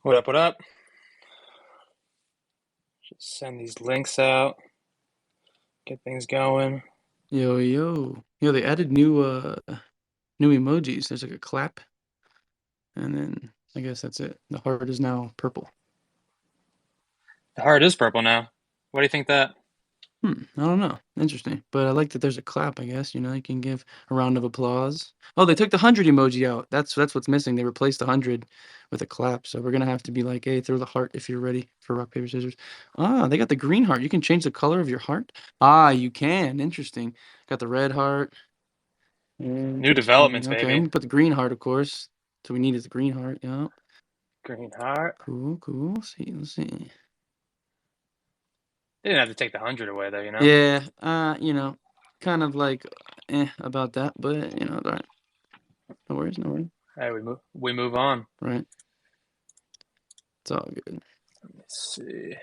What up? What up? Just send these links out, get things going. Yo, yo. Yo, they added new emojis. There's like a clap, and then I guess that's it. The heart is now purple. The heart is purple now. What do you think that? I don't know. Interesting. But I like that there's a clap, I guess. You can give a round of applause. Oh, they took the 100 emoji out. That's what's missing. They replaced the 100 with a clap. So we're gonna have to be like, hey, throw the heart if you're ready for rock, paper, scissors. Ah, they got the green heart. You can change the color of your heart. Ah, you can. Interesting. Got the red heart. New developments, Interesting. Okay, I'm baby. gonna put the green heart, of course. So we need is the green heart. Yeah. Green heart. Cool, cool. Let's see. They didn't have to take the 100 away, though, you know? Yeah, kind of like about that, but all right. No worries, no worries. Hey, we move on. Right. It's all good. Let's see.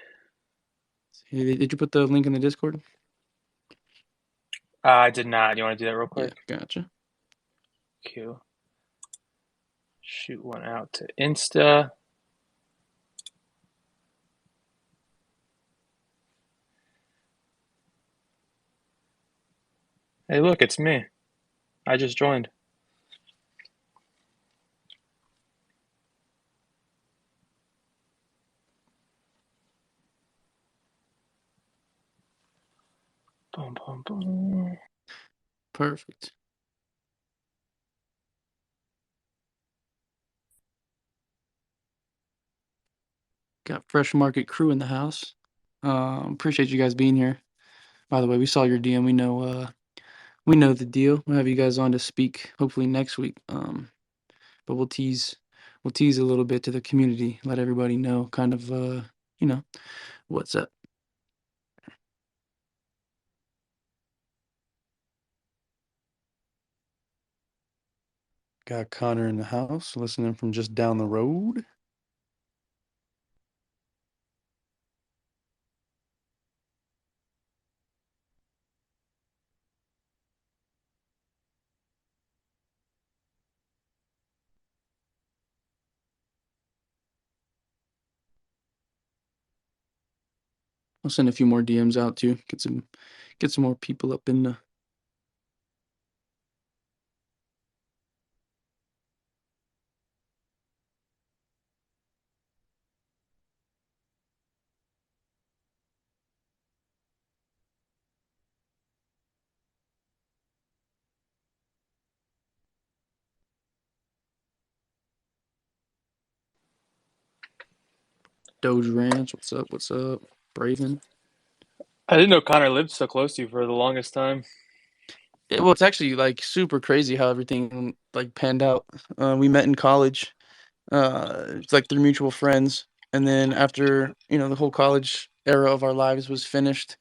Hey, did you put the link in the Discord? I did not. You want to do that real Yeah, quick? gotcha. Q. Shoot one out to Insta. Hey, look, it's me. I just joined. Boom, boom, boom. Perfect. Got Fresh Market crew in the house. Appreciate you guys being here. By the way, we saw your DM. We know the deal. We'll have you guys on to speak hopefully next week. But we'll tease a little bit to the community, let everybody know kind of you know, what's up. Got Connor in the house, listening from just down the road. I'll send a few more DMs out too. Get some more people up in the Doge Ranch. What's up? What's up? Braven. I didn't know Connor lived so close to you for the longest time. Yeah, well, it's actually like super crazy how everything like panned out. We met in college. It's like through mutual friends, and then after the whole college era of our lives was finished,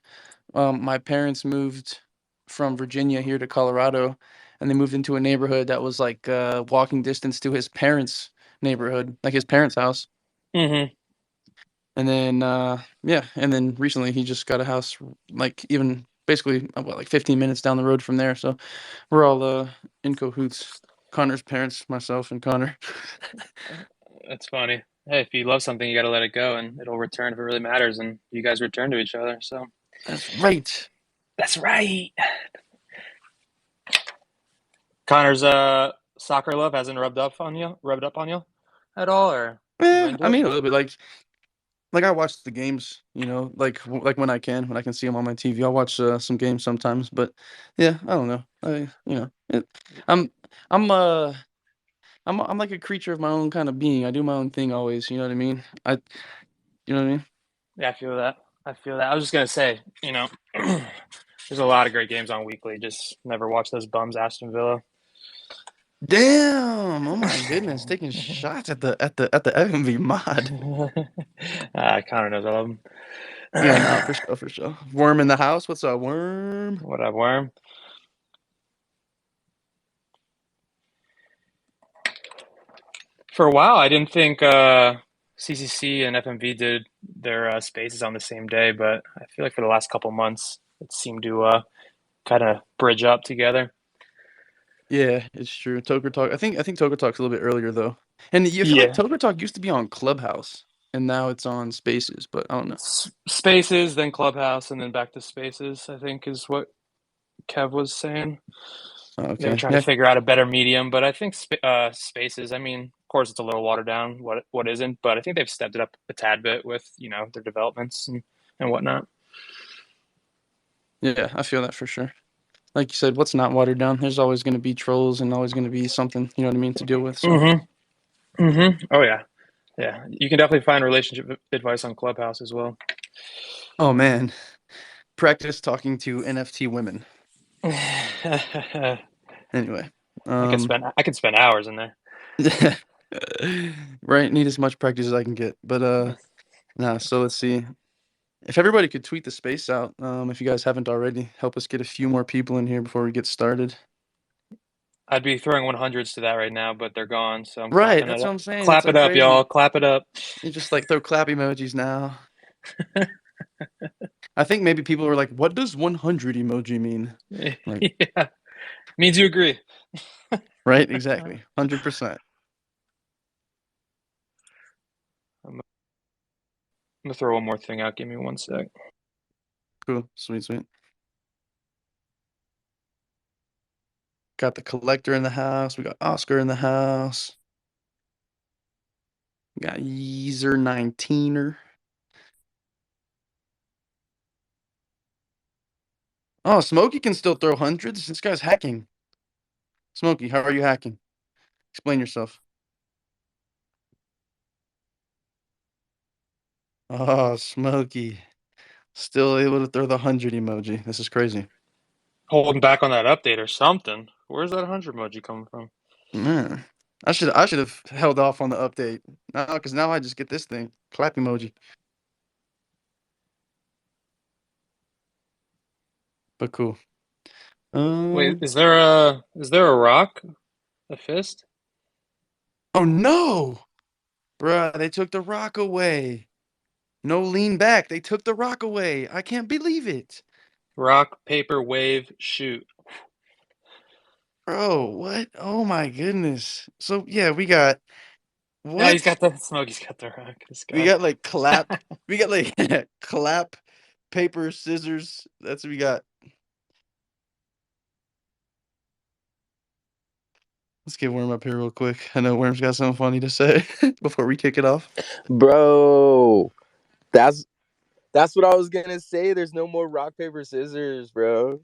my parents moved from Virginia here to Colorado, and they moved into a neighborhood that was like walking distance to his parents' neighborhood, like his parents' house. Mm-hmm. And then yeah, and then recently he just got a house like even basically like 15 minutes down the road from there. So we're all in cahoots. Connor's parents, myself, and Connor. That's funny. Hey, if you love something, you got to let it go, and it'll return if it really matters. And you guys return to each other, so That's right. that's right. Connor's soccer love hasn't rubbed up on you at all, or you I into it? mean a little bit like I watch the games, like when I can see them on my TV. I'll watch some games sometimes, but yeah, I don't know. I'm I'm uh I'm like a creature of my own kind of being. I do my own thing always. You know what I mean? You know what I mean? Yeah, I feel that. I feel that. I was just gonna say, there's a lot of great games on weekly. Just never watch those bums, Aston Villa. Damn! Oh my goodness, taking shots at the FMV mod. Connor knows I love him. Yeah, no, for sure, for sure. Worm in the house. What's up, Worm? What up, Worm? For a while, I didn't think CCC and FMV did their spaces on the same day, but I feel like for the last couple months, it seemed to kind of bridge up together. Yeah, it's true. Toker Talk. I think Toker Talk's a little bit earlier though. And you feel like Yeah. Toker Talk used to be on Clubhouse, and now it's on Spaces. But I don't know. Spaces, then Clubhouse, and then back to Spaces, I think is what Kev was saying. Oh, They were okay. trying to Yeah. figure out a better medium, but I think Spaces, I mean, of course it's a little watered down, what isn't, but I think they've stepped it up a tad bit with, their developments and whatnot. Yeah, I feel that for sure. Like you said, what's not watered down? There's always going to be trolls and always going to be something, you know what I mean, to deal with. So, Mm-hmm. Mm-hmm. Oh yeah. Yeah. You can definitely find relationship advice on Clubhouse as well. oh man, practice talking to NFT women. I Anyway, could um, spend I could spend hours in there. right, need as much practice as I can get. But nah. So let's see. If everybody could tweet the space out, if you guys haven't already, help us get a few more people in here before we get started. I'd be throwing 100s to that right now, but they're gone, so I'm Right, clapping it that's what up. I'm saying. It's Clap so it up, crazy. y'all. Clap it up. You just like throw clap emojis now. I think maybe people were like, "What does 100 emoji mean?" Like, Yeah. Means you agree. right? I'm Exactly. 100%. gonna throw one more thing out. Give me one sec. Cool. Sweet, sweet. Got the collector in the house. We got Oscar in the house. We got Yeezer 19er. Oh, Smokey can still throw hundreds. This guy's hacking. Smokey, how are you hacking? Explain yourself. Oh, Smokey. Still able to throw the 100 emoji. This is crazy. Holding back on that update or something. Where's that 100 emoji coming from? Man. I should have held off on the update. No, because now I just get this thing. Clap emoji. But cool. Wait, Um is there a rock? A fist? Oh no! Bruh, they took the rock away. No lean back. They took the rock away. I can't believe it. Rock, paper, wave, shoot. Bro, what? Oh my goodness. So yeah, we got Yeah, he's what? got the Smokey's got the rock. This We guy. got like clap. We got like clap, paper, scissors. That's what we got. Let's get Worm up here real quick. I know Worm's got something funny to say before we kick it off. Bro, that's that's what I was gonna say. There's no more rock paper scissors, bro.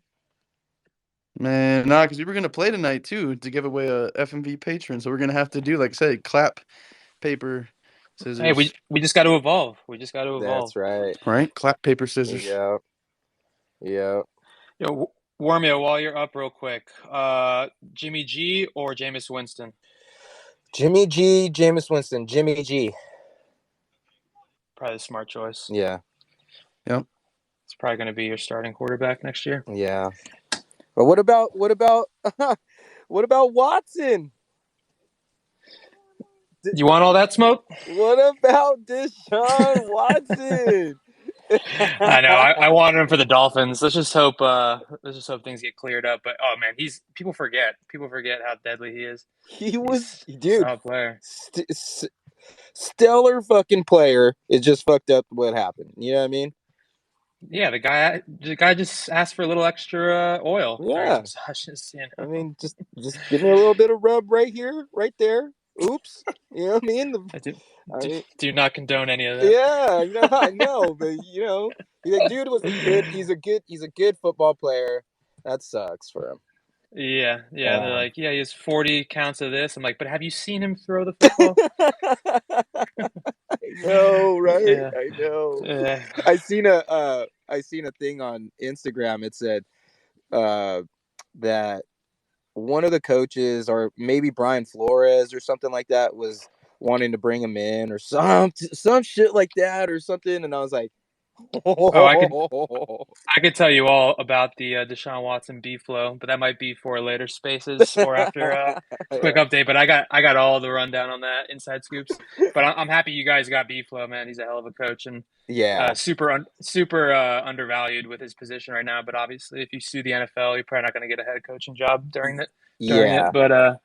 Man, nah, because we were gonna play tonight too to give away a FMV patron. So we're gonna have to do, like I said, clap, paper, Hey, scissors. we just got to evolve. We just got to evolve. That's right. Right? Clap, paper, scissors. Yeah, yeah. Yo, Warmio, while you're up, real quick. Jimmy G or Jameis Winston? Jimmy G, Jameis Winston, Jimmy G. Probably the smart choice. Yeah, Yep. It's probably going to be your starting quarterback next year. yeah. But what about what about Watson? You want all that smoke? What about Deshaun Watson? I know. I wanted him for the Dolphins. Let's just hope. Let's just hope things get cleared up. But oh man, people forget. People forget how deadly he is. He was, He's a dude, solid player. stellar fucking player. It just fucked up what happened. You know what I mean? Yeah, the guy just asked for a little extra oil during his Yeah. massages. I mean, just give me a little bit of rub right here, right there. Oops. You know what I mean? I do, I do, mean, do not condone any of that. yeah, I know, but the dude was a good. He's a good football player. That sucks for him. Yeah, yeah. They're Um, like, yeah, he has 40 counts of this. I'm like, but have you seen him throw the football? I know, right? Yeah, I know. yeah. I seen a thing on Instagram. It said uh, that one of the coaches, or maybe Brian Flores or something like that, was wanting to bring him in or some shit like that or something. And I was like, Oh, I could tell you all about the Deshaun Watson B flow, but that might be for later spaces or after quick update. But I got all the rundown on that inside scoops. But I'm happy you guys got B flow, man. He's a hell of a coach and Yeah, super undervalued with his position right now. But obviously, if you sue the NFL, you're probably not going to get a head coaching job during it. yeah. But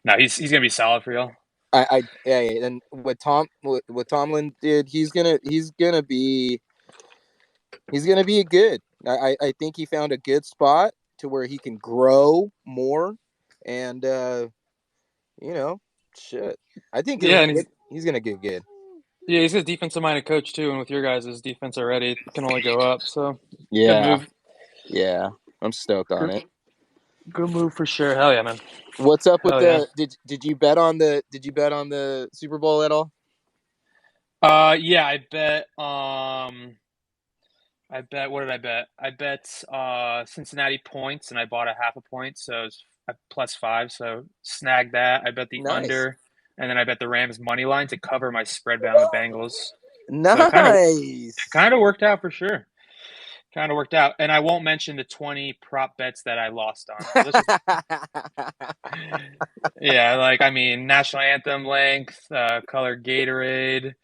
no, he's gonna be solid for y'all. And what Tomlin did, he's gonna be good. I think he found a good spot to where he can grow more, and shit. I think Yeah, and he's gonna get good. he's a defensive minded coach too, and with your guys' defense already, it can only go up. So good Yeah, move. yeah. I'm stoked on Good, it. good move for sure. Hell yeah, man. What's up with Hell yeah. did you bet on the Super Bowl at all? Yeah, I bet what did I bet? I bet Cincinnati points and I bought a half a point, so it's +5, so snagged that. I bet the Nice. under and then I bet the Rams money line to cover my spread bet on the Bengals. So it Nice. kind of worked out for sure. Kind of worked out. And I won't mention the 20 prop bets that I lost on. So yeah, like I mean, national anthem length, color Gatorade.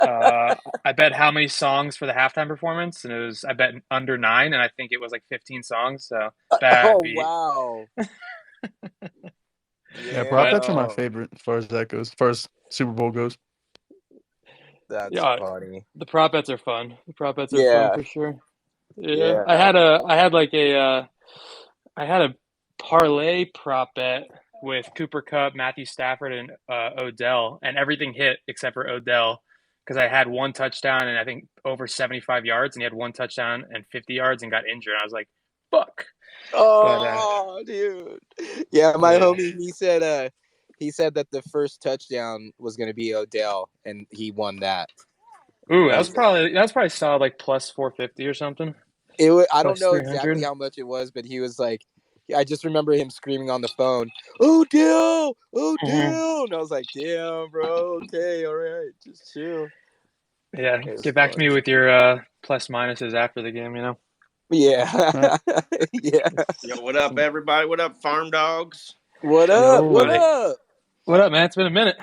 I bet how many songs for the halftime performance, and I bet under 9, and I think it was like 15 songs. So bad Oh beat. wow. Yeah, prop But bets are my Damn. favorite as far as that goes. As far as Super Bowl goes. That's yeah, funny. the prop bets are fun. The prop bets are fun Yeah. for sure. Yeah, Yeah. I had a parlay prop bet with Cooper Kupp, Matthew Stafford, and Odell, and everything hit except for Odell because I had one touchdown and I think over 75 yards, and he had one touchdown and 50 yards and got injured. I was like, "Fuck!" But Oh, dude. Yeah, my yeah, homie, he said that the first touchdown was gonna be Odell, and he won that. ooh, I was like, that was probably solid like +450 or something, I don't know exactly +300. how much it was, but he was like, I just remember him screaming on the phone, Odell, Hmm. Odell, and I was like, damn, bro, okay, all right, just chill. Yeah, It was get back to fun. me with your plus minuses after the game. All right. Yeah, yeah. Yo, what up, everybody? What up, farm dogs? What up? Yo, What buddy, up? what up, man? It's been a minute.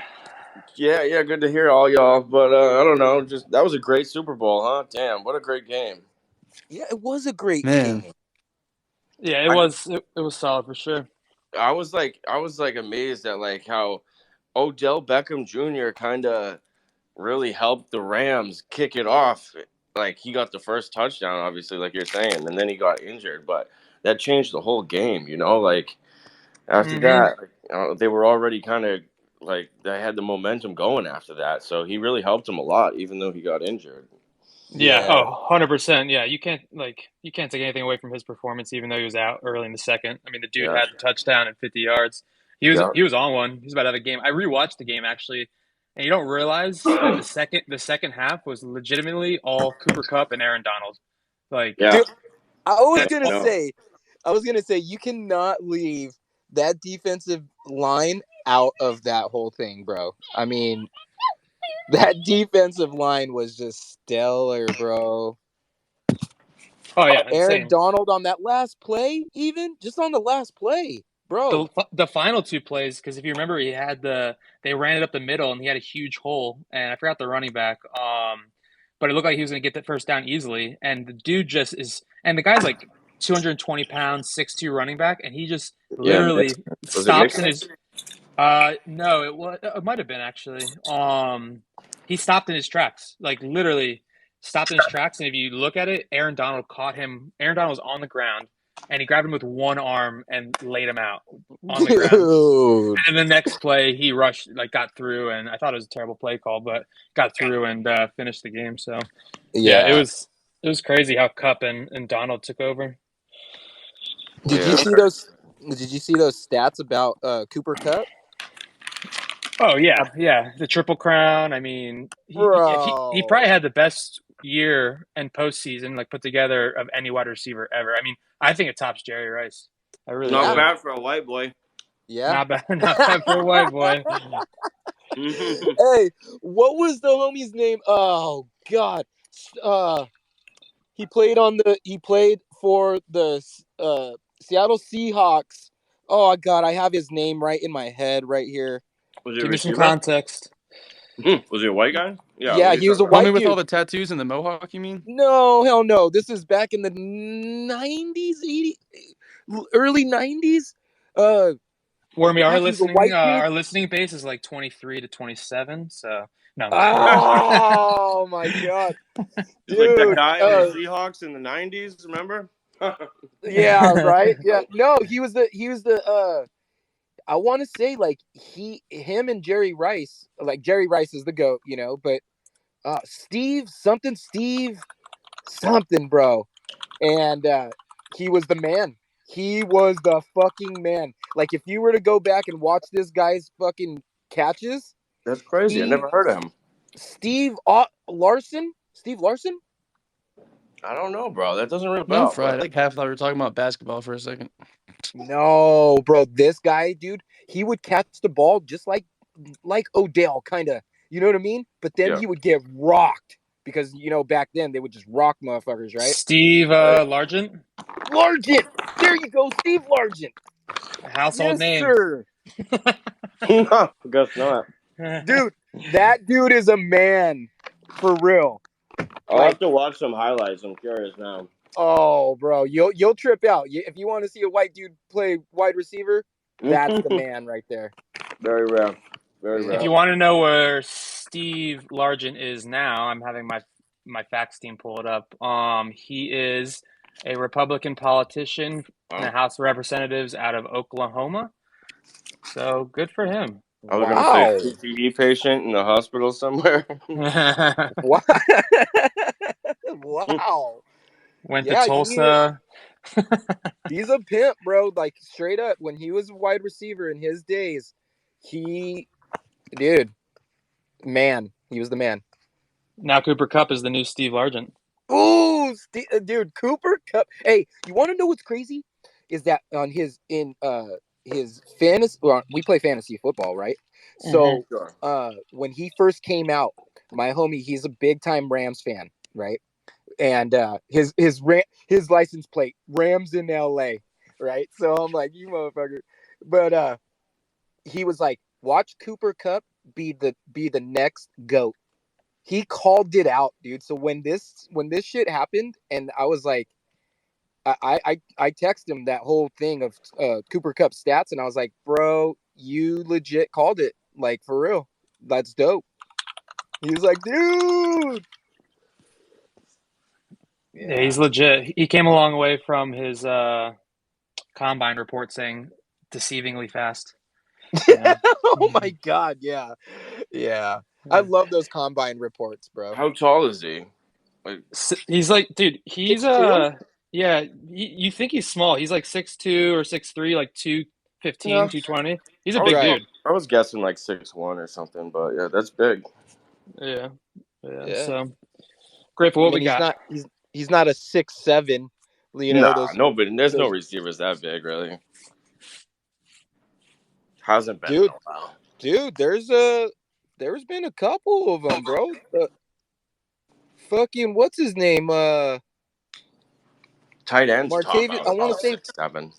Yeah, good to hear all y'all. But I don't know, just that was a great Super Bowl, huh? Damn, what a great game. Yeah, it was a great Man, game. Yeah, I it was solid for sure. I was like amazed at like how Odell Beckham Jr. kind of really helped the Rams kick it off. Like he got the first touchdown, obviously, like you're saying, and then he got injured, but that changed the whole game. Like after Hmm. that, they were already kind of like they had the momentum going after that. So he really helped him a lot, even though he got injured. Yeah, Yeah, oh, 100%. Yeah, you can't take anything away from his performance, even though he was out early in the second. I mean, the dude Yeah, had the touchdown and 50 yards. yeah, He was on one. He was about to have a game. I rewatched the game actually, and you don't realize that the second half was legitimately all Cooper Kupp and Aaron Donald. Like yeah. dude, I was that's gonna all. No, say, you cannot leave that defensive line out of that whole thing, bro. I mean, that defensive line was just stellar, bro. Oh yeah, Aaron insane. Donald on that last play, even just on the last play, bro. The final two plays, because if you remember, they ran it up the middle and he had a huge hole, and I forgot the running back. But it looked like he was going to get the first down easily, and the dude just is, and the guy's like 220 pounds, 6'2" running back, and he just yeah, literally Mixon. Was it stops in Mixon? his. No, it might have been actually. He stopped in his tracks, like literally stopped in his tracks, and if you look at it, Aaron Donald caught him. Aaron Donald was on the ground and he grabbed him with one arm and laid him out on the ground. Dude. And the next play, he rushed, like got through, and I thought it was a terrible play call, but got through and finished the game. So yeah, Yeah. it was crazy how Cup and Donald took over. Did Yeah, you see those? Did you see those stats about Cooper Cup, Oh yeah, the Triple Crown. I mean, he probably bro? had the best year and postseason like put together of any wide receiver ever. I mean, I think it tops Jerry Rice. I really not Yeah, do. bad for a white boy. yeah. Not bad, not bad for a white boy. Hey, what was the homie's name? Oh God, uh, He played for the Seattle Seahawks. Oh God, I have his name right in my head right here. Was he a Give me some receiver? context. Was he a white guy? Yeah, Yeah, what are you he was a talking about? Homie white with all dude. the tattoos and the mohawk, you mean? No, hell no. This is back in the 90s, 80s, early 90s. Wormy, God, he was a white dude. our listening base is like 23 to 27. So no, I'm just kidding. Oh my God, He's like that dude. guy on the Seahawks in the '90s. Remember? Yeah, right. Yeah, no, he was the. I want to say like him and Jerry Rice. Like Jerry Rice is the goat, but Steve something, bro. And he was the man. He was the fucking man. Like if you were to go back and watch this guy's fucking catches, That's crazy. I Steve never heard of him. Steve Larson. Steve Larson? I don't know, bro. That doesn't ring a I'm bell. fried. But Like half thought we were talking about basketball for a second. No, bro. This guy, dude, he would catch the ball just like Odell, kind of. You know what I mean? But then yeah, he would get rocked because back then they would just rock motherfuckers, right? Steve right. Largent, Largent. There you go, Steve Largent. household Yes, name. sir. No, guess not. Dude, that dude is a man for real. I'll have to watch some highlights. I'm curious now. Oh, bro, you'll trip out. If you want to see a white dude play wide receiver, that's the man right there. Very rare. Very If Yeah. you rare. want to know where Steve Largent is now, I'm having my facts team pull it up. He is a Republican politician in the Wow. House of Representatives out of Oklahoma. So good for him. I was gonna say Wow. PTE patient in the hospital somewhere. Wow. Wow. Went to Yeah, Tulsa. he's a pimp, bro. Like straight up, when he was a wide receiver in his days, dude, man, he was the man. Now Cooper Kupp is the new Steve Largent. Ooh, dude, Cooper Cup. Hey, you want to know what's crazy? Is that on his fantasy? Well, we play fantasy football, right? Mm-hmm. So, Sure. when he first came out, my homie, he's a big time Rams fan, right? And his license plate Rams in L.A., right? So I'm like, you motherfucker. But he was like, watch Cooper Cup be the next GOAT. He called it out, dude. So when this shit happened, and I was like, I texted him that whole thing of Cooper Cup stats, and I was like, bro, you legit called it, like for real. That's dope. He was like, dude. Yeah, Yeah. he's legit. He came a long way from his combine report saying deceivingly fast. Yeah. Oh my god, yeah. Yeah. I love those combine reports, bro. How tall is he? Like, He's like, dude, he's 6'2"? yeah, you think he's small. He's like 6'2" or 6'3", like 215, no, 220. He's a I was big Right. dude. I was guessing like 6'1" or something, but yeah, that's big. Yeah. Yeah. Yeah. So grateful I what we mean, he's got. not he's not a 6'7", Nah, those no, but there's no those receivers that big, really. Hasn't been in dude, a while. there's been a couple of them, bro. Fucking what's his name? Tight ends top Martavius. out about 6'7".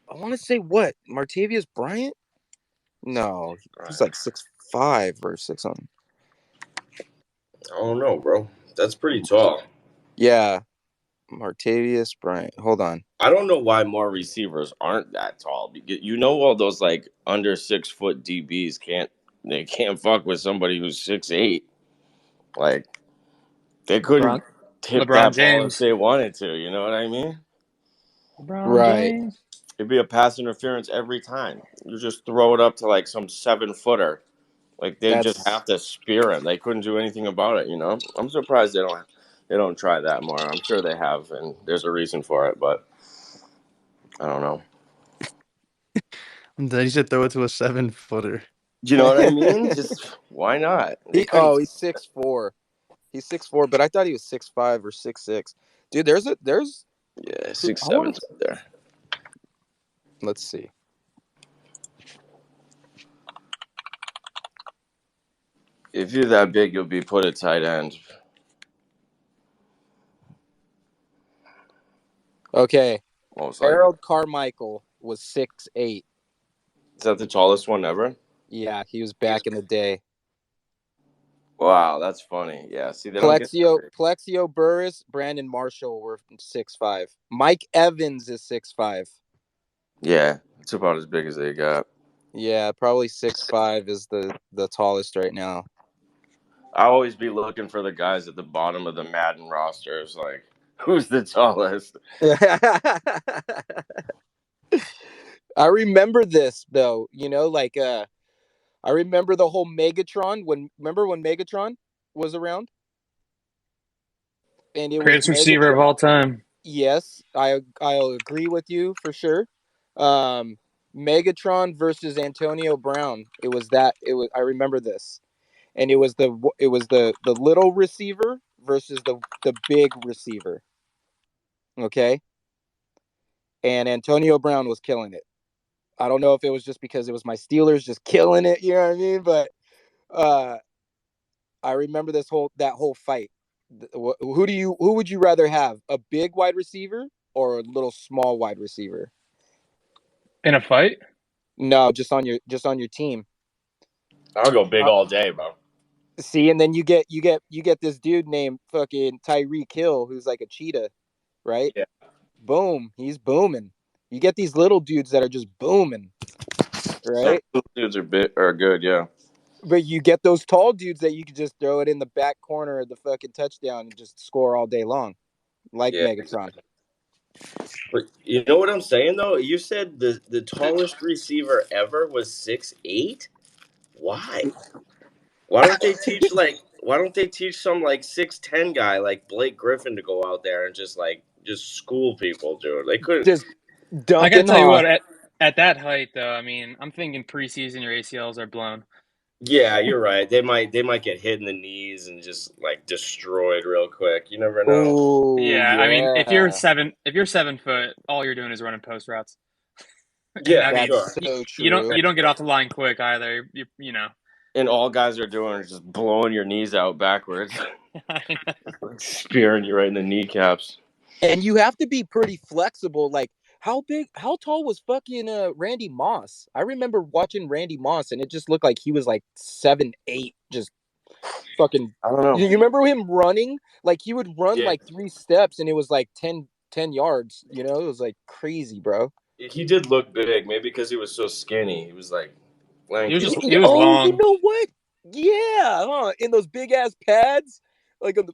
I want to say what? Martavius Bryant? No, he's Right. like 6'5" or 6 something. I don't know, bro. That's pretty tall. Yeah, Martavius Bryant. Hold on. I don't know why more receivers aren't that tall. Because all those like under 6 foot DBs can't fuck with somebody who's 6'8". Like they couldn't LeBron tip LeBron that ball if James. they wanted to. You know what I mean? LeBron Right. James. It'd be a pass interference every time. You just throw it up to like some 7 footer. Like they just That's have to spear him. They couldn't do anything about it. I'm surprised they don't try that more. I'm sure they have, and there's a reason for it, but I don't know. And then you should throw it to a 7-footer. Do you know what I mean? Just why not? They couldn't. he's 6'4". He's 6'4", but I thought he was 6'5" or 6'6". Dude, there's Yeah, I want 6'7" to up there. let's see. If you're that big, you'll be put at tight end. Okay. Most likely. Harold Carmichael was 6'8". Is that the tallest one ever? Yeah, he was back in the day. Wow, that's funny. Yeah, see, they don't get that. Plexio Burris, Brandon Marshall were 6'5". Mike Evans is 6'5". Yeah, it's about as big as they got. Yeah, probably 6'5" is the tallest right now. I always be looking for the guys at the bottom of the Madden rosters, like who's the tallest? I remember this though, like I remember the whole Megatron remember when Megatron was around and it was Greatest receiver of Megatron. all time. Yes, I'll agree with you for sure. Um, Megatron versus Antonio Brown. I remember this, and it was the little receiver versus the big receiver. Okay, and Antonio Brown was killing it. I don't know if it was just because it was my Steelers just killing it. You know what I mean? But uh, I remember that whole fight. Who would you rather have? A big wide receiver or a little small wide receiver? In a fight? No, just on your team. I'll go big Uh, all day, bro. See, and then you get this dude named fucking Tyreek Hill who's like a cheetah, right? Yeah, Boom, he's booming. You get these little dudes that are just booming, some right? dudes are good. Yeah, But you get those tall dudes that you could just throw it in the back corner of the fucking touchdown and just score all day long, like yeah, Megatron. exactly. But you know what I'm saying though? You said the tallest receiver ever was 6'8". Why? Why don't they teach some like 6'10" guy like Blake Griffin to go out there and just school people, dude? They couldn't. Just I gotta dunking, tell you huh? what, at that height though, I mean, I'm thinking preseason your ACLs are blown. Yeah, you're right. They might get hit in the knees and just like destroyed real quick. You never know. Oh Yeah, I mean, yeah, if you're 7 foot, all you're doing is running post routes, and Yeah, I mean, that's sure. you, so you don't true. you don't get off the line quick either. You know, And all guys are doing is just blowing your knees out backwards, I know. like spearing you right in the kneecaps. And you have to be pretty flexible. Like, how tall was fucking Randy Moss? I remember watching Randy Moss, and it just looked like he was like 7'8", just fucking. I don't know. You remember him running? Like he would run Yeah, like 3 steps, and it was like 10 yards. It was like crazy, bro. he did look big. Maybe because he was so skinny, he was like lanky. He was Oh, you long. know what? Yeah, huh? In those big ass pads, like, and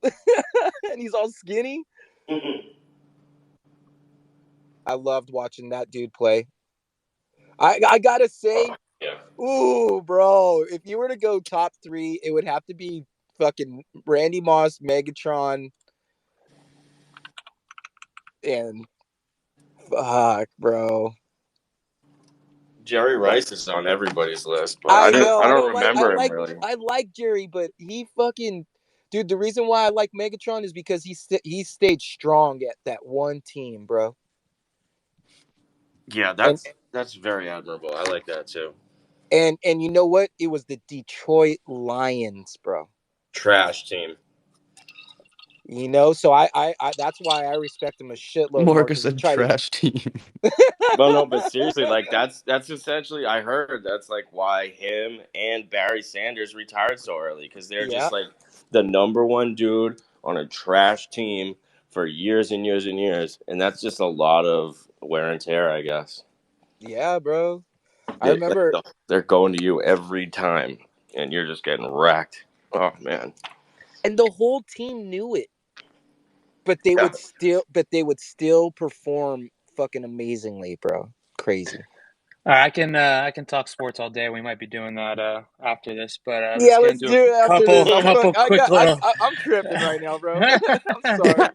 he's all skinny. I loved watching that dude play. I gotta say, Yeah. ooh, bro, if you were to go top three, it would have to be fucking Randy Moss, Megatron, and fuck, bro. Jerry Rice is on everybody's list, but I know. I I don't don't like. remember him really. I like Jerry, but he fucking dude. The reason why I like Megatron is because he stayed strong at that one team, bro. Yeah, And that's very admirable. I like that too. and you know what? It was the Detroit Lions, bro. Trash team. So I that's why I respect him a shitload more Morgan because he said tried to. trash team. Well, no, but seriously, like that's essentially I heard that's like why him and Barry Sanders retired so early because they're Yeah, just like the number one dude on a trash team for years and years and years, and that's just a lot of wear and tear, I guess. yeah, bro. I remember, They're going to you every time, and you're just getting wrecked. Oh man, and the whole team knew it, but yeah. they would still perform fucking amazingly, bro. Crazy. All right, I can talk sports all day. We might be doing that after this, but let's Yeah, get let's into do it a after this. couple quick little. I'm tripping right now, bro. I'm sorry.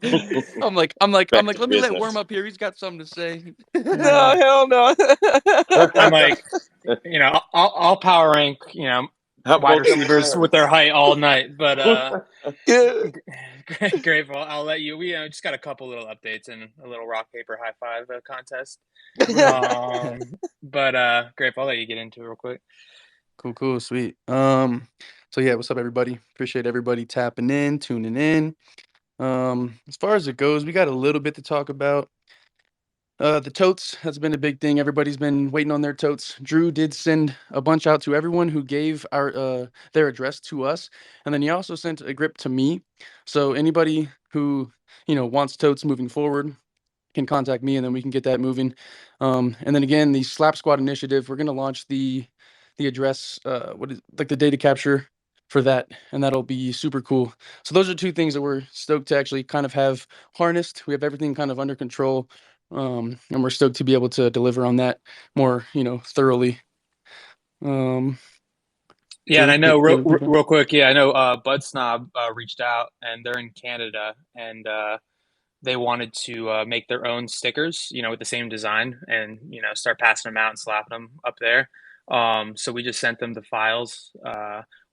I'm Back like, to let me let warm business. up here. He's got something to say. No, hell no. I'm like, I'll power rank, wide Both your receivers with their parents. height all night, but Yeah. grateful. I'll let you. We just got a couple little updates and a little rock paper high five contest. Right. But grateful. I'll let you get into it real quick. Cool, sweet. So yeah, what's up, everybody? Appreciate everybody tapping in, tuning in. As far as it goes, we got a little bit to talk about. The totes has been a big thing. Everybody's been waiting on their totes. Drew did send a bunch out to everyone who gave their address to us, and then he also sent a grip to me. So anybody who wants totes moving forward can contact me, and then we can get that moving. And then again, the Slap Squad initiative, we're gonna launch the address, what is like the data capture for that, and that'll be super cool. So those are two things that we're stoked to actually kind of have harnessed. We have everything kind of under control, and we're stoked to be able to deliver on that more, thoroughly. Yeah, and Drew, I know big one. real quick. Yeah, I know Bud Snob reached out, and they're in Canada, and they wanted to make their own stickers, with the same design, and start passing them out and slapping them up there. So we just sent them the files.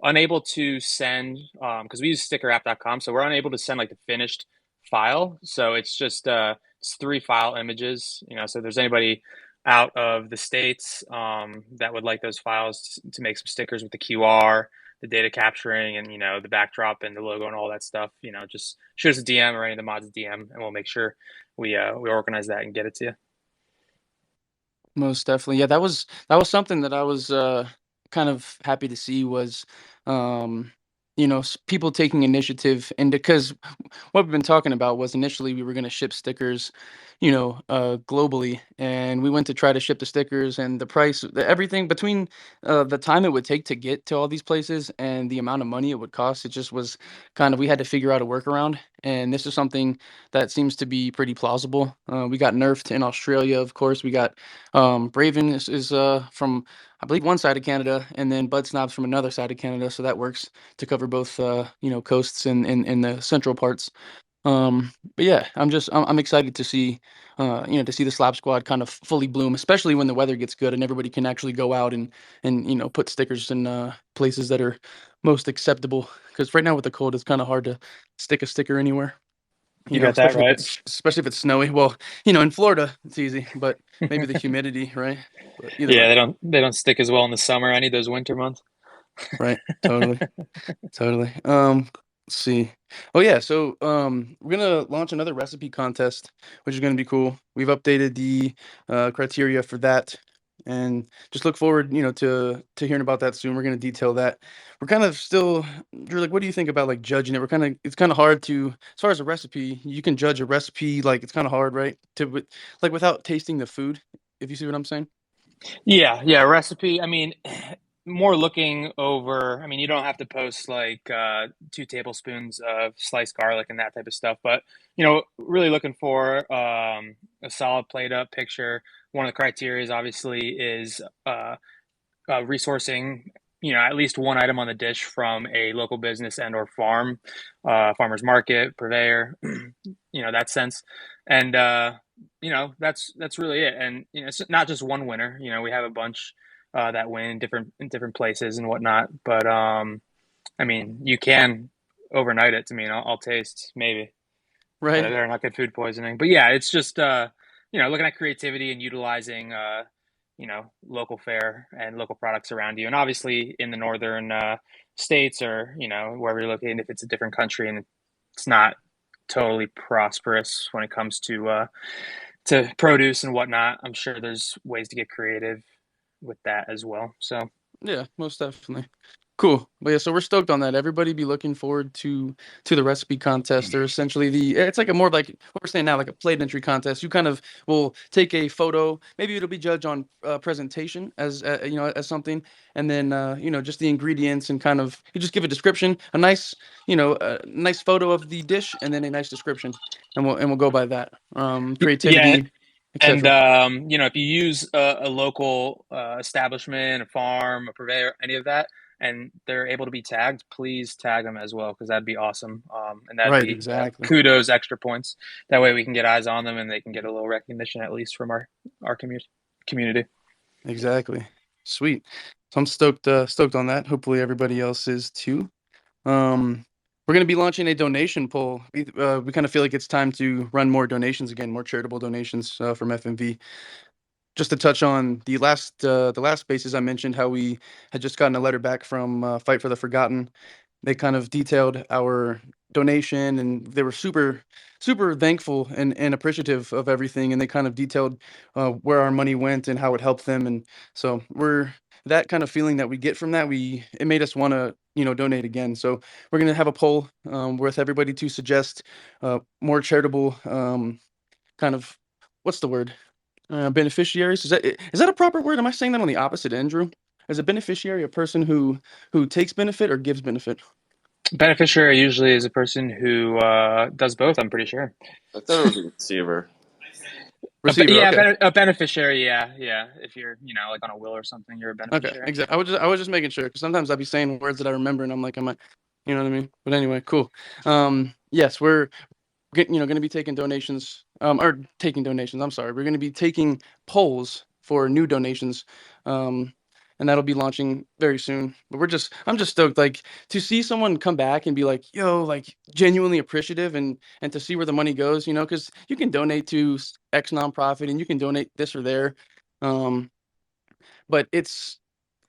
Unable to send because we use stickerapp.com, so we're unable to send like the finished file. So it's 3 file images. So if there's anybody out of the states that would like those files to make some stickers with the QR, the data capturing, and the backdrop and the logo and all that stuff, just shoot us a DM or any of the mods a DM, and we'll make sure we organize that and get it to you. Most definitely. Yeah, that was something that I was kind of happy to see was people taking initiative, and because what we've been talking about was initially we were going to ship stickers, globally, and we went to try to ship the stickers, and the price, everything between the time it would take to get to all these places and the amount of money it would cost, it just was kind of, we had to figure out a workaround, and this is something that seems to be pretty plausible. We got Nerfed in Australia, of course. We got Braven is from, I believe, one side of Canada, and then Bud Snob's from another side of Canada, so that works to cover both coasts and in the central parts. But yeah, I'm excited to see to see the Slap Squad kind of fully bloom, especially when the weather gets good and everybody can actually go out and put stickers in places that are most acceptable. Because right now with the cold, it's kind of hard to stick a sticker anywhere. You got that right. Especially if it's snowy. Well, in Florida it's easy, but maybe the humidity, right? But either Yeah, way, they don't stick as well in the summer. I need those winter months. right? Totally. Totally. Let's see. Oh yeah, so we're gonna launch another recipe contest, which is gonna be cool. We've updated the criteria for that, and just look forward, to hearing about that soon. We're gonna detail that. We're kind of still, Drew, like, what do you think about like judging it? It's kind of hard to, as far as a recipe, you can judge a recipe, like it's kind of hard, right? Like without tasting the food, if you see what I'm saying. Yeah, recipe. I mean, more looking over. I mean, you don't have to post like 2 tablespoons of sliced garlic and that type of stuff, but really looking for a solid plate up picture. One of the criteria is obviously is resourcing, at least one item on the dish from a local business and or farm, farmer's market, purveyor, that sense. And that's really it. And it's not just one winner. We have a bunch that win in different places and whatnot. But I mean, you can overnight it. To me, I'll taste maybe, but I Right. better not get food poisoning. But yeah, it's just looking at creativity and utilizing local fare and local products around you, and obviously in the northern states or wherever you're located, if it's a different country and it's not totally prosperous when it comes to produce and whatnot, I'm sure there's ways to get creative with that as well. So Yeah, most definitely. Cool. But yeah, so we're stoked on that. Everybody be looking forward to the recipe contest. They're essentially it's like a more like what we're saying now, like a plate entry contest. You kind of will take a photo. Maybe it'll be judged on presentation as as something, and then just the ingredients and kind of you just give a description, a nice photo of the dish, and then a nice description, and we'll go by that. yeah. Creativity, And etc. if you use a local establishment, a farm, a purveyor, any of that, and they're able to be tagged, please tag them as well because that'd be awesome. And that'd Right. be Exactly. kudos, extra points. That way we can get eyes on them and they can get a little recognition at least from our community. Exactly. Sweet. So I'm stoked on that. Hopefully everybody else is too. We're gonna be launching a donation poll. We kind of feel like it's time to run more donations again, more charitable donations from FMV. Just to touch on the last spaces I mentioned, how we had just gotten a letter back from Fight for the Forgotten. They kind of detailed our donation, and they were super thankful and appreciative of everything, and they kind of detailed where our money went and how it helped them. And so we're that kind of feeling that we get from that, it made us want to donate again. So we're going to have a poll with everybody to suggest more charitable kind of, what's the word, beneficiaries. Is that a proper word? Am I saying that on the opposite end, Drew? Is a beneficiary a person who takes benefit or gives benefit? Beneficiary usually is a person who does both, I'm pretty sure. I thought it was a receiver. Receiver. Yeah, Okay. a beneficiary. Yeah, yeah. If you're, like on a will or something, you're a Okay. beneficiary. Exactly. I was just making sure, because sometimes I'd be saying words that I remember and I'm like, am I, you know what I mean? But anyway, cool. Yes, we're going to be taking donations, or taking donations. I'm sorry. We're going to be taking polls for new donations. And that'll be launching very soon. But I'm just stoked, like, to see someone come back and be like, yo, like, genuinely appreciative, and to see where the money goes, because you can donate to X nonprofit and you can donate this or there. Um, but it's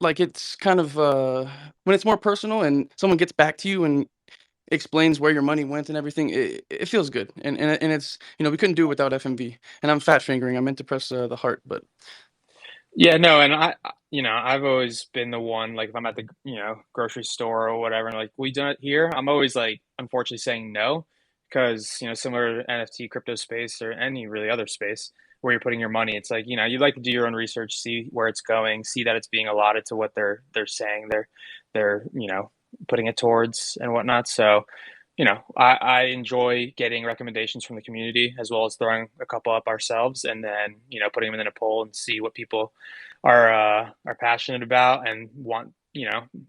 like, it's kind of when it's more personal and someone gets back to you and explains where your money went and everything, it feels good. And it's, we couldn't do it without FMV. And I'm fat fingering. I meant to press the heart, but Yeah, no, and I've always been the one, like if I'm at the, grocery store or whatever, and like we done it here, I'm always like, unfortunately saying no, because, similar to NFT crypto space or any really other space where you're putting your money, it's like, you'd like to do your own research, see where it's going, see that it's being allotted to what they're saying they're, putting it towards and whatnot. So, I enjoy getting recommendations from the community as well as throwing a couple up ourselves, and then, putting them in a poll and see what people are passionate about and want.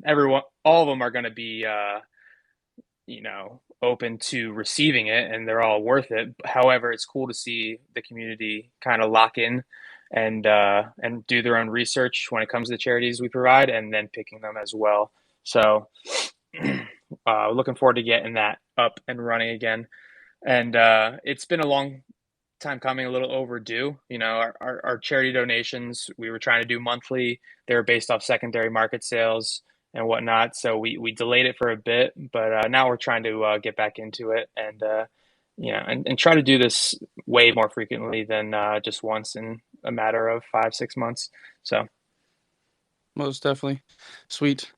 Everyone, all of them are going to be, open to receiving it, and they're all worth it. However, it's cool to see the community kind of lock in and do their own research when it comes to the charities we provide, and then picking them as well. So, looking forward to getting that up and running again. And it's been a long time coming, a little overdue. Our charity donations, we were trying to do monthly. They were based off secondary market sales and whatnot. So we delayed it for a bit, but now we're trying to get back into it, and and try to do this way more frequently than just once in a matter of 5, 6 months. So most definitely. Sweet.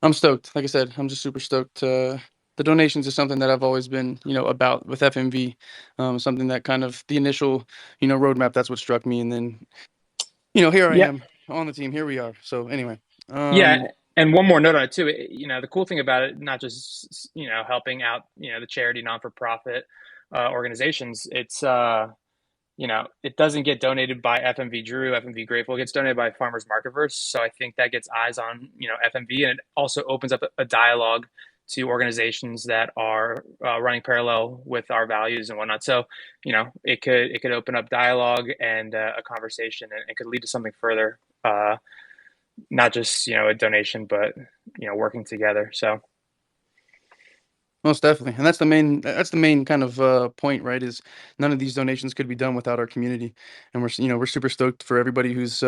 I'm stoked. Like I said, I'm just super stoked. The donations is something that I've always been, about with FMV. Something that kind of the initial, roadmap. That's what struck me, and then, here I yeah, am on the team. Here we are. So anyway, yeah. And one more note on it too. The cool thing about it, not just helping out the charity non for profit organizations. It doesn't get donated by FMV Drew, FMV Grateful. It gets donated by Farmers Marketverse. So I think that gets eyes on, FMV, and it also opens up a dialogue to organizations that are running parallel with our values and whatnot. So, it could open up dialogue and a conversation, and it could lead to something further, not just, a donation, but, working together. So, most definitely. And that's the main kind of point, right? Is none of these donations could be done without our community. And we're super stoked for everybody who's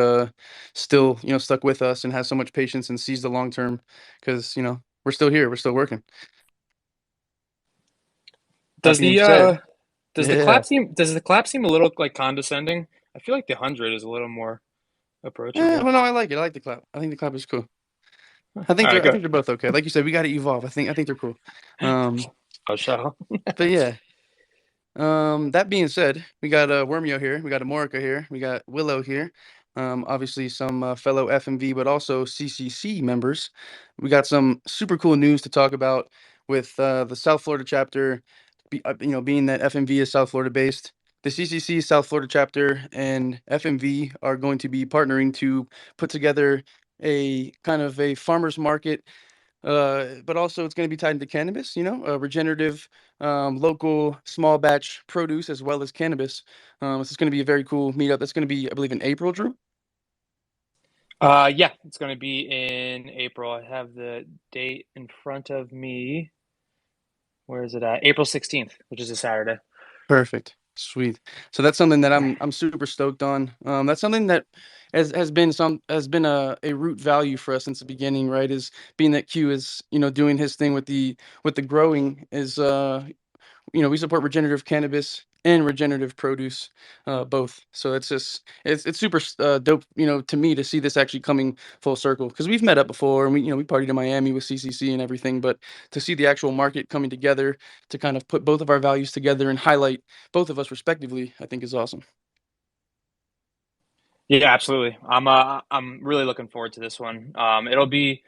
still, stuck with us and has so much patience and sees the long term, because, we're still here, we're still working. That does being the said, yeah. does the clap seem a little like condescending? I feel like the 100 is a little more Yeah, approachable. well, no, I like it. I like the clap. I think the clap is cool. All I think right, they're I good. think they're both okay. Like you said, we got to evolve. I think they're cool. Um, Oh, show. but yeah. That being said, we got Wormio here, we got Amorica here, we got Willow here. Obviously some fellow FMV, but also CCC members. We got some super cool news to talk about with the South Florida chapter. Being that FMV is South Florida based, the CCC South Florida chapter and FMV are going to be partnering to put together a kind of a farmers market, but also it's going to be tied into cannabis, regenerative, local small batch produce as well as cannabis. This is going to be a very cool meetup. That's going to be, I believe, in April, Drew. Yeah, it's going to be in April. I have the date in front of me. Where is it at? April 16th, which is a Saturday. Perfect. Sweet. So that's something that I'm super stoked on. That's something that has been a root value for us since the beginning, right? Is being that Q is, doing his thing with the growing is, we support regenerative cannabis and regenerative produce, both. So it's super dope, to me to see this actually coming full circle, because we've met up before and we partied in Miami with CCC and everything, but to see the actual market coming together to kind of put both of our values together and highlight both of us respectively, I think is awesome. Yeah, absolutely. I'm really looking forward to this one. It'll be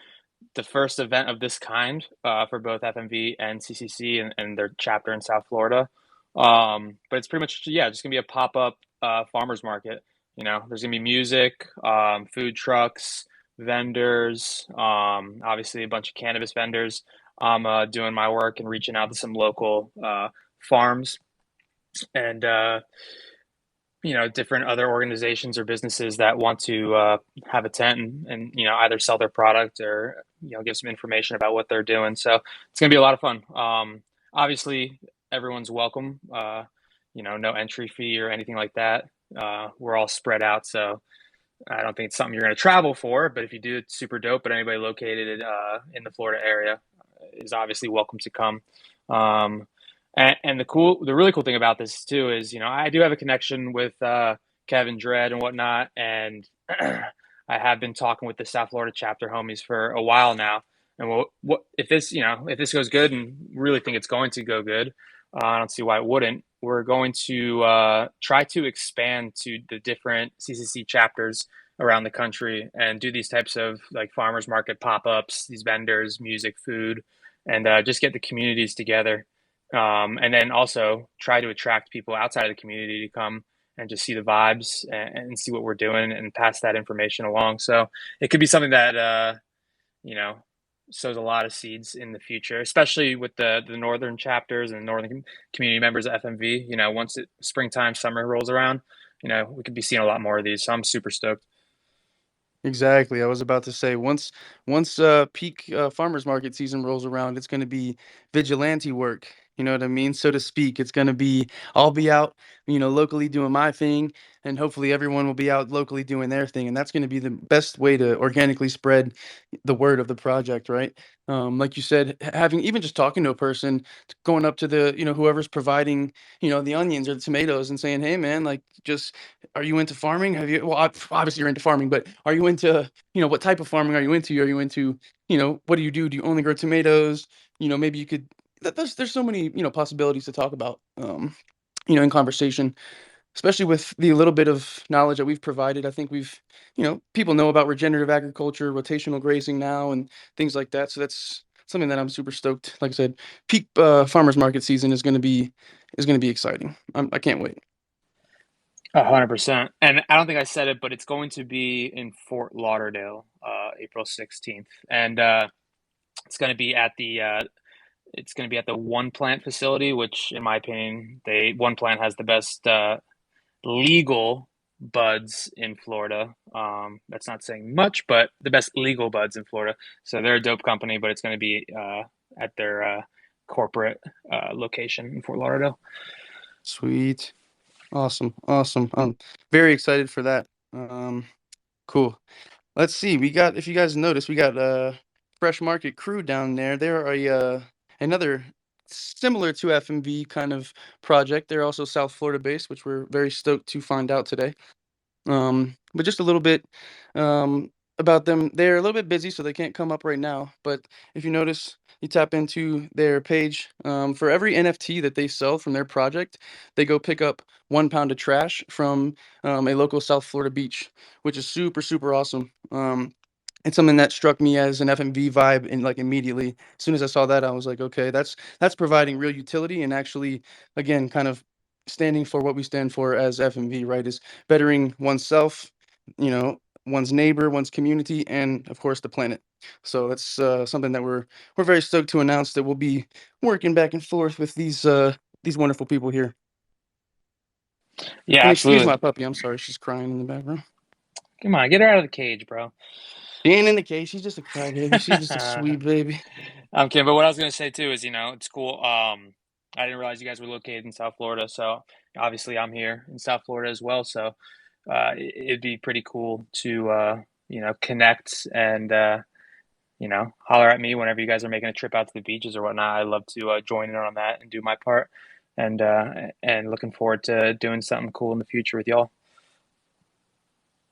the first event of this kind for both FMV and CCC and their chapter in South Florida. But it's pretty much, yeah, just gonna be a pop-up farmers market. There's gonna be music, food trucks, vendors, obviously a bunch of cannabis vendors. I'm doing my work and reaching out to some local farms and different other organizations or businesses that want to have a tent and either sell their product or give some information about what they're doing. So it's gonna be a lot of fun. Obviously, everyone's welcome. No entry fee or anything like that. We're all spread out, so I don't think it's something you're going to travel for. But if you do, it's super dope. But anybody located in the Florida area is obviously welcome to come. Um, and the really cool thing about this too is, I do have a connection with Kevin Dredd and whatnot, and I have been talking with the South Florida chapter homies for a while now. And what if this goes good, and really think it's going to go good? I don't see why it wouldn't. We're going to try to expand to the different CCC chapters around the country and do these types of like farmers market pop-ups, these vendors, music, food, and just get the communities together. And then also try to attract people outside of the community to come and just see the vibes and see what we're doing and pass that information along. So it could be something that you know sows a lot of seeds in the future, especially with the northern chapters and northern community members of FMV. Once springtime, summer rolls around, we could be seeing a lot more of these. So I'm super stoked. Exactly. I was about to say, once peak farmers market season rolls around, it's going to be vigilante work. You know what I mean, so to speak. It's going to be, I'll be out, locally doing my thing, and hopefully everyone will be out locally doing their thing, and that's going to be the best way to organically spread the word of the project, right? Like you said, having even just talking to a person, going up to the, whoever's providing, the onions or the tomatoes, and saying, hey man, like, just, are you into farming? Have you, well, obviously you're into farming, but are you into, what type of farming are you into? Are you into, what do you do? Do you only grow tomatoes? Maybe you could, there's so many, possibilities to talk about, in conversation, especially with the little bit of knowledge that we've provided. I think people know about regenerative agriculture, rotational grazing now, and things like that. So that's something that I'm super stoked. Like I said, peak farmers market season is going to be exciting. I can't wait. 100%. And I don't think I said it, but it's going to be in Fort Lauderdale, April 16th, and it's going to be at the One Plant facility, which, in my opinion, One Plant has the best legal buds in Florida. That's not saying much, but the best legal buds in Florida. So they're a dope company, but it's going to be at their corporate location in Fort Lauderdale. Sweet. Awesome. Awesome. I'm very excited for that. Cool. Let's see. If you guys notice, we got Fresh Market Crew down there. They're another similar to FMV kind of project. They're also South Florida based, which we're very stoked to find out today. But just a little bit about them. They're a little bit busy, so they can't come up right now. But if you notice, you tap into their page. For every NFT that they sell from their project, they go pick up 1 pound of trash from a local South Florida beach, which is super, super awesome. It's something that struck me as an FMV vibe, and like immediately, as soon as I saw that, I was like, okay, that's providing real utility and actually, again, kind of standing for what we stand for as FMV, right? Is bettering oneself, one's neighbor, one's community, and of course the planet. So that's something that we're very stoked to announce that we'll be working back and forth with these wonderful people here. Yeah, And excuse my absolutely. puppy, I'm sorry, she's crying in the background. Come on, get her out of the cage, bro. She ain't in the cage. She's just a crybaby. She's just a sweet baby. I'm kidding, but what I was gonna say too is, it's cool. I didn't realize you guys were located in South Florida, so obviously I'm here in South Florida as well. So it'd be pretty cool to connect and holler at me whenever you guys are making a trip out to the beaches or whatnot. I'd love to join in on that and do my part, and looking forward to doing something cool in the future with y'all.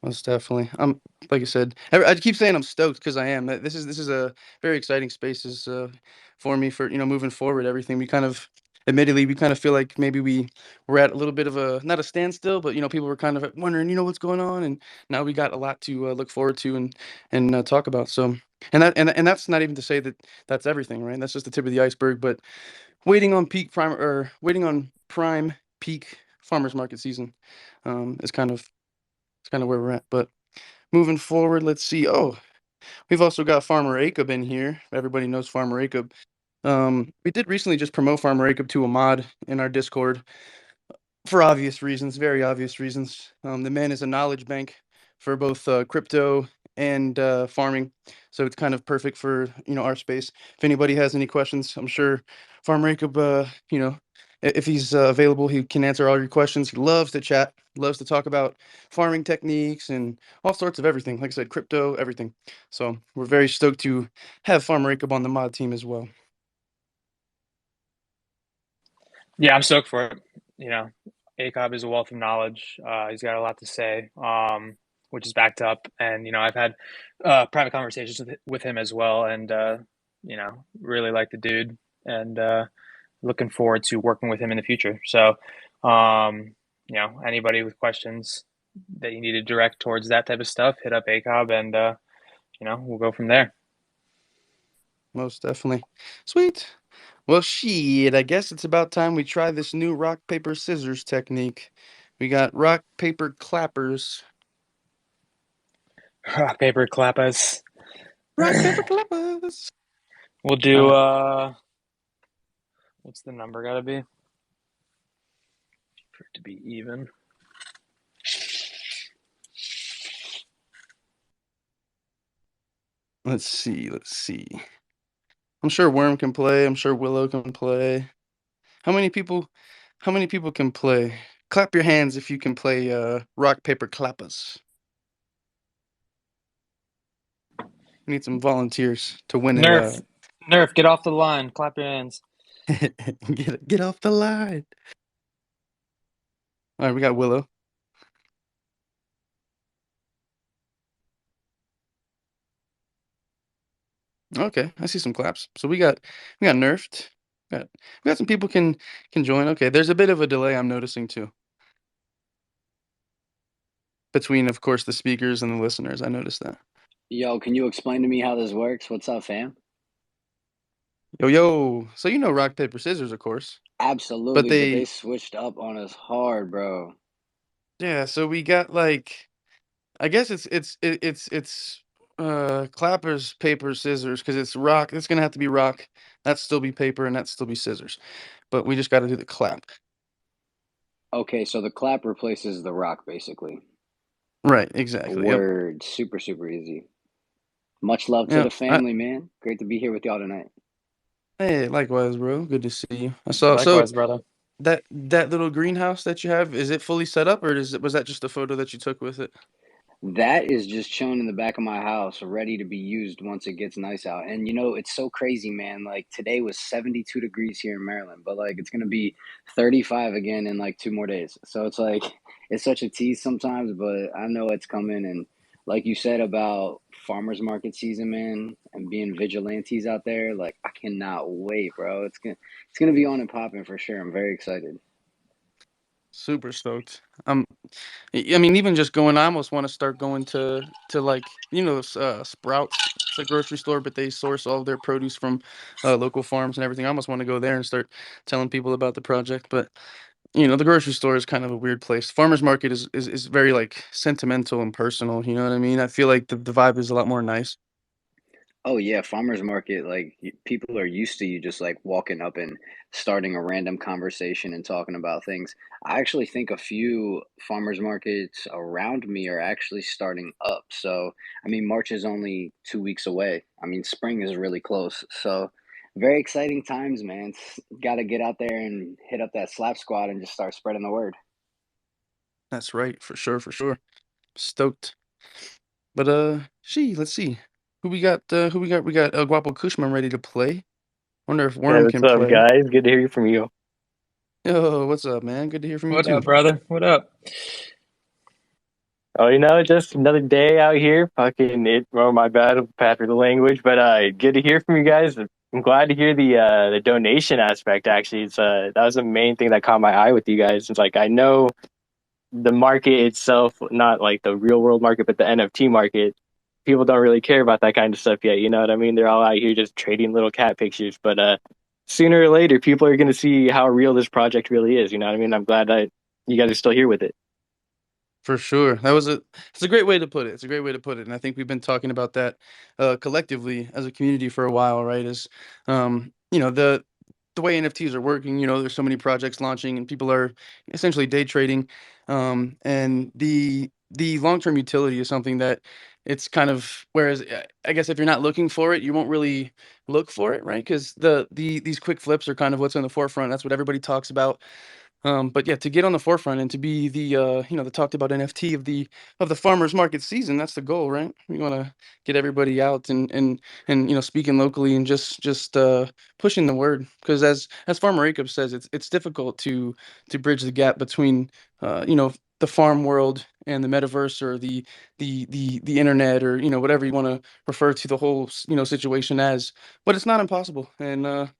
Most definitely. Like I said, I keep saying I'm stoked because I am. This is a very exciting spaces for me for moving forward. Everything we kind of, admittedly, we kind of feel like maybe we were at a little bit of a not a standstill, but people were kind of wondering what's going on, and now we got a lot to look forward to and talk about. So, and that's not even to say that that's everything, right? That's just the tip of the iceberg. But waiting on prime peak farmers market season is kind of it's kind of where we're at. But moving forward, let's see. Oh, we've also got Farmer Acob in here. Everybody knows Farmer Acob. We did recently just promote Farmer Acob to a mod in our Discord for obvious reasons, very obvious reasons. The man is a knowledge bank for both crypto and farming, so it's kind of perfect for our space. If anybody has any questions, I'm sure Farmer Jacob, if he's available, he can answer all your questions. He loves to chat, loves to talk about farming techniques and all sorts of everything. Like I said, crypto, everything. So we're very stoked to have Farmer Jacob on the mod team as well. Yeah, I'm stoked for it. ACOB is a wealth of knowledge. He's got a lot to say, which is backed up. And, I've had private conversations with him as well. And, really like the dude and looking forward to working with him in the future. So, anybody with questions that you need to direct towards that type of stuff, hit up ACOB and, we'll go from there. Most definitely. Sweet. Well, shit, I guess it's about time we try this new rock, paper, scissors technique. We got rock, paper, clappers. Rock, paper, clappers. Rock, paper, clappers. We'll All do, right. what's the number gotta be for it to be even? Let's see. Let's see. I'm sure Worm can play. I'm sure Willow can play. How many people? How many people can play? Clap your hands if you can play rock, paper, clappers. We need some volunteers to win it. Nerf, get off the line. Clap your hands. Get off the line. All right, we got Willow. Okay, I see some claps. So we got nerfed. We got some people can join. Okay, there's a bit of a delay I'm noticing too. Between, of course, the speakers and the listeners. I noticed that. Yo, can you explain to me how this works? What's up, fam? Yo. So rock, paper, scissors, of course. But Absolutely, but they they switched up on us hard, bro. yeah, so we got like I guess it's clappers, paper, scissors, because it's rock. It's gonna have to be rock. That's still be paper and that's still be scissors. But we just gotta do the clap. Okay, so the clap replaces the rock, basically. Right, exactly. Yep. Word. Super, super easy. Much love to the Yep. family, man. Great to be here with y'all tonight. Hey, likewise, bro. Good to see you. I saw so Likewise, brother. that little greenhouse that you have, is it fully set up or was that just a photo that you took with it? That is just shown in the back of my house, ready to be used once it gets nice out. And it's so crazy, man. Like today was 72 degrees here in Maryland, but like it's gonna be 35 again in like 2 more days. So it's like it's such a tease sometimes, but I know it's coming. And like you said about farmers market season, man, and being vigilantes out there, like I cannot wait, bro. It's gonna be on and popping for sure. I'm very excited. Super stoked. I mean, even just going, I almost want to start going to like Sprouts. It's a grocery store, but they source all of their produce from local farms and everything. I almost want to go there and start telling people about the project. But the grocery store is kind of a weird place. Farmers market is very like sentimental and personal. You know what I mean? I feel like the vibe is a lot more nice. Oh yeah, farmers market, like people are used to you just like walking up and starting a random conversation and talking about things. I actually think a few farmers markets around me are actually starting up. So, I mean, March is only 2 weeks away. I mean, spring is really close. So, very exciting times, man. Got to get out there and hit up that slap squad and just start spreading the word. That's right, for sure, for sure. Stoked. But let's see. Who we got? Who we got? We got Guapo Kushman ready to play. Wonder if Hey, Worm what's can up, play. guys? Good to hear from you. Yo, what's up, man? Good to hear from you What up, too. brother? What up? Oh, just another day out here. Fucking it. Oh, my bad, bad for the language, but good to hear from you guys. I'm glad to hear the donation aspect. Actually, it's that was the main thing that caught my eye with you guys. It's like I know the market itself, not like the real world market, but the NFT market. People don't really care about that kind of stuff yet. You know what I mean? They're all out here just trading little cat pictures, but sooner or later, people are going to see how real this project really is. You know what I mean? I'm glad that you guys are still here with it. For sure. It's a great way to put it. It's a great way to put it. And I think we've been talking about that collectively as a community for a while, right? Is the way NFTs are working, there's so many projects launching and people are essentially day trading. And the long-term utility is something that it's kind of, whereas I guess if you're not looking for it, you won't really look for it, right? Because these quick flips are kind of what's in the forefront. That's what everybody talks about. But yeah, to get on the forefront and to be the talked about NFT of the farmers market season, that's the goal, right? We want to get everybody out and speaking locally and just pushing the word, because as Farmer Jacob says, it's difficult to bridge the gap between the farm world and the metaverse, or the internet, or whatever you want to refer to the whole situation as. But it's not impossible, and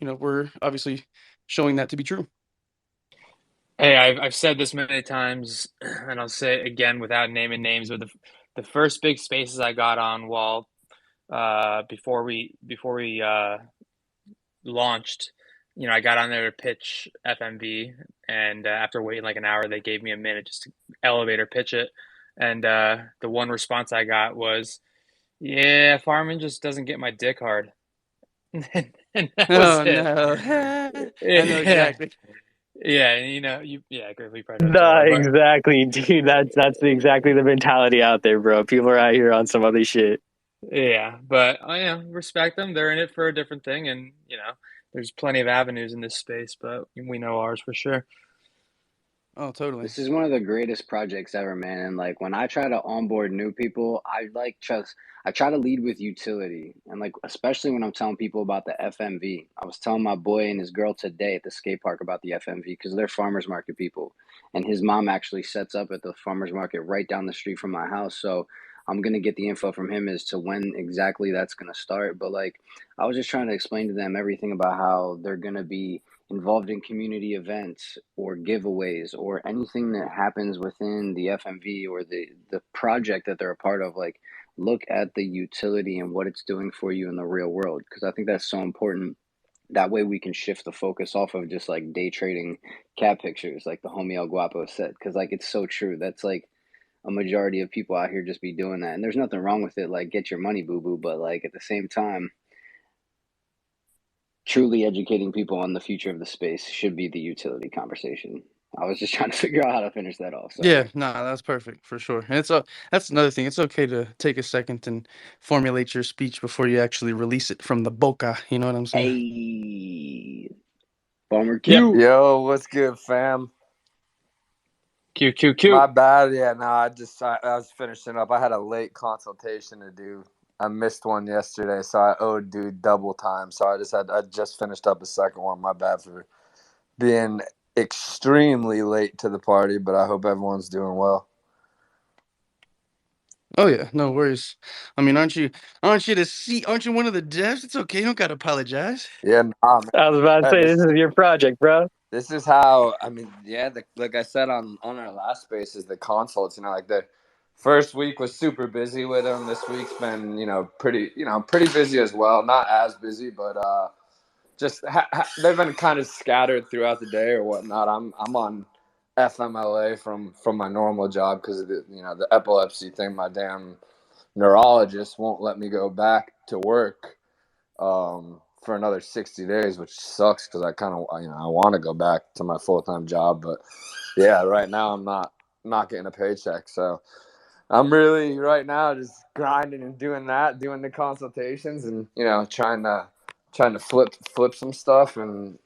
we're obviously showing that to be true. Hey, I've said this many times, and I'll say it again without naming names. But the first big spaces I got on while before we launched, I got on there to pitch FMV, and after waiting like an hour, they gave me a minute just to elevator pitch it, and the one response I got was, "Yeah, farming just doesn't get my dick hard," and that was Oh it. no. I know Yeah, exactly. yeah, and yeah, Griff, you probably know what I'm talking Nah, about, but. exactly, dude. That's exactly the mentality out there, bro. People are out here on some other shit. Yeah, but respect them. They're in it for a different thing, and there's plenty of avenues in this space, but we know ours for sure. Oh, totally. This is one of the greatest projects ever, man. And like when I try to onboard new people, I try to lead with utility. And like especially when I'm telling people about the FMV. I was telling my boy and his girl today at the skate park about the FMV because they're farmers market people. And his mom actually sets up at the farmers market right down the street from my house. So I'm gonna get the info from him as to when exactly that's gonna start. But like I was just trying to explain to them everything about how they're gonna be involved in community events or giveaways or anything that happens within the FMV or the project that they're a part of, like look at the utility and what it's doing for you in the real world, because I think that's so important. That way we can shift the focus off of just like day trading cat pictures, like the homie El Guapo said, because like it's so true. That's like a majority of people out here just be doing that, and there's nothing wrong with it. Like get your money, boo boo, but like at the same time, truly educating people on the future of the space should be the utility conversation. I was just trying to figure out how to finish that off. Sorry. Yeah, nah, that's perfect for sure. And that's another thing. It's okay to take a second and formulate your speech before you actually release it from the boca. You know what I'm saying? Hey, Farmer Yep. Q. Yo, what's good, fam? Q Q My Q. bad. Yeah, no, I was finishing up. I had a late consultation to do. I missed one yesterday, so I owed dude double time. So I just finished up a second one. My bad for being extremely late to the party, but I hope everyone's doing well. Oh yeah, no worries. I mean, aren't you one of the devs? It's okay. You don't gotta apologize. Yeah, nah, man. I was about to Yeah, say, this is your project, bro. this is how I mean, yeah, like I said on our last space is the consults. Like the first week was super busy with them. This week's been pretty busy as well. Not as busy, but they've been kind of scattered throughout the day or whatnot. I'm on FMLA from my normal job because of the epilepsy thing. My damn neurologist won't let me go back to work for another 60 days, which sucks because I kind of I want to go back to my full-time job, but yeah, right now I'm not getting a paycheck, so I'm really right now just grinding and doing the consultations, and trying to flip some stuff and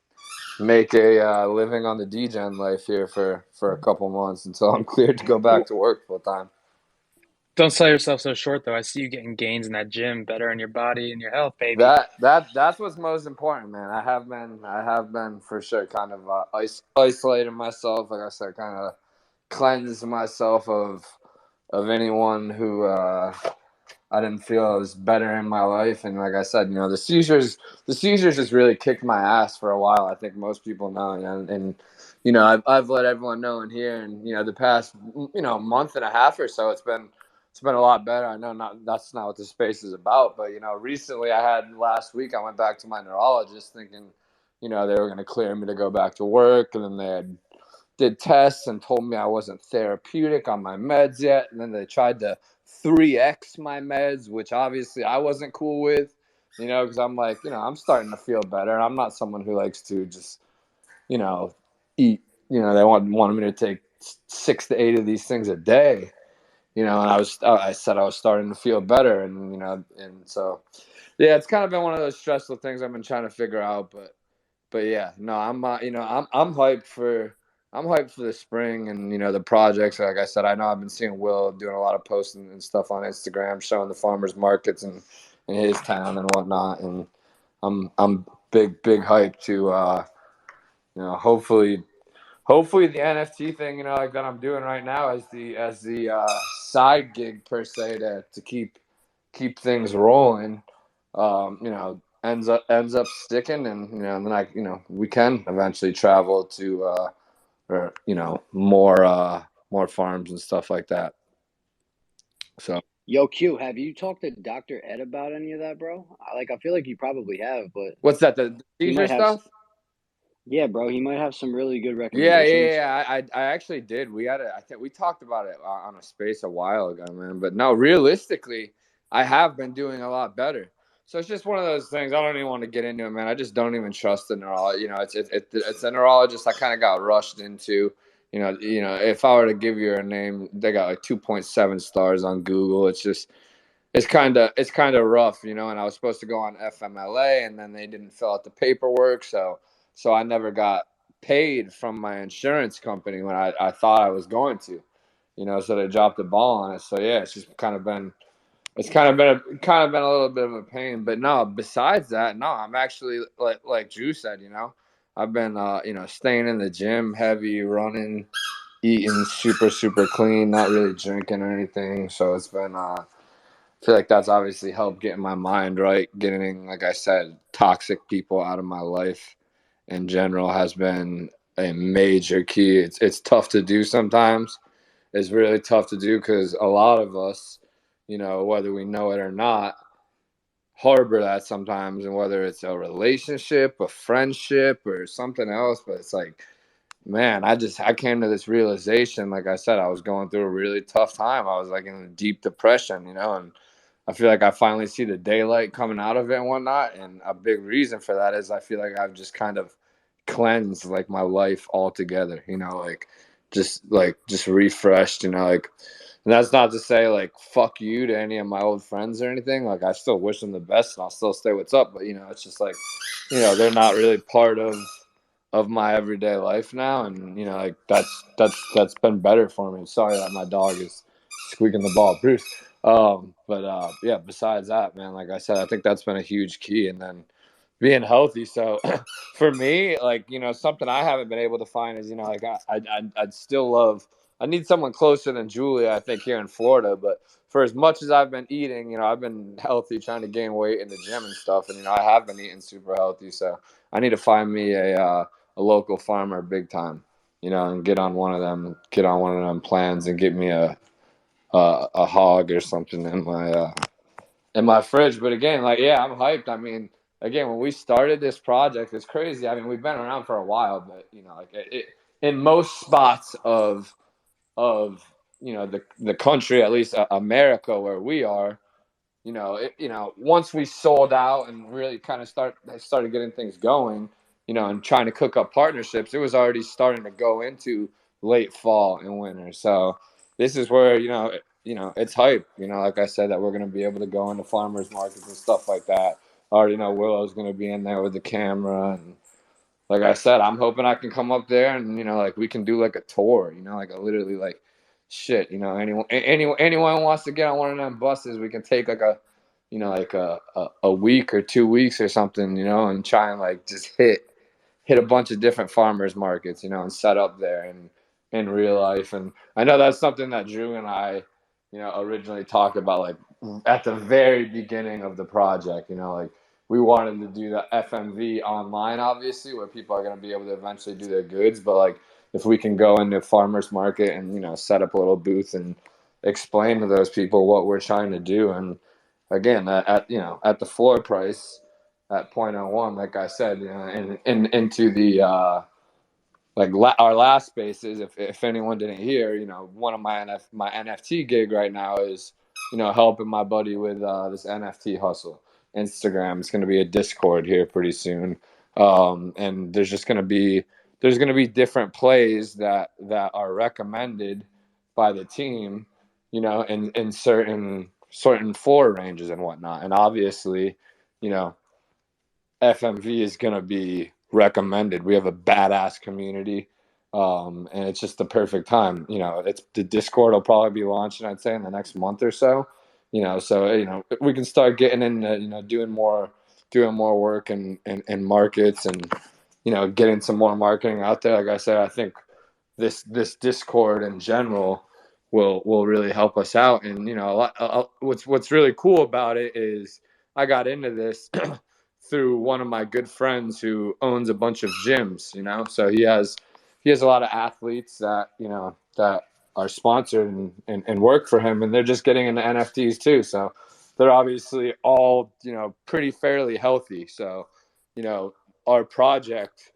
make a living on the DGen life here for a couple months until I'm cleared to go back to work full time. Don't sell yourself so short, though. I see you getting gains in that gym, better in your body and your health, baby. That's what's most important, man. I have been for sure kind of isolating myself, like I said, kind of cleanse myself of anyone who I didn't feel was better in my life. And like I said, the seizures just really kicked my ass for a while. I think most people know, and I've let everyone know in here, and the past month and a half or so, it's been a lot better. I know that's not what the space is about, but recently last week I went back to my neurologist thinking, they were going to clear me to go back to work, and then they did tests and told me I wasn't therapeutic on my meds yet, and then they tried to 3x my meds, which obviously I wasn't cool with, because I'm like, I'm starting to feel better, and I'm not someone who likes to just, eat. They wanted me to take 6 to 8 of these things a day, and I said I was starting to feel better, and and so yeah, it's kind of been one of those stressful things I've been trying to figure out, but yeah, no, I'm hyped for the spring and the projects. Like I said, I know I've been seeing Will doing a lot of posting and stuff on Instagram, showing the farmers markets in his town and whatnot, and I'm big hype to hopefully the NFT thing like that I'm doing right now as the side gig per se to keep things rolling. Ends up sticking, and then we can eventually travel to or more farms and stuff like that. So Yo, Q, have you talked to Dr. Ed about any of that, bro? I feel like you probably have, but what's that? The he seizure might have. stuff? Yeah, bro, he might have some really good Yeah, recommendations. I actually did. I think we talked about it on a space a while ago, man. But no, realistically, I have been doing a lot better. So it's just one of those things. I don't even want to get into it, man. I just don't even trust the neurologist. It's a neurologist I kind of got rushed into. If I were to give you a name, they got like 2.7 stars on Google. It's kind of rough, and I was supposed to go on FMLA, and then they didn't fill out the paperwork, so I never got paid from my insurance company when I thought I was going to, so they dropped the ball on it. So yeah, it's kind of been a little bit of a pain, but no, besides that, no, I'm actually like Drew said, I've been staying in the gym, heavy running, eating super clean, not really drinking or anything. So it's been I feel like that's obviously helped getting my mind right. Getting, like I said, toxic people out of my life in general has been a major key. It's tough to do sometimes. It's really tough to do because a lot of us, whether we know it or not, harbor that sometimes, and whether it's a relationship, a friendship, or something else. But it's like, man, I came to this realization. Like I said, I was going through a really tough time. I was like in a deep depression, and I feel like I finally see the daylight coming out of it and whatnot. And a big reason for that is I feel like I've just kind of cleansed like my life altogether, just refreshed, and that's not to say like fuck you to any of my old friends or anything. Like I still wish them the best and I'll still stay what's up, but it's just like, they're not really part of my everyday life now, and like that's been better for me. Sorry that my dog is squeaking the ball, Bruce. But yeah, besides that, man, like I said, I think that's been a huge key, and then being healthy. So for me, like something I haven't been able to find is like I'd still love. I need someone closer than Julia, I think, here in Florida. But for as much as I've been eating, I've been healthy, trying to gain weight in the gym and stuff, and I have been eating super healthy. So I need to find me a local farmer big time, and get on one of them plans and get me a hog or something in my fridge. But again, like, yeah, I'm hyped. I mean, again, when we started this project, it's crazy. I mean, we've been around for a while, but like in most spots of the country, at least America, where we are, once we sold out and really kind of started getting things going, and trying to cook up partnerships, it was already starting to go into late fall and winter. So this is where, it's hype, like I said, that we're going to be able to go into farmers markets and stuff like that. I already know Willow's going to be in there with the camera, and like I said, I'm hoping I can come up there and, like we can do like a tour, like a literally like shit, anyone wants to get on one of them buses, we can take like like a week or 2 weeks or something, and try and like just hit a bunch of different farmers markets, and set up there in real life. And I know that's something that Drew and I, originally talked about, like at the very beginning of the project, like we wanted to do the FMV online, obviously, where people are going to be able to eventually do their goods. But like, if we can go into farmers market and, set up a little booth and explain to those people what we're trying to do. And again, at the floor price at point oh 0.01, like I said, into the, our last spaces, if anyone didn't hear, one of my NFT gig right now is, helping my buddy with this NFT hustle. Instagram. It's going to be a Discord here pretty soon, and there's going to be different plays that are recommended by the team, in certain floor ranges and whatnot. And obviously, FMV is going to be recommended. We have a badass community, and it's just the perfect time. It's the Discord will probably be launching, I'd say, in the next month or so. So we can start getting into doing more work and markets, and getting some more marketing out there. Like I said, I think this Discord in general will really help us out. And what's really cool about it is I got into this through one of my good friends who owns a bunch of gyms, so he has a lot of athletes that that are sponsored and work for him, and they're just getting into NFTs too. So they're obviously all pretty fairly healthy. So our project,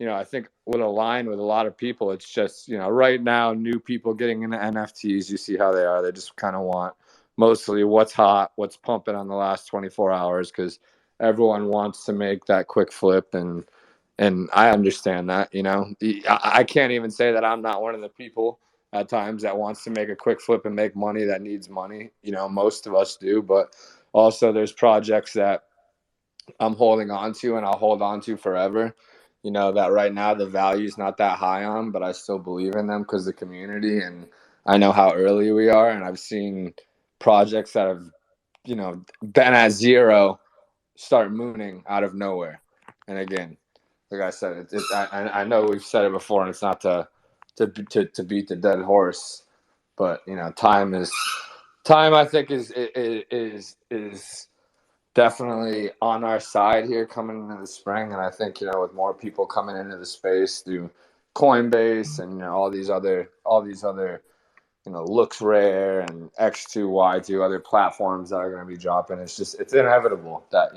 I think would align with a lot of people. It's just, right now, new people getting into NFTs, you see how they are. They just kind of want mostly what's hot, what's pumping on the last 24 hours, because everyone wants to make that quick flip. And I understand that, I can't even say that I'm not one of the people at times that wants to make a quick flip and make money, that needs money. Most of us do. But also there's projects that I'm holding on to and I'll hold on to forever. That right now the value is not that high on, but I still believe in them because the community, and I know how early we are, and I've seen projects that have, been at zero start mooning out of nowhere. And again, like I said, I know we've said it before, and it's not to beat the dead horse, but time I think is definitely on our side here coming into the spring. And I think, with more people coming into the space through Coinbase and, all these other, Looks Rare and X2, Y2, other platforms that are going to be dropping, it's inevitable that,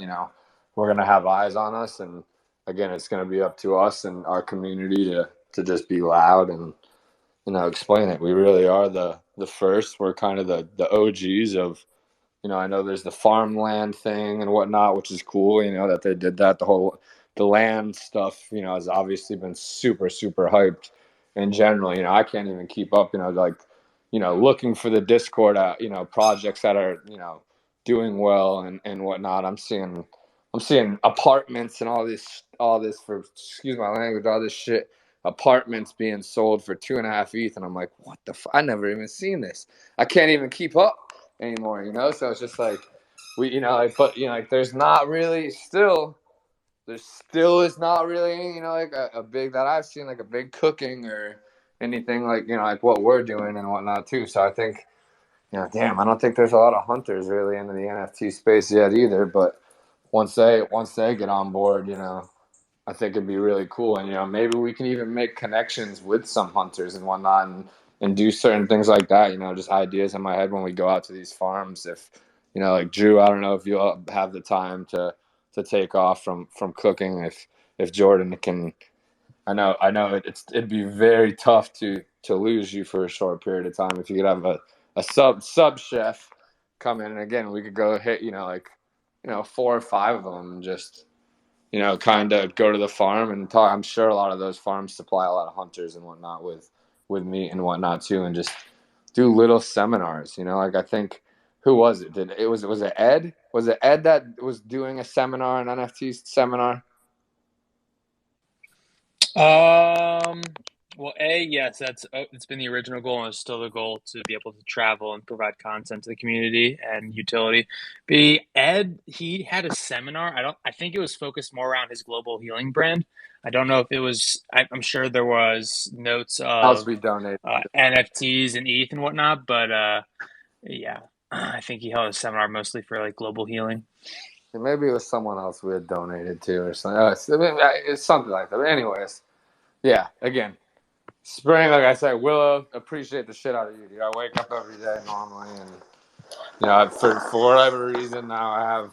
we're going to have eyes on us. And again, it's going to be up to us and our community to just be loud and, explain it. We really are the first. We're kind of the OGs of, I know there's the farmland thing and whatnot, which is cool, that they did that. The land stuff, has obviously been super, super hyped in general. I can't even keep up, looking for the Discord, projects that are, doing well and whatnot. I'm seeing apartments and all this for, excuse my language, all this shit, apartments being sold for 2.5 ETH. And I'm like, what the I never even seen this. I can't even keep up anymore, so it's just like but there's not really there still is not really like a big that I've seen, like a big cooking or anything like like what we're doing and whatnot too. So I think damn, I don't think there's a lot of hunters really into the NFT space yet either, but once they get on board, I think it'd be really cool. And maybe we can even make connections with some hunters and whatnot, and do certain things like that. Just ideas in my head when we go out to these farms. If like Drew, I don't know if you'll have the time to take off from cooking. If Jordan can, I know it'd be very tough to lose you for a short period of time. If you could have a sub chef come in, and again we could go hit 4 or 5 of them and just kind of go to the farm and talk. I'm sure a lot of those farms supply a lot of hunters and whatnot with meat and whatnot too, and just do little seminars. Like I think, who was it? Was it Ed? Was it Ed that was doing a seminar, an NFT seminar? Well, yes, it's been the original goal and it's still the goal to be able to travel and provide content to the community and utility. B, Ed, he had a seminar. I think it was focused more around his global healing brand. I don't know if it was, I'm sure there was notes Else of we donated. NFTs and ETH and whatnot, but yeah, I think he held a seminar mostly for like global healing. Maybe it was someone else we had donated to or something. It's something like that. But anyways, yeah. Again, spring, like I said, Willow, appreciate the shit out of you, dude. I wake up every day normally, and for whatever reason now I have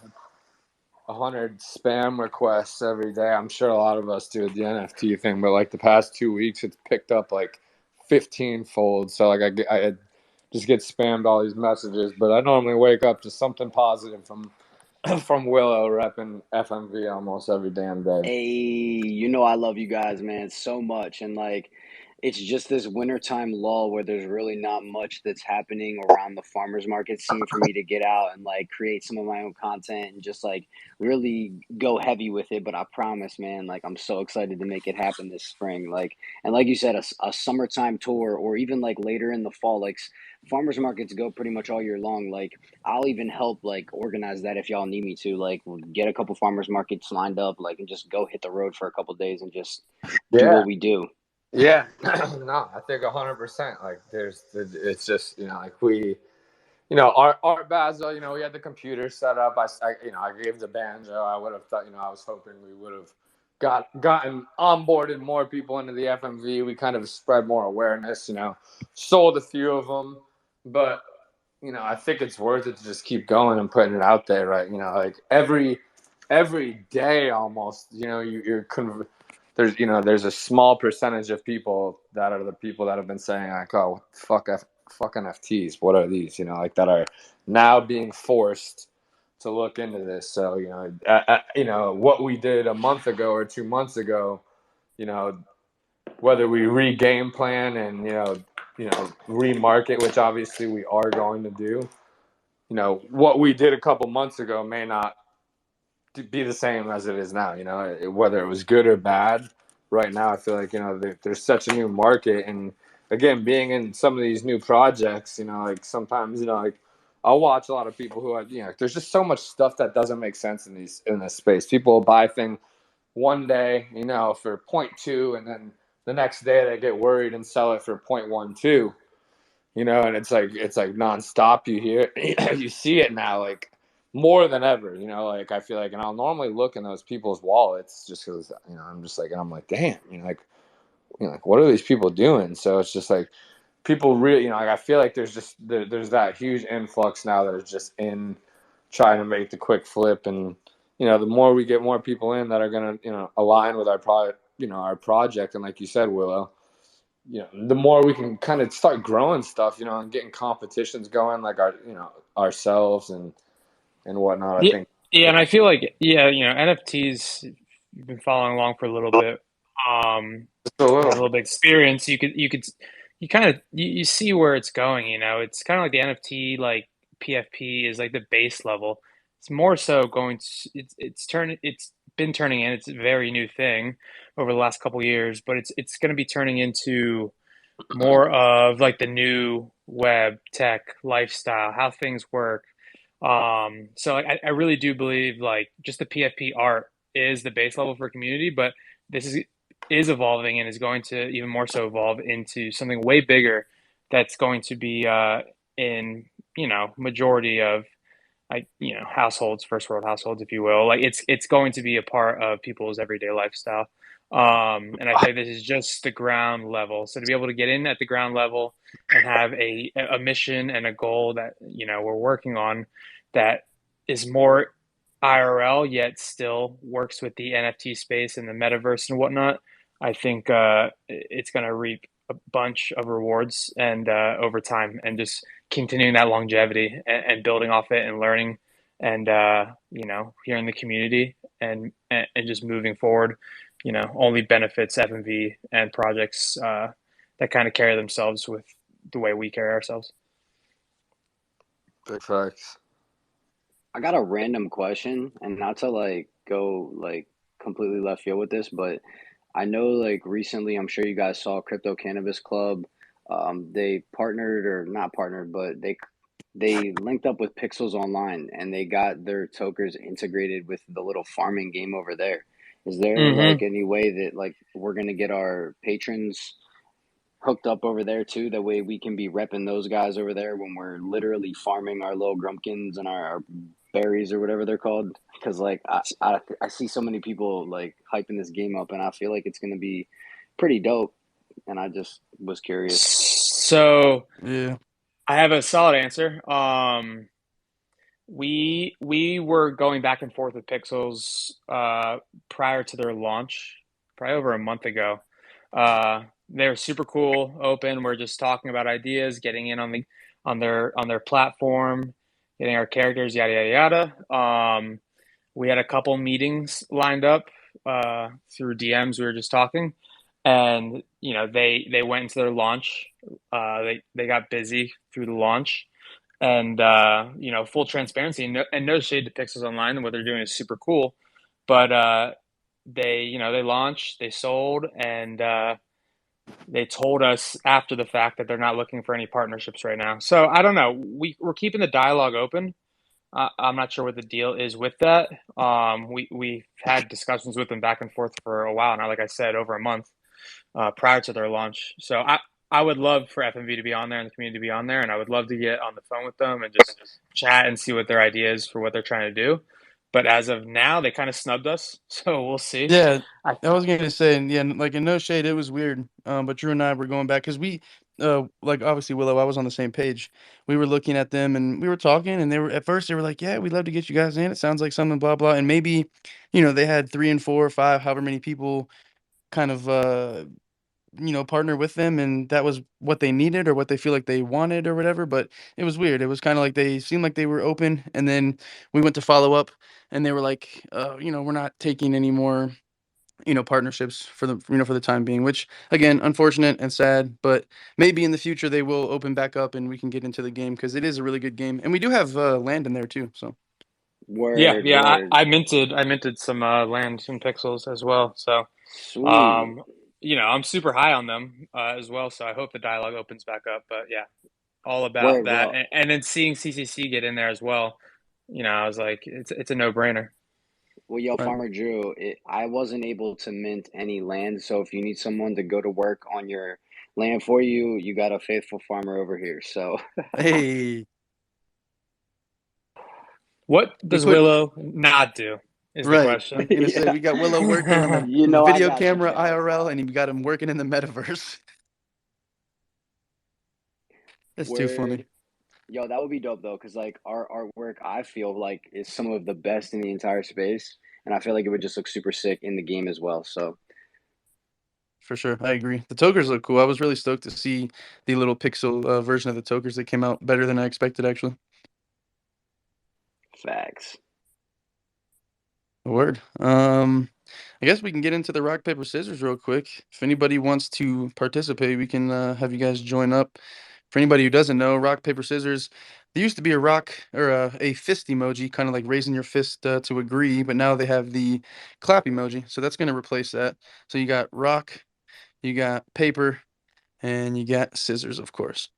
100 spam requests every day. I'm sure a lot of us do with the NFT thing, but like the past 2 weeks, it's picked up like 15-fold. So like I just get spammed all these messages, but I normally wake up to something positive from from Willow repping FMV almost every damn day. Hey, you know I love you guys, man, so much. And like it's just this wintertime lull where there's really not much that's happening around the farmers market scene for me to get out and like create some of my own content and just like really go heavy with it. But I promise, man, like I'm so excited to make it happen this spring. Like, and like you said, a summertime tour or even like later in the fall, like farmers markets go pretty much all year long. Like I'll even help like organize that if y'all need me to. Like get a couple farmers markets lined up, like and just go hit the road for a couple days and just do Yeah. what we do. Yeah. No, I think 100%. Like it's just, like Art Basel, we had the computer set up. I gave the banjo. I would have thought, I was hoping we would have gotten onboarded more people into the FMV. We kind of spread more awareness, sold a few of them, but I think it's worth it to just keep going and putting it out there, right? Like every day almost, there's a small percentage of people that are the people that have been saying like, oh, fuck NFTs. What are these? Like that are now being forced to look into this. So what we did a month ago or 2 months ago, you know, whether we re-game plan and remarket, which obviously we are going to do. What we did a couple months ago may not be the same as it is now. Whether it was good or bad. Right now, I feel like there's such a new market, and again, being in some of these new projects, like sometimes like I'll watch a lot of people who are there's just so much stuff that doesn't make sense in this space. People will buy thing one day, for point 0.2, and then the next day they get worried and sell it for 0.12. And it's like nonstop. You hear, you see it now, like more than ever. Like I feel like, and I'll normally look in those people's wallets just because I'm just like, and I'm like, damn, like what are these people doing? So it's just like people really, like I feel like there's that huge influx now that is just in trying to make the quick flip, and the more we get more people in that are gonna align with our product, our project, and like you said, Willow, the more we can kind of start growing stuff, and getting competitions going, like ourselves and whatnot. I Yeah, think yeah, and I feel like NFTs. You've been following along for a little bit. just a You little have a bit. little bit of experience. You kind of you see where it's going. It's kind of like the NFT like PFP is like the base level. It's more so going to it's been turning in. It's a very new thing over the last couple years, but it's going to be turning into more of like the new web tech lifestyle, how things work. So I really do believe like just the PFP art is the base level for community, but this is evolving and is going to even more so evolve into something way bigger that's going to be in majority of like households, first world households, if you will. Like it's going to be a part of people's everyday lifestyle. And I think this is just the ground level. So to be able to get in at the ground level and have a mission and a goal that we're working on that is more IRL yet still works with the NFT space and the metaverse and whatnot, I think it's going to reap a bunch of rewards and over time, and just continuing that longevity and building off it and learning and here in the community and just moving forward, only benefits FMV and projects that kind of carry themselves with the way we carry ourselves. Big facts. I got a random question, and not to like go like completely left field with this, but I know like recently, I'm sure you guys saw Crypto Cannabis Club. They partnered or not partnered, but they linked up with Pixels Online and they got their tokers integrated with the little farming game over there. Is there Hmm. like any way that like we're gonna get our patrons hooked up over there too? That way we can be repping those guys over there when we're literally farming our little grumpkins and our berries or whatever they're called. Because like I see so many people like hyping this game up, and I feel like it's gonna be pretty dope. And I just was curious. So Yeah. I have a solid answer. We were going back and forth with Pixels prior to their launch, probably over a month ago. They were super cool, open. We're just talking about ideas, getting in on their platform, getting our characters, yada yada yada. We had a couple meetings lined up through DMs. We were just talking, and they went into their launch. They got busy through the launch, and full transparency, and no shade to Pixels Online. What they're doing is super cool, but they launched, they sold, and they told us after the fact that they're not looking for any partnerships right now. So I don't know. We're keeping the dialogue open. I'm not sure what the deal is with that. We've had discussions with them back and forth for a while now. Like I said, over a month prior to their launch. So I would love for FMV to be on there and the community to be on there, and I would love to get on the phone with them and just chat and see what their ideas for what they're trying to do. But as of now, they kind of snubbed us, so we'll see. Yeah, I I was gonna say, and yeah, like in no shade, it was weird. But Drew and I were going back because like obviously Willow, I was on the same page. We were looking at them and we were talking, and they were at first they were like, "Yeah, we'd love to get you guys in. It sounds like something, blah blah." And maybe, they had 3 and 4 or 5, however many people, kind of partner with them, and that was what they needed or what they feel like they wanted or whatever. But it was weird. It was kind of like they seemed like they were open, and then we went to follow up, and they were like, we're not taking any more partnerships for the time being, which again, unfortunate and sad, but maybe in the future they will open back up and we can get into the game because it is a really good game, and we do have land in there too. So Yeah, Word, yeah. word. I minted some land in Pixels as well. So Sweet. I'm super high on them as well. So I hope the dialogue opens back up. But yeah, all about Word, that, well, and then seeing CCC get in there as well. I was like, it's a no brainer. yo, right. Farmer Drew, I wasn't able to mint any land, so if you need someone to go to work on your land for you, you got a faithful farmer over here. So Hey, What we does put Willow not do? Is the right. question. Gonna say yeah, we got Willow working on the you on the know I video got you, camera Cal. IRL, and you got him working in the metaverse. That's too Word. funny. Yo, that would be dope though, because like our work, I feel like is some of the best in the entire space, and I feel like it would just look super sick in the game as well. So For sure, I agree. The tokers look cool. I was really stoked to see the little pixel version of the tokers that came out better than I expected, actually. facts. Word. I guess we can get into the rock paper scissors real quick. If anybody wants to participate, we can have you guys join up. For anybody who doesn't know, rock paper scissors. There used to be a rock or a fist emoji, kind of like raising your fist to agree, but now they have the clap emoji. So that's going to replace that. So you got rock, you got paper, and you got scissors, of course.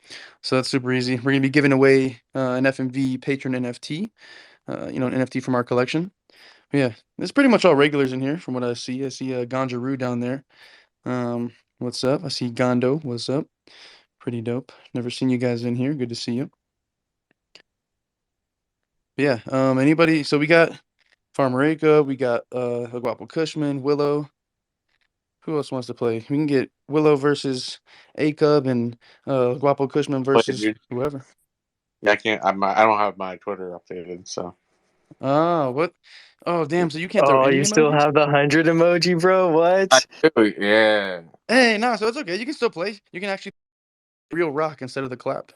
So that's super easy. We're going to be giving away an FMV patron NFT, an NFT from our collection. Yeah, there's pretty much all regulars in here from what I see. I see Ganjaroo down there. What's up? I see Gondo. What's up? Pretty dope. Never seen you guys in here. Good to see you. Yeah. Anybody? So we got Farmer Aka. We got Aguapo Cushman, Willow. Who else wants to play? We can get Willow versus Acub and Guapo Cushman Play, versus dude. whoever. Yeah, I can't. I don't have my Twitter updated, so Oh, what? Oh, damn. So you can't throw Oh, any you still emojis? have the 100 emoji, bro? I What? do. Yeah. Hey, no. So it's okay. You can still play. You can actually real rock instead of the clap.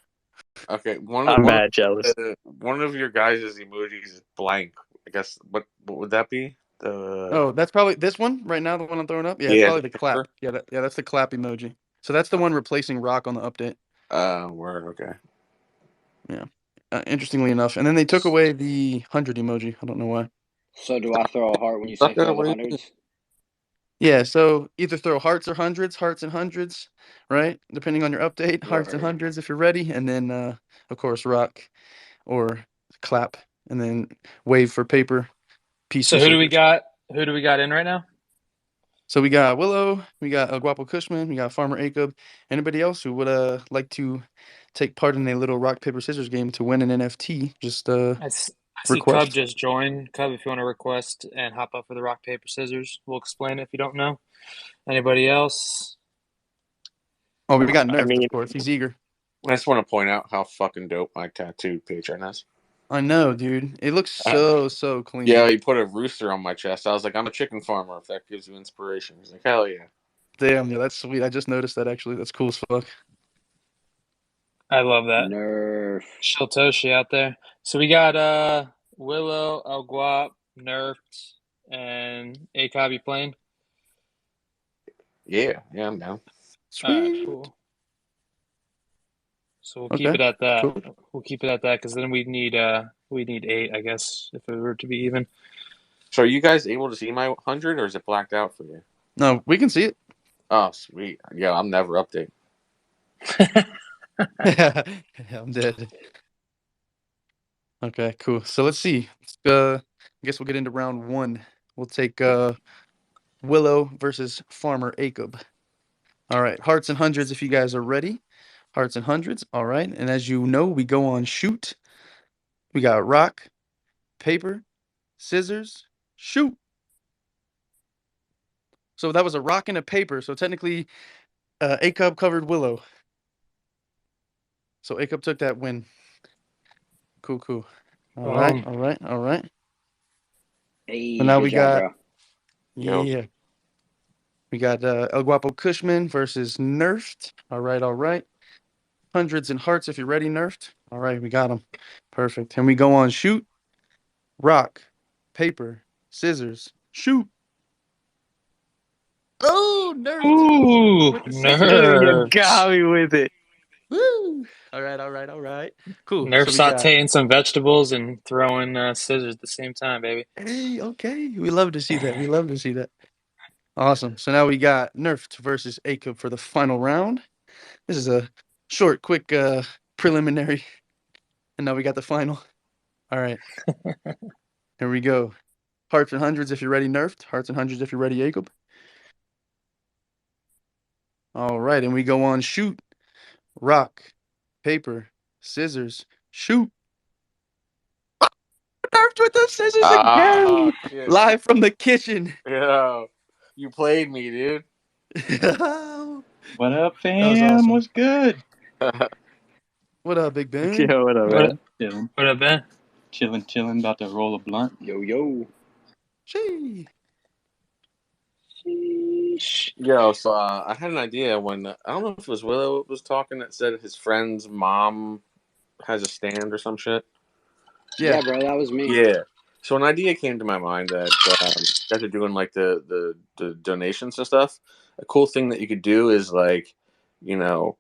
Okay. I'm mad jealous. One of your guys' emojis is blank. I guess what would that be? The Oh, that's probably this one right now, the one I'm throwing up. Yeah, it's yeah, probably the the camper. clap. Yeah, that's the clap emoji. So that's the one replacing rock on the update. Word. Okay. Yeah. Interestingly enough, and then they took away the 100 emoji. I don't know why. So do I throw a heart when you say Suck for it. all the What do you mean? hundreds? Yeah, so either throw hearts or hundreds, hearts and hundreds, right? Depending on your update, hearts and Right. hundreds if you're ready, and then of course rock or clap, and then wave for paper, piece So or who do we scissors. got? Who do we got in right now? So we got Willow, we got El Guapo Cushman, we got Farmer Acob. Anybody else who would like to take part in a little rock paper scissors game to win an NFT? Just I see Cub request. just joined. Cub, if you want to request and hop up for the rock, paper, scissors, we'll explain it if you don't know. Anybody else? Oh, we got I Nerfed, mean, of course. He's eager. I just want to point out how fucking dope my tattoo patron is. I know, dude. It looks Uh, so clean. yeah, he put a rooster on my chest. I was like, I'm a chicken farmer. If that gives you inspiration, he's like, hell yeah. Damn, yeah, that's sweet. I just noticed that actually. That's cool as fuck. I love that. Nerf. Shiltoshi out there. So we got Willow, El Guap, Nerfed, and Akabi playing. Yeah, I'm down. All right, Sweet. cool. So we'll keep Okay, it at that. cool. We'll keep it at that because then we need 8, I guess, if it were to be even. So are you guys able to see my 100, or is it blacked out for you? No, we can see it. Oh, sweet. Yeah, I'm never update. I'm dead. Okay, cool. So let's see. I guess we'll get into round one. We'll take Willow versus Farmer Acob. All right, hearts and hundreds if you guys are ready. Hearts and hundreds. All right. And as you know, we go on shoot. We got rock, paper, scissors, shoot. So that was a rock and a paper. So technically, Acob covered Willow. So Acob took that win. Cool. All right. So Hey, now good we job, got, bro. Yo, yeah, we got El Guapo Cushman versus Nerfed. All right. Hundreds and hearts if you're ready, Nerfed. All right, we got him. Perfect. And we go on shoot, rock, paper, scissors, shoot. Oh, Nerfed Ooh, with the scissors. you Nerfed. got me with it. Woo! All right. Cool. Nerf So we got, sauteing some vegetables and throwing scissors at the same time, baby. hey, okay. We love to see that. Awesome. So now we got Nerfed versus Acob for the final round. This is a short, quick preliminary. And now we got the final. All right. Here we go. Hearts and hundreds if you're ready, Nerfed. Hearts and hundreds if you're ready, Acob. All right. And we go on shoot, rock, paper, scissors, shoot. Nerfed with the scissors ah, again. shit. Live from the kitchen. Yo, you played me, dude. That What up, was fam? awesome. What's good? What up, Big Ben? Yo, what up, What man? Chilling, what up, Ben? chilling. About to roll a blunt. Yo. Gee. Sheesh. Yo, so I had an idea when I don't know if it was Willow was talking that said his friend's mom has a stand or some shit. Yeah. Yeah, bro, that was me. Yeah. So an idea came to my mind that guys are doing like the donations and stuff. A cool thing that you could do is like, you know,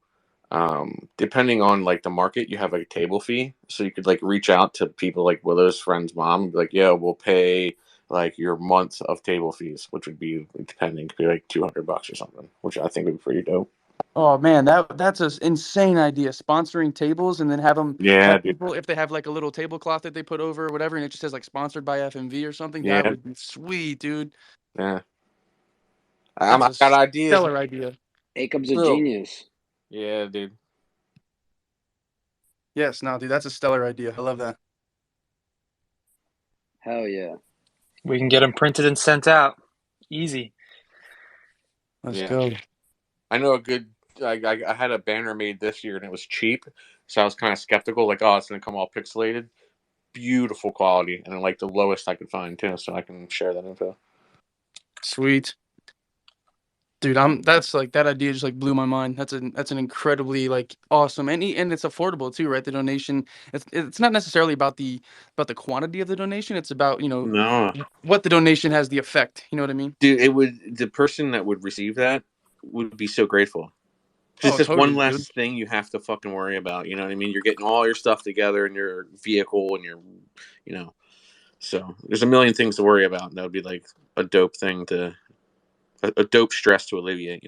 depending on like the market, you have like a table fee. So you could like reach out to people like Willow's friend's mom, and be like, yeah, we'll pay like your month of table fees, which would be depending, could be like $200 or something, which I think would be pretty dope. Oh man, that's an insane idea. Sponsoring tables and then have them Yeah, have dude. people if they have like a little tablecloth that they put over or whatever, and it just says like sponsored by FMV or something. That Yeah, would be sweet, dude. yeah. That's I a got ideas. stellar idea. Acob's a Still. genius. Yeah, dude. Yes, no, dude, that's a stellar idea. I love that. Hell yeah. We can get them printed and sent out. Easy. Let's Yeah. go. I know a good. I had a banner made this year and it was cheap, so I was kind of skeptical. Like, oh, it's gonna come all pixelated. Beautiful quality, and like the lowest I could find too, so I can share that info. Sweet. Dude, that's like that idea just like blew my mind. That's an incredibly like awesome and it's affordable too, right? The donation it's not necessarily about the quantity of the donation. It's about, No, what the donation has the effect. You know what I mean? dude, the person that would receive that would be so grateful. Oh, It's just one totally, less dude. thing you have to fucking worry about. You know what I mean? You're getting all your stuff together in your vehicle and so there's a million things to worry about. And that would be like a dope thing to a dope stress to alleviate,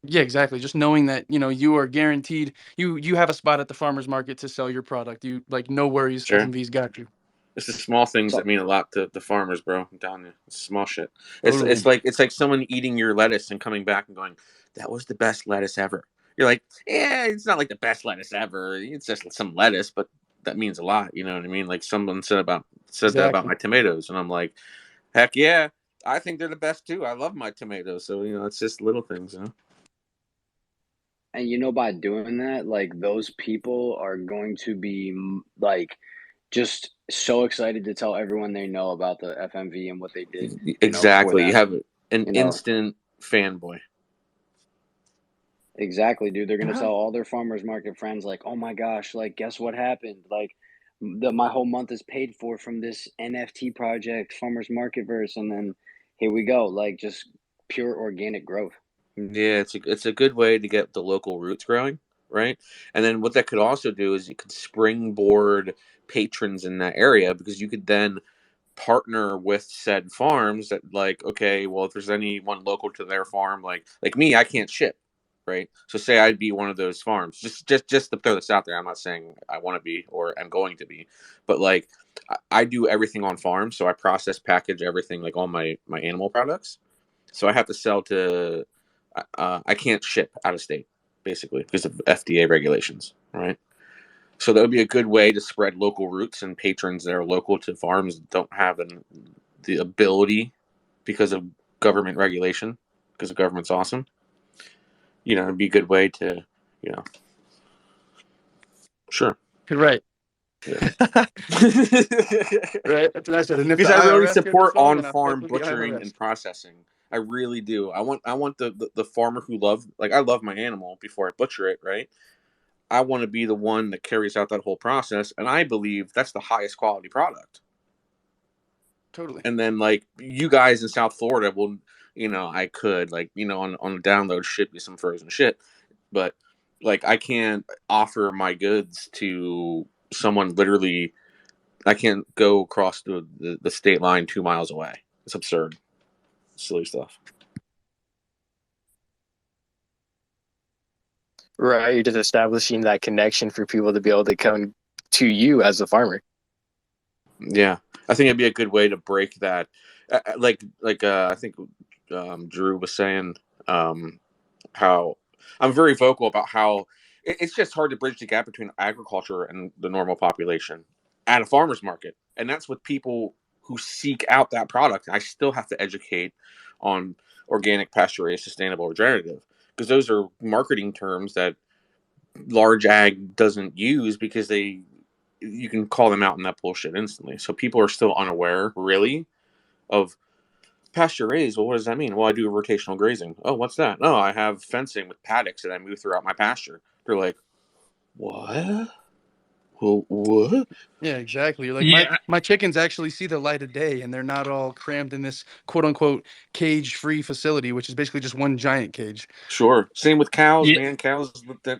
Yeah, exactly. Just knowing that, you are guaranteed you have a spot at the farmer's market to sell your product. You like no worries, Sure. FMV's got you. It's the small things that So mean a lot to the farmers, bro. I'm telling you, it's small shit. It's Totally. it's like it's like someone eating your lettuce and coming back and going, "That was the best lettuce ever." You're like, "Yeah, it's not like the best lettuce ever. It's just some lettuce, but that means a lot." You know what I mean? Like someone said that about Exactly. my tomatoes, and I'm like, "Heck yeah, I think they're the best too. I love my tomatoes." So it's just little things. and by doing that, like those people are going to be like just so excited to tell everyone they know about the FMV and what they did, for Exactly. You them. have an You know, instant fanboy. exactly, dude. They're gonna Uh-huh. tell all their farmers market friends, like, "Oh my gosh, like, guess what happened? Like, my whole month is paid for from this NFT project, Farmers Marketverse, and then here we go, like, just pure organic growth." Yeah, it's a good way to get the local roots growing, right? And then what that could also do is you could springboard patrons in that area because you could then partner with said farms that like, okay, well, if there's anyone local to their farm, like me, I can't ship, right? So say I'd be one of those farms. Just to throw this out there, I'm not saying I want to be or I'm going to be, but like I do everything on farm, so I process, package everything, like all my animal products. So I have to sell to. I can't ship out of state basically because of FDA regulations, right? So that would be a good way to spread local roots and patrons that are local to farms that don't have the ability because of government regulation, because the government's awesome. It'd be a good way to, you know, sure. Right. Yeah. Right. That's what I said. And if the Because I really IRS heard the support song, on then I fuck farm with the butchering IRS. and processing. I really do. I want the farmer who I love my animal before I butcher it, right? I want to be the one that carries out that whole process, and I believe that's the highest quality product. Totally. And then like you guys in South Florida will, I could on the download ship you some frozen shit, but like I can't offer my goods to someone literally. I can't go across the state line 2 miles away. It's absurd, silly stuff. Right, you're just establishing that connection for people to be able to come to you as a farmer. Yeah, I think it'd be a good way to break that. I think Drew was saying how I'm very vocal about how it's just hard to bridge the gap between agriculture and the normal population at a farmer's market, and that's with people who seek out that product. I still have to educate on organic, pasture raised, sustainable, regenerative, because those are marketing terms that large ag doesn't use because you can call them out in that bullshit instantly. So people are still unaware, really, of pasture raised. Well, what does that mean? Well, I do rotational grazing. Oh, what's that? Oh, I have fencing with paddocks that I move throughout my pasture. They're like, what? Well, what? Yeah, exactly. You're like Yeah, my chickens actually see the light of day, and they're not all crammed in this quote unquote cage free facility, which is basically just one giant cage. Sure. Same with cows, yeah, man. Cows they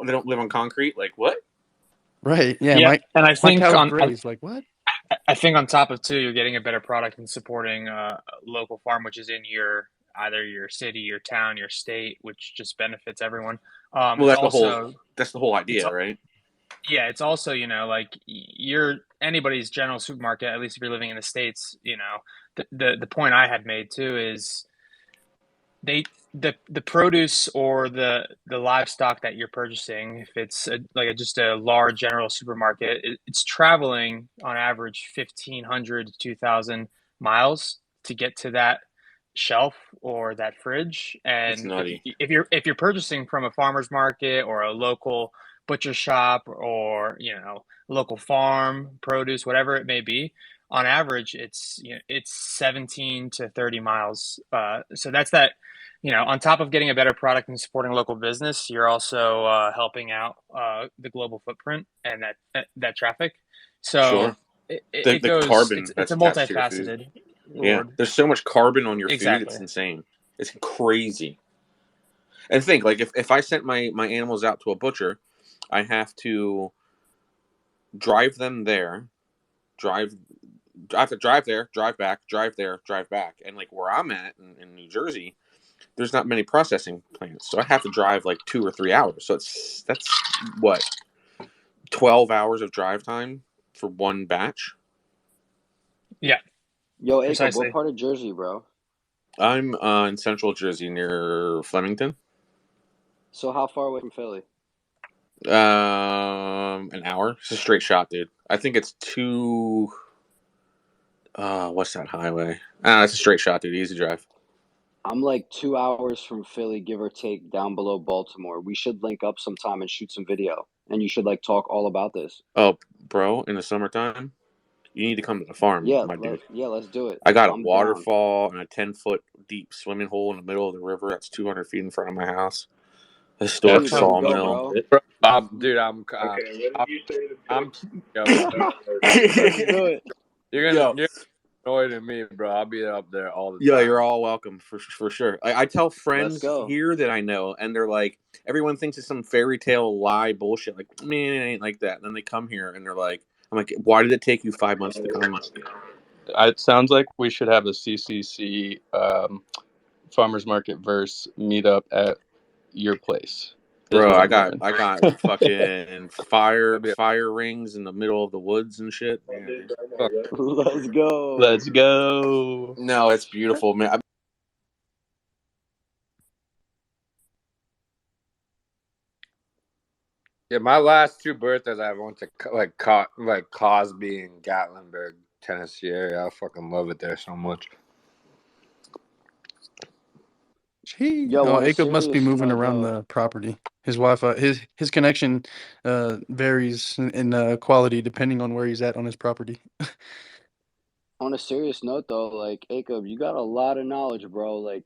don't live on concrete. Like what? Right. Yeah. yeah. And I My think cows on graze. Like what? I think on top of too, you're getting a better product and supporting a local farm, which is in your either your city, your town, your state, which just benefits everyone. Well, It's that's the whole also it's idea, right? yeah, it's also like you're anybody's general supermarket. At least if you're living in the states, the point I had made too is the produce or the livestock that you're purchasing, if it's just a large general supermarket, it's traveling on average 1,500 to 2,000 miles to get to that shelf or that fridge. That's And nutty. if you're purchasing from a farmer's market or a local butcher shop or local farm produce, whatever it may be, on average it's 17 to 30 miles. So that's that. On top of getting a better product and supporting local business, you're also helping out the global footprint and that traffic. So Sure. it The goes. carbon It's that's a attached to your food. multifaceted Yeah. reward. There's so much carbon on your food. Exactly. It's insane. It's crazy. And think like if I sent my animals out to a butcher, I have to drive them there, drive I have to drive there, drive back, drive there, drive back, and like where I'm at in New Jersey, there's not many processing plants, so I have to drive like 2 or 3 hours. So that's what 12 hours of drive time for one batch. Yeah, Yo, Acob, what precisely. part of Jersey, bro? I'm in Central Jersey near Flemington. So how far away from Philly? An hour. It's a straight shot, dude. I think it's two. What's that highway? It's a straight shot, dude. Easy drive. I'm like 2 hours from Philly, give or take, down below Baltimore. We should link up sometime and shoot some video, and you should like talk all about this. Oh, bro, in the summertime, you need to come to the farm, Yeah, my dude. let's do it. I got a I'm down. waterfall and a 10-foot deep swimming hole in the middle of the river. That's 200 feet in front of my house. Historic Dude, let's go, sawmill. bro. Bro, dude, I'm up there. Let's do it. Yo, You're annoyed at me, bro. I'll be up there all the yeah, time. you're all welcome for sure. I tell Let's friends go. here that I know, and they're like, everyone thinks it's some fairy tale lie bullshit. Like, man, it ain't like that. And then they come here, and they're like, I'm like, why did it take you 5 months to come? It sounds like we should have a CCC Farmers Marketverse meetup at your place. Bro, I I'm got hearing. fucking fire rings in the middle of the woods and shit. Yeah, dude. Let's go. Let's go. No, it's beautiful, man. Yeah, my last two birthdays, I went to like Cosby and Gatlinburg, Tennessee area. I fucking love it there so much. Yo, on a Acob must be serious moving note, around though, the property. His Wi-Fi, his connection varies in quality depending on where he's at on his property. on a serious note, though, like Acob, you got a lot of knowledge, bro. Like,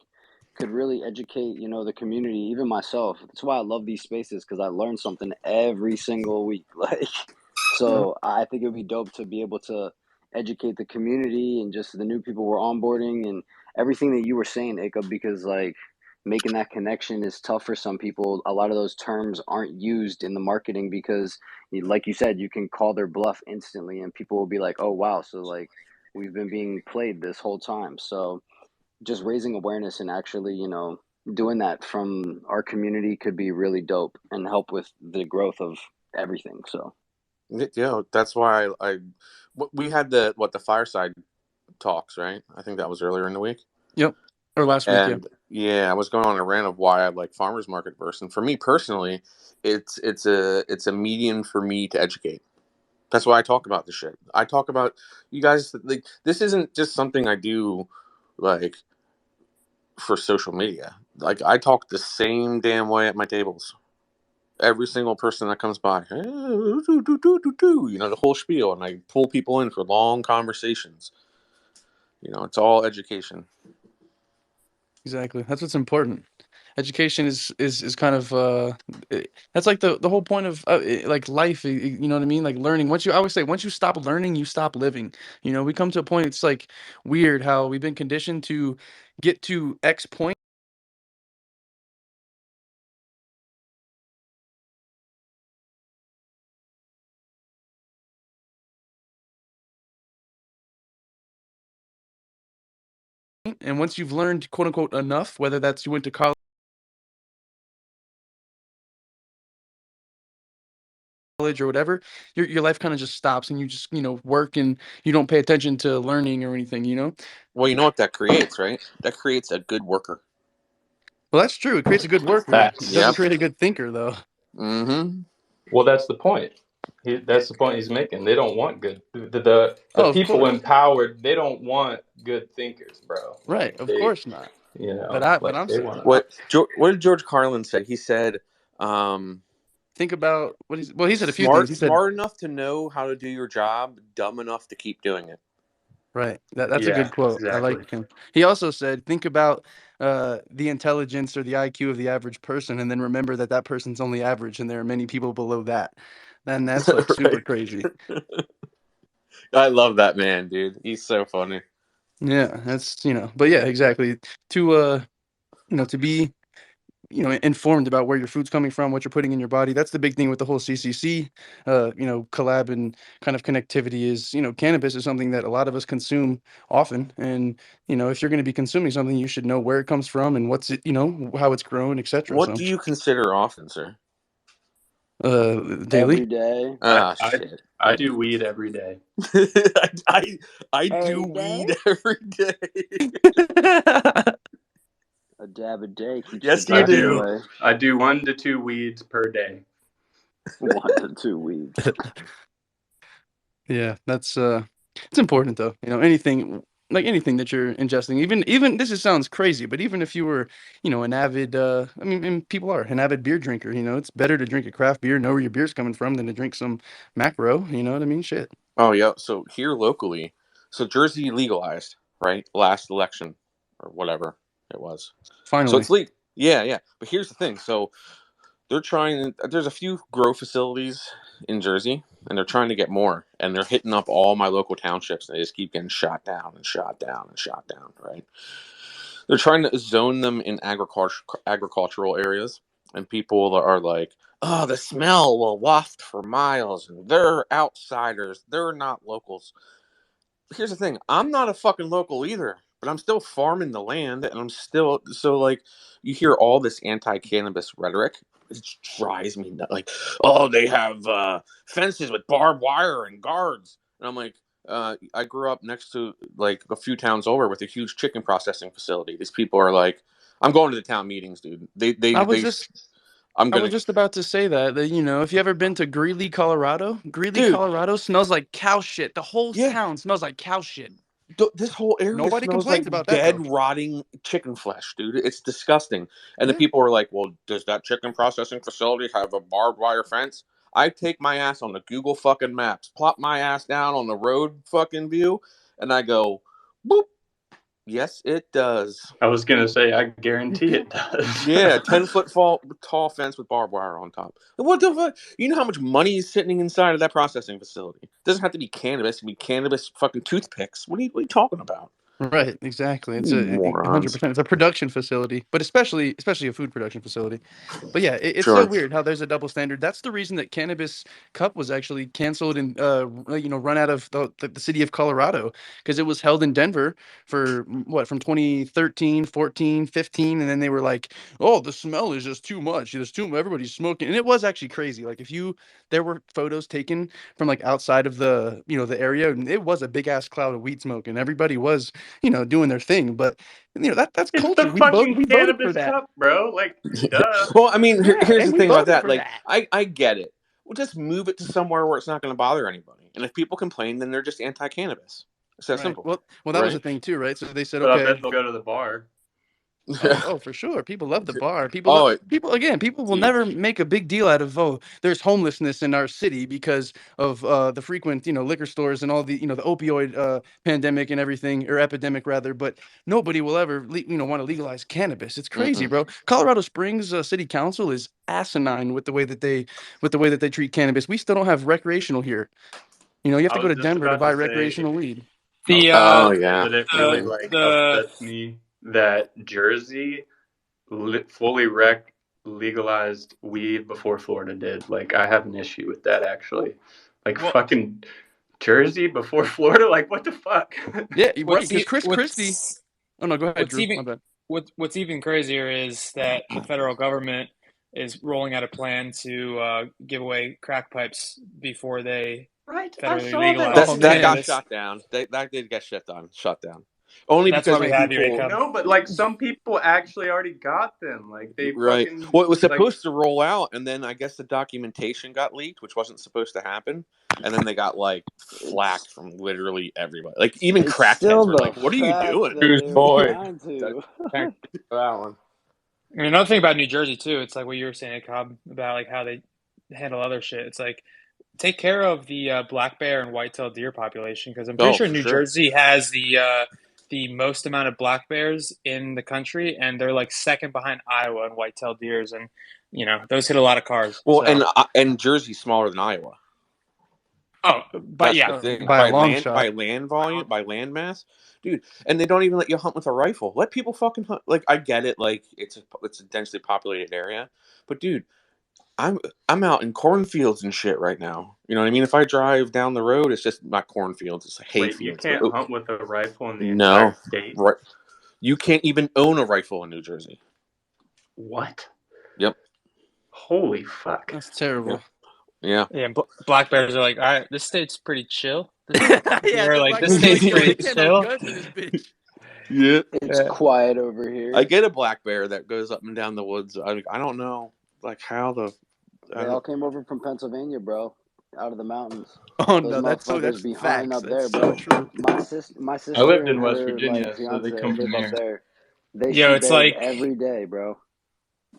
could really educate, the community, even myself. That's why I love these spaces because I learn something every single week. Like, so I think it would be dope to be able to educate the community and just the new people we're onboarding and everything that you were saying, Acob, because like making that connection is tough for some people. A lot of those terms aren't used in the marketing because, like you said, you can call their bluff instantly and people will be like, oh, wow. So, like, we've been being played this whole time. So just raising awareness and actually, doing that from our community could be really dope and help with the growth of everything. So That's why we had the fireside talks, right? I think that was earlier in the week. Yep. Or last week, yeah. And yeah, I was going on a rant of why I like Farmers Marketverse, and for me personally, it's a medium for me to educate. That's why I talk about this shit. I talk about you guys. Like, this isn't just something I do like for social media. Like, I talk the same damn way at my tables. Every single person that comes by, the whole spiel, and I pull people in for long conversations. It's all education. Exactly. That's what's important. Education is kind of that's like the whole point of like life. You know what I mean? Like learning. I always say, once you stop learning, you stop living. We come to a point. It's like weird how we've been conditioned to get to X point. And once you've learned, quote unquote, enough, whether that's you went to college or whatever, your life kind of just stops and you just work and you don't pay attention to learning or anything. Well, you know what that creates, right? That creates a good worker. Well, that's true. It creates a good worker. It Facts. doesn't Yep. create a good thinker, though. Mm-hmm. Well, that's the point. That's the point he's making. They don't want good. The Of people course. empowered. They don't want good thinkers, bro. Right. Of course not. But I'm They saying, want What did George Carlin say? He said, think about what he said a few things. smart He said, smart enough to know how to do your job, dumb enough to keep doing it. right. That's a good quote. I like him. He also said, think about the intelligence or the IQ of the average person, and then remember that person's only average, and there are many people below that. Then that's like super crazy. I love that man, dude. He's so funny. Yeah, that's but yeah, exactly. To to be informed about where your food's coming from, what you're putting in your body. That's the big thing with the whole CCC, collab and kind of connectivity is, cannabis is something that a lot of us consume often. And, if you're going to be consuming something, you should know where it comes from and what's it, how it's grown, etc. What So, do you consider often, sir? daily. Every day. Ah, I shit. I do weed every day. I do Every day? weed every day. A dab a day keeps the Yes, you I doctor do. do away. I do 1 to 2 weeds per day. 1 to 2 weeks. Yeah, that's it's important though. Anything that you're ingesting, even this sounds crazy, but even if you were, an avid and people are an avid beer drinker, it's better to drink a craft beer, know where your beer's coming from than to drink some macro, you know what I mean? Shit. Oh yeah. So here locally, so Jersey legalized, right? Last election or whatever it was. So Finally. it's legal. Yeah, yeah. But here's the thing. So they're trying. There's a few grow facilities in Jersey, and they're trying to get more, and they're hitting up all my local townships, and they just keep getting shot down and shot down and shot down. Right? They're trying to zone them in agricultural areas, and people are like, "Oh, the smell will waft for miles, and they're outsiders. They're not locals." Here's the thing. I'm not a fucking local either, but I'm still farming the land, and I'm still so like you hear all this anti-cannabis rhetoric. It drives me nuts. Like, oh, they have fences with barbed wire and guards, and I'm like, I grew up next to like a few towns over with a huge chicken processing facility. These people are like, I'm going to the town meetings, dude. I was just I'm I was gonna, just about to say that if you ever been to Greeley, dude. Colorado smells like cow shit. The whole Yeah, town smells like cow shit. this whole area Nobody smells like complains about that dead, though. rotting chicken flesh, dude. It's disgusting. And the Yeah. people are like, well, does that chicken processing facility have a barbed wire fence? I take my ass on the Google fucking maps, plop my ass down on the road fucking view, and I go, boop. Yes, it does. I was gonna say I guarantee it does. Yeah, 10-foot tall fence with barbed wire on top. What the fuck? You know how much money is sitting inside of that processing facility? It doesn't have to be cannabis. It can be cannabis fucking toothpicks. What are you talking about? Right, exactly. It's You a morons. 100%. It's a production facility, but especially a food production facility. But yeah, it's so Sure. weird how there's a double standard. That's the reason that Cannabis Cup was actually canceled and run out of the city of Colorado because it was held in Denver for what from 2013, 14, 15, and then they were like, "Oh, the smell is just too much. There's everybody's smoking." And it was actually crazy. Like there were photos taken from like outside of the area, and it was a big ass cloud of weed smoke, and everybody was doing their thing. But that's It's the culture. fucking We voted for cannabis that. cup, bro. Like, duh. Well, I mean, Yeah, here's the and we thing about voted that. for Like, that. I get it. Well, just move it to somewhere where it's not going to bother anybody. And if people complain, then they're just anti-cannabis. It's that Right. simple, Well, that was the right? thing too, right? So they said, But I bet okay. they'll go to the bar. Oh, for sure. People love the bar. Oh, People will dude. never make a big deal out of, oh, there's homelessness in our city because of the frequent, liquor stores and all the, the opioid pandemic and everything, or epidemic rather. But nobody will ever, want to legalize cannabis. It's crazy, Mm-mm. bro. Colorado Springs City Council is asinine with the way that they treat cannabis. We still don't have recreational here. You have I to go was to just Denver to about to buy say recreational weed. I was The just Oh, about to say yeah. that it really the Mm-mm. like the upsets me that Jersey fully legalized weed before Florida did. Like, I have an issue with that actually. Like, well, fucking Jersey before Florida. Like, what the fuck? Yeah, right. what's Because Chris Christie. what's Oh no, go ahead, what's Drew. even My bad. what's even crazier is that the federal government is rolling out a plan to give away crack pipes before they Right? I federally saw that Oh legalize That man. got shit. cannabis. shot down. That did get shut down. Only That's why because we Right. have you, people. Acom. No, but like some people actually already got them. Like they Right. fucking Well, it was like supposed to roll out, and then I guess the documentation got leaked, which wasn't supposed to happen. And then they got like flack It's from literally everybody. Like even it's still crackheads were the like, "What are you fact doing?" that Who's they were boy? trying Thank to. you for that one. I mean, another thing about New Jersey too, it's like what you were saying, Cobb, about like how they handle other shit. It's like take care of the black bear and white-tailed deer population because I'm pretty Oh, sure for New sure. Jersey has the most amount of black bears in the country, and they're like second behind Iowa and white-tailed deers, and those hit a lot of cars. Well, So, and Jersey's smaller than Iowa. oh, but That's yeah, the thing. By a long shot. By land volume, by land mass, dude. And they don't even let you hunt with a rifle. Let people fucking hunt. Like, I get it. Like, it's a densely populated area, but dude, I'm out in cornfields and shit right now. You know what I mean? If I drive down the road, it's just not cornfields. It's like hay Wait, you fields. But can't hunt with a rifle in the entire no, state? right? You can't even own a rifle in New Jersey. What? Yep. Holy fuck. That's terrible. Yeah. Yeah, black bears are like, all right, this state's pretty chill. Yeah, They're the like, black this bears are like, state's yo, they pretty can't have chill. guns in this bitch. Yeah. It's quiet over here. I get a black bear that goes up and down the woods. I don't know, like how the. They all came over from Pennsylvania, bro, out of the mountains. Oh Those no, motherfuckers that's be hunting facts. up That's there, so bro. true. My I lived sister in and West her Virginia, so they fiance come from live up here. there. They Yo, shoot it's bears like every day, bro.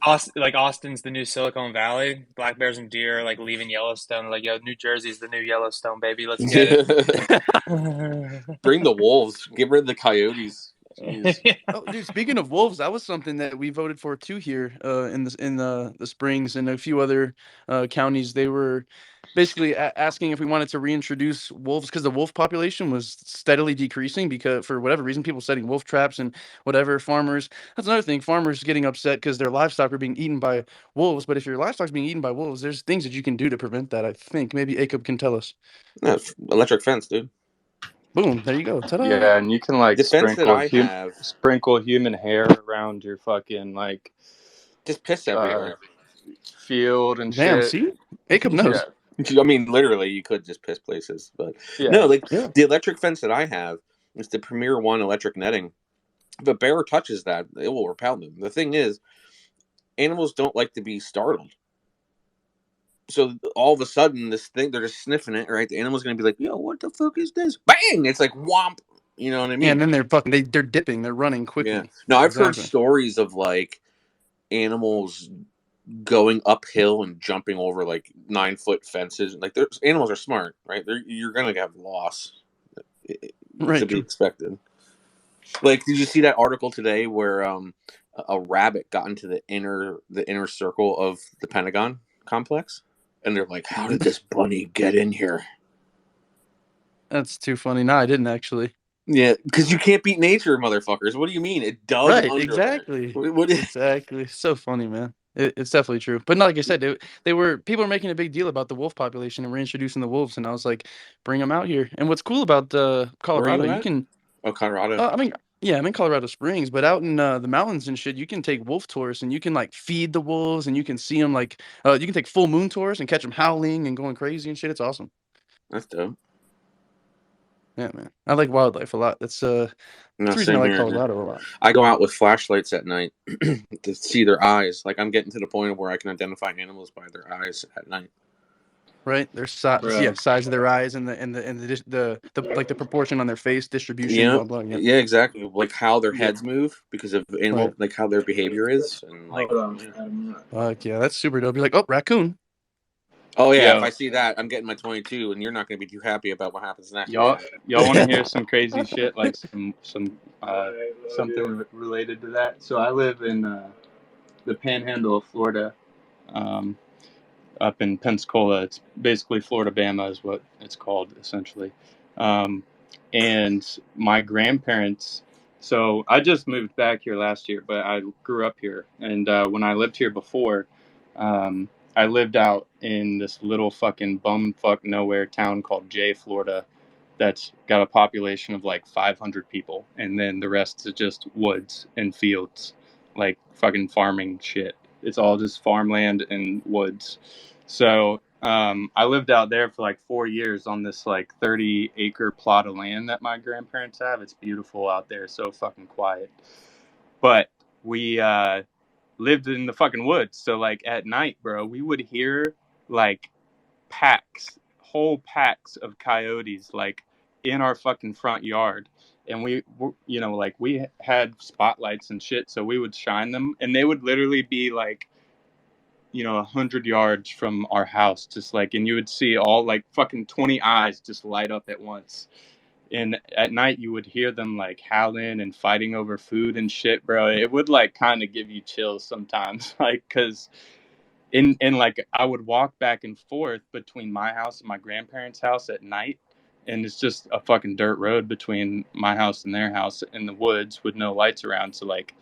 Austin's the new Silicon Valley. Black bears and deer are like leaving Yellowstone. Like, yo, New Jersey's the new Yellowstone, baby. Let's get it. Bring the wolves. Get rid of the coyotes. Jeez. Oh, dude! Speaking of wolves, that was something that we voted for too here in the Springs and a few other counties. They were basically asking if we wanted to reintroduce wolves because the wolf population was steadily decreasing because for whatever reason, people setting wolf traps and whatever. Farmers. That's another thing. Farmers getting upset because their livestock are being eaten by wolves. But if your livestock's being eaten by wolves, there's things that you can do to prevent that. I think maybe Acob can tell us. No, electric fence, dude. Boom! There you go. Ta-da! Yeah, and you can like The fence that I have sprinkle human hair around your fucking like just piss everywhere. field and Damn. shit. See, Acob knows. I mean, literally, you could just piss places, but Yeah. no, like Yeah. the electric fence that I have is the Premier One electric netting. If a bear touches that, it will repel them. The thing is, animals don't like to be startled. So all of a sudden, this thing, they're just sniffing it, right? The animal's going to be like, yo, what the fuck is this? Bang! It's like, whomp. You know what I Yeah, mean? and then they're dipping, they're running quickly. Yeah. Now, I've heard Exactly. stories of like animals going uphill and jumping over like 9-foot fences. Like, there's animals are smart, right? You're going to have loss Right, to be true. expected. Like, did you see that article today where a rabbit got into the inner circle of the Pentagon complex? And they're like, how did this bunny get in here? That's too funny. No, I didn't actually. Yeah, because you can't beat nature, motherfuckers. What do you mean? It dug Right, under exactly. there. What is... Exactly. So funny, man. It's definitely true. But no, like I said, people were making a big deal about the wolf population and reintroducing the wolves, and I was like, bring them out here. And what's cool about Colorado, Where are you you at? can. Oh, Colorado. I mean, yeah, I'm in Colorado Springs, but out in the mountains and shit, you can take wolf tours and you can like feed the wolves and you can see them like you can take full moon tours and catch them howling and going crazy and shit. It's awesome. That's dope. Yeah, man. I like wildlife a lot. That's the reason I like Colorado a lot. I go out with flashlights at night to see their eyes. Like, I'm getting to the point of where I can identify animals by their eyes at night. Right, their size, Bro. size of their eyes and the like the proportion on their face distribution. Yeah, Blah blah. Yeah, yeah, exactly. Like how their heads move because of animal, right. like how their behavior is, and like. Fuck yeah, that's super dope. You're like, oh, raccoon. Oh yeah, Yo. if I see that, I'm getting my 22, and you're not going to be too happy about what happens next. Y'all want to hear some crazy shit, like some something related to that? So I live in the Panhandle of Florida, up in Pensacola. It's basically Florida Bama is what it's called essentially. And my grandparents. So I just moved back here last year, but I grew up here, and when I lived here before, I lived out in this little fucking bumfuck nowhere town called Jay, Florida, that's got a population of like 500 people, and then the rest is just woods and fields, like fucking farming shit. It's all just farmland and woods. So I lived out there for like 4 years on this like 30-acre plot of land that my grandparents have. It's beautiful out there, so fucking quiet. But we lived in the fucking woods, so like at night, bro, we would hear like whole packs of coyotes like in our fucking front yard. And we like we had spotlights and shit, so we would shine them, and they would literally be like 100 yards from our house, just like, and you would see all like fucking 20 eyes just light up at once. And at night you would hear them like howling and fighting over food and shit, bro. It would like kind of give you chills sometimes, like, because in like I would walk back and forth between my house and my grandparents' house at night, and it's just a fucking dirt road between my house and their house in the woods with no lights around. So like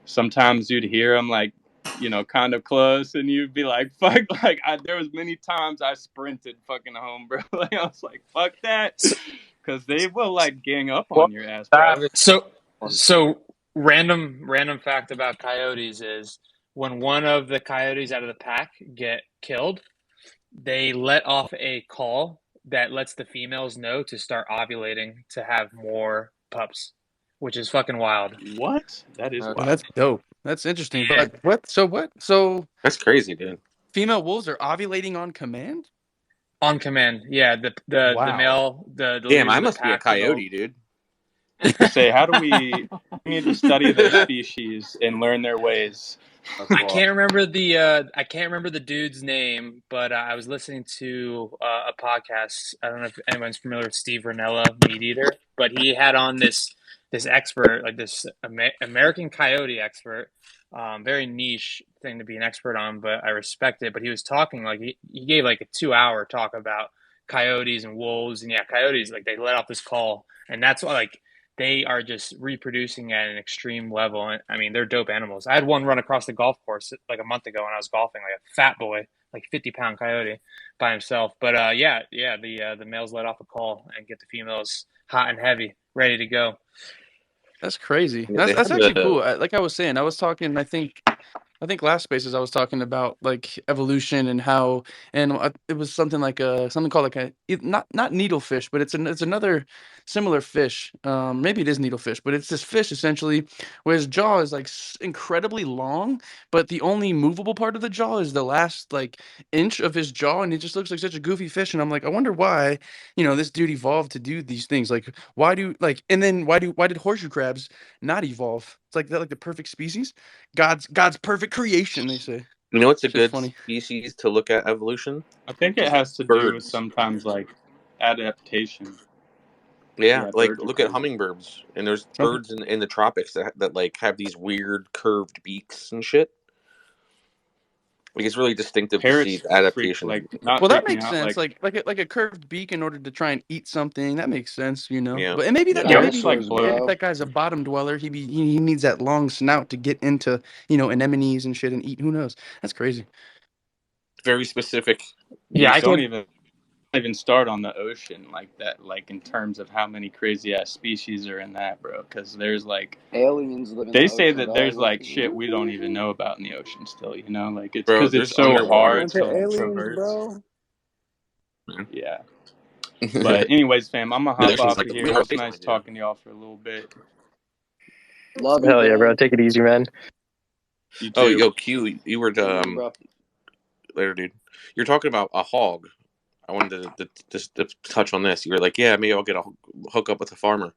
sometimes you'd hear them like, you know, kind of close, and you'd be like, fuck, like there was many times I sprinted fucking home, bro. Like I was like, fuck that, because they will like gang up on your ass, bro. So random fact about coyotes is when one of the coyotes out of the pack get killed, they let off a call that lets the females know to start ovulating to have more pups, which is fucking wild. What? That is Well, wild. that's dope. That's interesting. Yeah. But what? So what? So That's crazy, dude. female wolves are ovulating on command? On command. Yeah, the Wow. male, the Damn, leaders I of the must be a pack for the coyote, dude. Say, how do we need to study those species and learn their ways? I can't remember the dude's name, but I was listening to a podcast. I don't know if anyone's familiar with Steve Ranella, Meat Eater, but he had on this expert, like this American coyote expert. Very niche thing to be an expert on, but I respect it. But he was talking like he gave like a 2 hour talk about coyotes and wolves, and yeah, coyotes like they let off this call, and that's why like they are just reproducing at an extreme level. And I mean, they're dope animals. I had one run across the golf course like a month ago when I was golfing, like a fat boy, like 50-pound coyote by himself. But yeah, the males let off a call and get the females hot and heavy, ready to go. That's crazy. Yeah, That's they that's have actually the. cool. Like I was saying, I was talking. I think last spaces I was talking about like evolution and how, and it was something like something called like not needlefish, but it's another similar fish. Maybe it is needlefish, but it's this fish essentially where his jaw is like incredibly long, but the only movable part of the jaw is the last like inch of his jaw, and it just looks like such a goofy fish. And I'm like, I wonder why, this dude evolved to do these things. Like, and then why did horseshoe crabs not evolve? It's like they're like the perfect species. God's perfect creation, they say. You know what's a Shit's good funny. species to look at evolution? I think it Just has to do with birds. sometimes like adaptation. Yeah, Yeah, like birds are look at crazy. hummingbirds, and there's Okay. birds in the tropics that like have these weird curved beaks and shit. Like it's really distinctive to see Parrots the freak adaptation. like not Well, that freak me makes out. sense. Like Like a curved beak in order to try and eat something. That makes sense, Yeah, But and maybe that yeah, Yep. just like Dinosaurs, blow. if bro. that guy's a bottom dweller, he needs that long snout to get into anemones and shit and eat. Who knows? That's crazy. very specific. Yeah, Just I don't could. even start on the ocean like that. Like in terms of how many crazy ass species are in that, bro. Because there's like Aliens live in the they say ocean, that dog. there's like shit we don't even know about in the ocean still. Like it's Bro, because it's there's so A underwater. hard bunch of to aliens, traverse. bro. Man. Yeah. The But anyways, fam, I'm gonna hop ocean's off like of the here. real It was space on nice it, dude. talking to y'all for a little bit. Love you, Hell yeah, bro. man. Take it easy, man. You Oh, too. yo, Q, you were Later, bro. later, dude. You're talking about a hog. I wanted to touch on this. You were like, yeah, maybe I'll get a hook up with a farmer.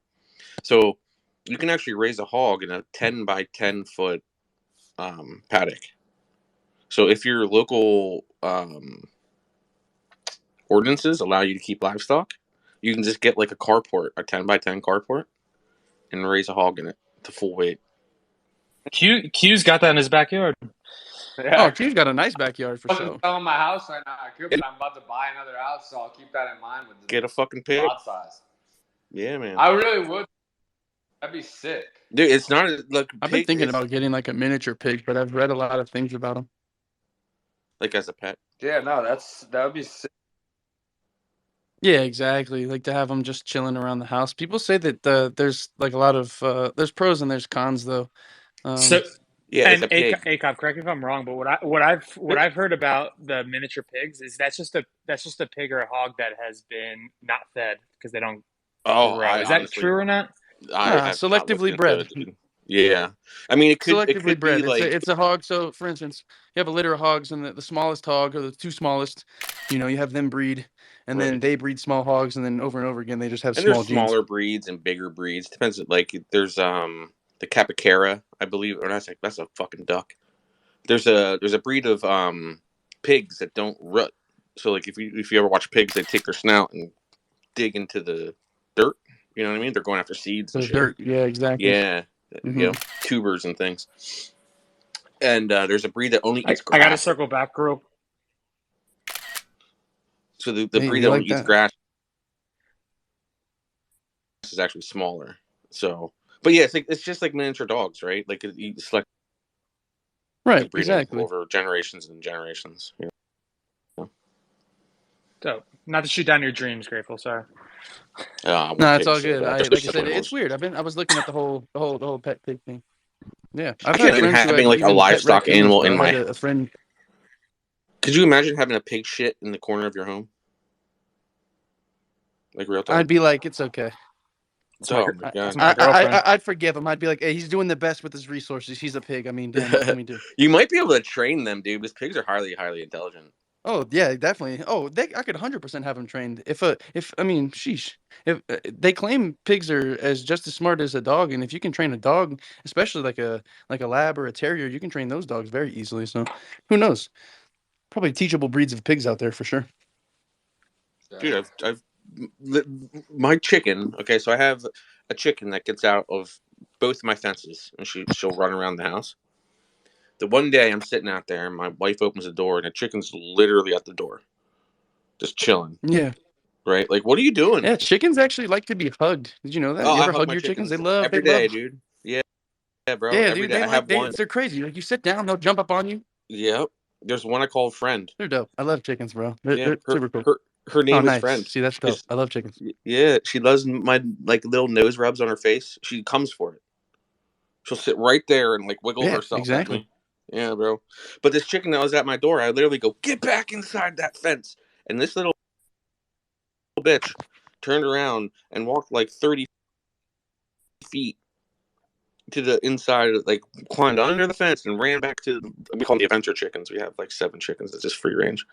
So you can actually raise a hog in a 10 by 10 foot paddock. So if your local ordinances allow you to keep livestock, you can just get like a carport, a 10 by 10 carport, and raise a hog in it to full weight. Q's got that in his backyard. Oh, Yeah, Q's got a nice backyard for I wasn't sure. selling my house right now. I could, but I'm about to buy another house, so I'll keep that in mind with Get a fucking the pig. lot size. Yeah, man. I really would. That'd be sick. Dude, it's not like I've been pig. thinking It's about getting like a miniature pig, but I've read a lot of things about them. like as a pet. Yeah, no, that would be sick. Yeah, exactly. Like to have them just chilling around the house. People say that there's like a lot of there's pros and there's cons though. So Yeah, it's and a pig. Acop, correct me if I'm wrong, but what I've heard about the miniature pigs is that's just a pig or a hog that has been not fed because they don't Oh, grow. I Is that honestly, true or not? I have not looked Selectively into bred. it, dude. Yeah, I mean, it Selectively could be bred. It's a like, it's a hog. So for instance, you have a litter of hogs, and the smallest hog or the two smallest, you have them breed, and then right. they breed small hogs, and then over and over again they just have And there's small genes. smaller breeds and bigger breeds. Depends. Like there's the Capicara, I believe, or that's a fucking duck. There's a breed of pigs that don't rut. So like if you ever watch pigs, they take their snout and dig into the dirt. You know what I mean? They're going after seeds and The shit. dirt. Yeah, exactly. Yeah, Hmm. tubers and things. And there's a breed that only eats I got to grass. circle back So the Hey, breed we that only like eats that. grass is actually smaller. So, but yeah, it's just like miniature dogs, right? Like you select Right, breeding exactly. over generations and generations. You know? Dope. Not to shoot down your dreams, Grateful. Sorry. I want No, it's all pigs so good. bad, Like I especially said, it's animals. weird. I was looking at the whole pet pig thing. Yeah, I've I had can't imagine friends who having had like a even pet livestock raccoons, animal bro. in I had my. a friend. Could you imagine having a pig shit in the corner of your home? Like real talk. I'd be like, it's okay. Oh my That's god. my girlfriend. I'd forgive him. I'd be like, hey, he's doing the best with his resources. He's a pig. I mean, damn, what can we do? You might be able to train them, dude, because pigs are highly intelligent. Oh yeah, definitely. Oh, I could 100% have him trained. If I mean, sheesh, if they claim pigs are just as smart as a dog, and if you can train a dog, especially like a lab or a terrier, you can train those dogs very easily. So, who knows? Probably teachable breeds of pigs out there for sure. Dude, my chicken. Okay, so I have a chicken that gets out of both my fences, and she'll run around the house. The one day I'm sitting out there, and my wife opens the door, and the chicken's literally at the door, just chilling. Yeah, Right? Like, what are you doing? yeah. Chickens actually like to be hugged. Did you know that? Oh, You I ever hug hug my your chickens? They chickens love. They every day, love. dude. Yeah, bro. Yeah, Every dude. day. I have one. They're crazy. Like you sit down, they'll jump up on you. Yep. There's one I call friend. They're dope. I love chickens, bro. Yeah, They're super cool. her Oh, name is nice. Friend. See, that's dope. She's I love chickens. yeah, she loves my like little nose rubs on her face. She comes for it. She'll sit right there and like wiggle Yeah, herself at exactly. me. Yeah, bro. But this chicken that was at my door, I literally go, get back inside that fence. And this little bitch turned around and walked like 30 feet to the inside, like climbed under the fence and ran back to, we call them the adventure chickens. We have like 7 chickens. It's just free range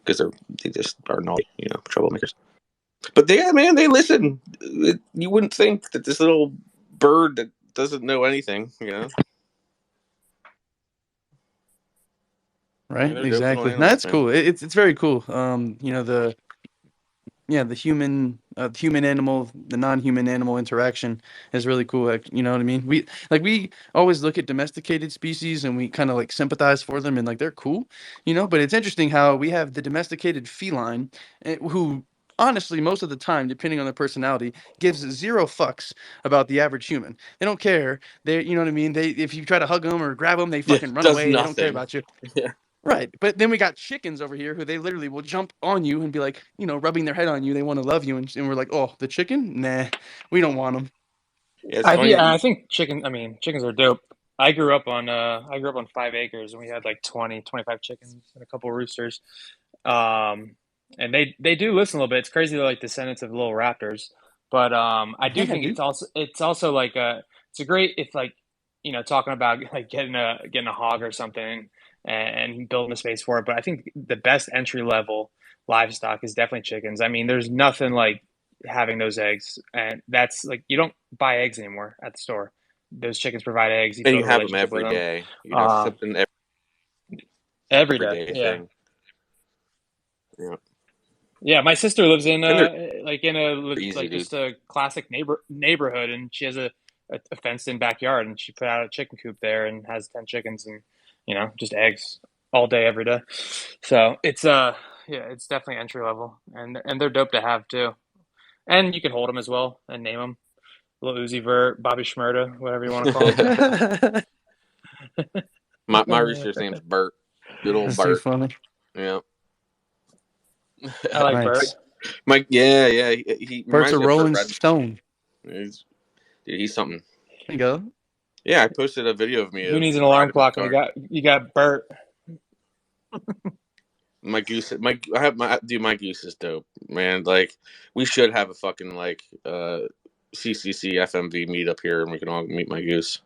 because they just are naughty, troublemakers. But man, they listen. You wouldn't think that this little bird that doesn't know anything. Right, They're dope little exactly. animals, That's man. cool. It's very cool. The human animal, the non-human animal interaction is really cool. Like, you know what I mean? We always look at domesticated species and we kind of like sympathize for them and like they're cool, but it's interesting how we have the domesticated feline who honestly most of the time, depending on their personality, gives zero fucks about the average human. They don't care. You know what I mean? They if you try to hug them or grab them, they Yeah, fucking run does away. They don't care nothing. about you. Yeah. Right. But then we got chickens over here who they literally will jump on you and be like, rubbing their head on you. They want to love you. And we're like, oh, the chicken? Nah, we don't want them. Yeah, it's funny that I you. think chickens are dope. I grew up on 5 acres and we had like 25 chickens and a couple roosters. Um, and they do listen a little bit. It's crazy they're like descendants of little raptors. But I do Yeah, think dude. it's also like it's a great if like talking about like getting a hog or something and building a space for it. But I think the best entry level livestock is definitely chickens. I mean, there's nothing like having those eggs, and that's like you don't buy eggs anymore at the store. Those chickens provide eggs. You And you build a have them relationship with every them. day. Um, Something every day, everyday yeah. thing. Yeah, Yeah, my sister lives in and they're like easy, dude. just a classic neighborhood, and she has a fenced in backyard, and she put out a chicken coop there and has 10 chickens, and just eggs all day every day. So it's yeah, it's definitely entry level, and they're dope to have too, and you can hold them as well and name them Little Uzi Vert, Bobby Shmurda, whatever you want to call my them. rooster's name's Bert. Good old That's too Bert. funny. Yeah. I like Bert. Nice. Yeah. He Bert's reminds a me of Burt rolling Red. stone. He's something. There you go. Yeah, I posted a video of me Who of needs an alarm riding my clock when car. you got Bert? My goose, my goose is dope, man. Like, we should have a fucking like CCC FMV meetup here, and we can all meet my goose.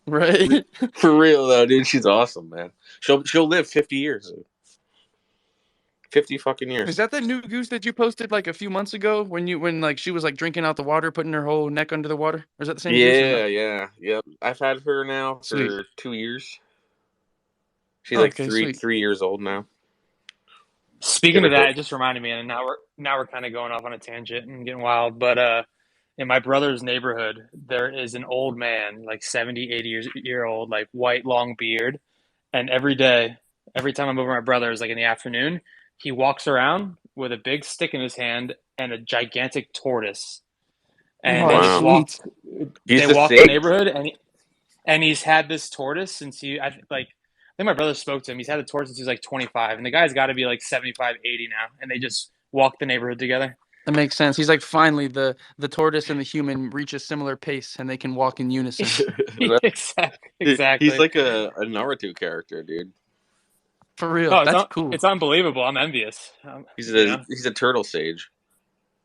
Right. For real though, dude, she's awesome, man. She'll live 50 years, 50 fucking Is years. that the new goose that you posted like a few months ago when like she was like drinking out the water, putting her whole neck under the water? Or is that the same goose or no? Yeah. I've had her now Sweet. for 2 years. She's like Okay, three sweet. 3 years old now. Yeah, Speaking they're of that, dope. it just reminded me, and now we're kind of going off on a tangent and getting wild. But in my brother's neighborhood, there is an old man, like 70, 80 year old, like white long beard, and every day, every time I'm over at my brother's, like in the afternoon, he walks around with a big stick in his hand and a gigantic tortoise, and Oh, they just Wow. sweet. they He's the walked the sage. neighborhood, and he's had this tortoise since I think my brother spoke to him. He's had the tortoise since he was like 25, and the guy's got to be like 75, 80 now, and they just walk the neighborhood together. That makes sense. He's like, finally, the tortoise and the human reach a similar pace, and they can walk in unison. He's Exactly. like a Naruto character, dude. For real, Oh, that's cool. it's unbelievable. I'm envious. He's You know. a turtle sage.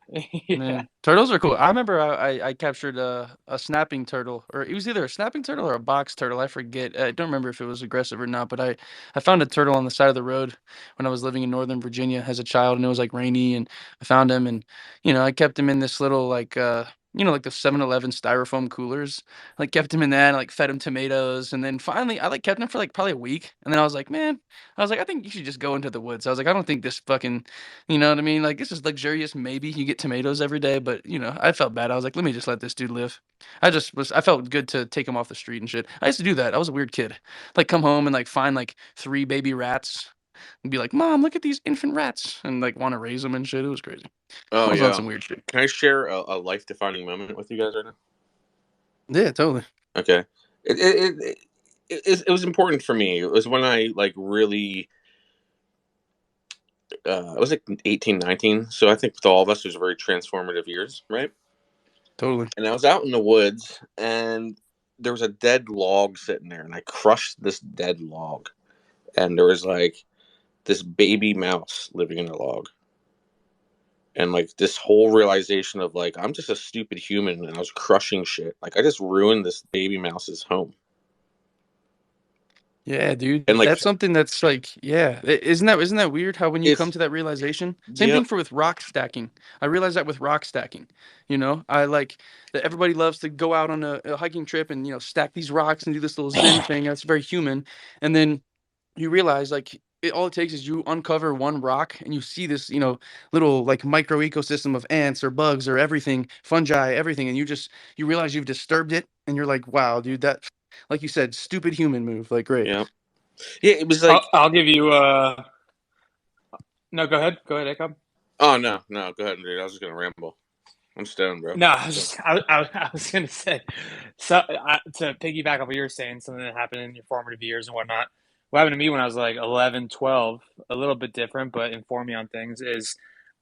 Yeah. Man, turtles are cool. I remember I captured a snapping turtle, or it was either a snapping turtle or a box turtle. I forget. I don't remember if it was aggressive or not, but I found a turtle on the side of the road when I was living in Northern Virginia as a child, and it was like rainy, and I found him, and I kept him in this little like like the 7-Eleven styrofoam coolers. Like kept him in that, and like fed him tomatoes, and then finally I like kept him for like probably a week, and then I was like, man, I think you should just go into the woods. I was like, I don't think this fucking you know what I mean? Like, this is luxurious. Maybe you get tomatoes every day, but I felt bad. I was like, let me just let this dude live. I felt good to take him off the street and shit. I used to do that. I was a weird kid. Like, come home and like find like 3 baby rats and be like, Mom, look at these infant rats, and like want to raise them and shit. It was crazy. I Oh was on yeah. some weird shit. Can I share a life defining moment with you guys right now? Yeah, totally. Okay. It was important for me. It was when I like really I was like 18, 19. So I think with all of us, it was very transformative years, right? Totally. And I was out in the woods, and there was a dead log sitting there, and I crushed this dead log, and there was like this baby mouse living in the log, and like this whole realization of like I'm just a stupid human, and I was crushing shit. Like I just ruined this baby mouse's home, Yeah, dude. and like That's something that's like, yeah. Isn't that weird how when you come it's to that realization? Same yep, thing for with rock stacking. I realized that with rock stacking. I like that everybody loves to go out on a hiking trip and stack these rocks and do this little Zen thing. That's very human. And then you realize like all it takes is you uncover one rock and you see this, little like micro ecosystem of ants or bugs or everything, fungi, everything, and you realize you've disturbed it, and you're like, wow, dude, that, like you said, stupid human move. Like, great. yeah, yeah. It was like I'll give you. No, go ahead. Go ahead, Jacob. oh no, go ahead, dude. I was just gonna ramble. I'm stoned, bro. No, I was gonna say, to piggyback off what you were saying, something that happened in your formative years and whatnot. What happened to me when I was like 11, 12, a little bit different, but informed me on things is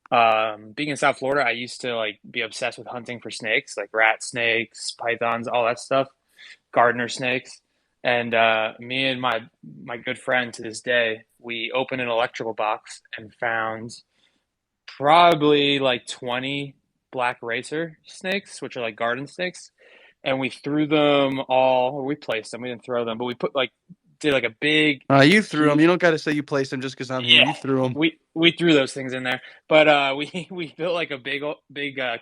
being in South Florida, I used to like be obsessed with hunting for snakes, like rat snakes, pythons, all that stuff, gardener snakes. And me and my good friend to this day, we opened an electrical box and found probably like 20 black racer snakes, which are like garden snakes. And we threw them all, or we placed them. We didn't throw them, but we did like a big, You threw them. huge, You don't got to say you placed them just because I'm here. yeah. You threw them. We threw those things in there, but we built like a big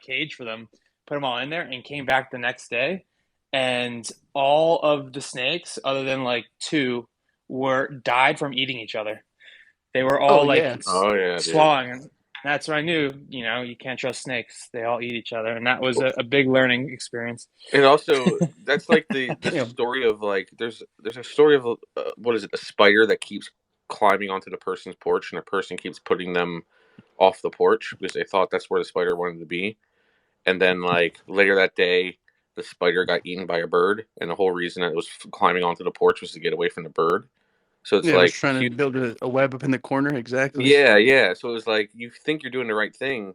cage for them, put them all in there, and came back the next day, and all of the snakes, other than like two, were died from eating each other. They were Oh all like yeah. Oh yeah, dude. swallowing. And that's when I knew, you can't trust snakes. They all eat each other, and that was a big learning experience. And also, that's like the Damn. story of like there's a story of what is it? A spider that keeps climbing onto the person's porch, and the person keeps putting them off the porch because they thought that's where the spider wanted to be. And then like later that day, the spider got eaten by a bird, and the whole reason it was climbing onto the porch was to get away from the bird. So it's Yeah, I was like, trying to build a web up in the corner. Exactly. yeah, yeah. So it was like you think you're doing the right thing,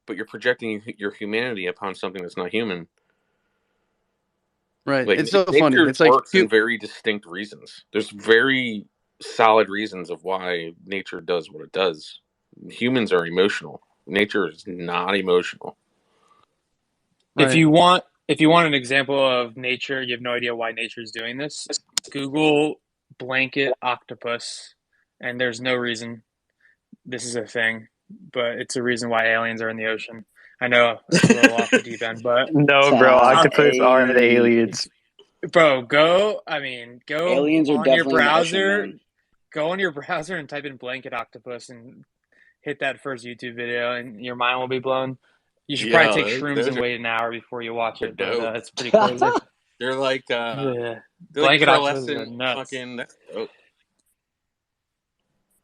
but you're projecting your humanity upon something that's not human. Right. Like It's so funny. nature It's like works in very distinct reasons. There's very solid reasons of why nature does what it does. Humans are emotional. Nature is not emotional. If right. you want, if you want an example of nature, you have no idea why nature is doing this. Google blanket octopus, and there's no reason this is a thing, but it's a reason why aliens are in the ocean. I know it's a little off the deep end, but No, bro, octopus are the Hey, aliens. bro, go aliens are on your definitely in the ocean, browser, man. go on your browser and type in blanket octopus and hit that first YouTube video, and your mind will be blown. You should probably take Yeah, shrooms those and wait an hour before you watch are it, but dope. it's pretty crazy. They're like Yeah. they're like Blanket octopuses are pearlescent nuts. fucking. Oh,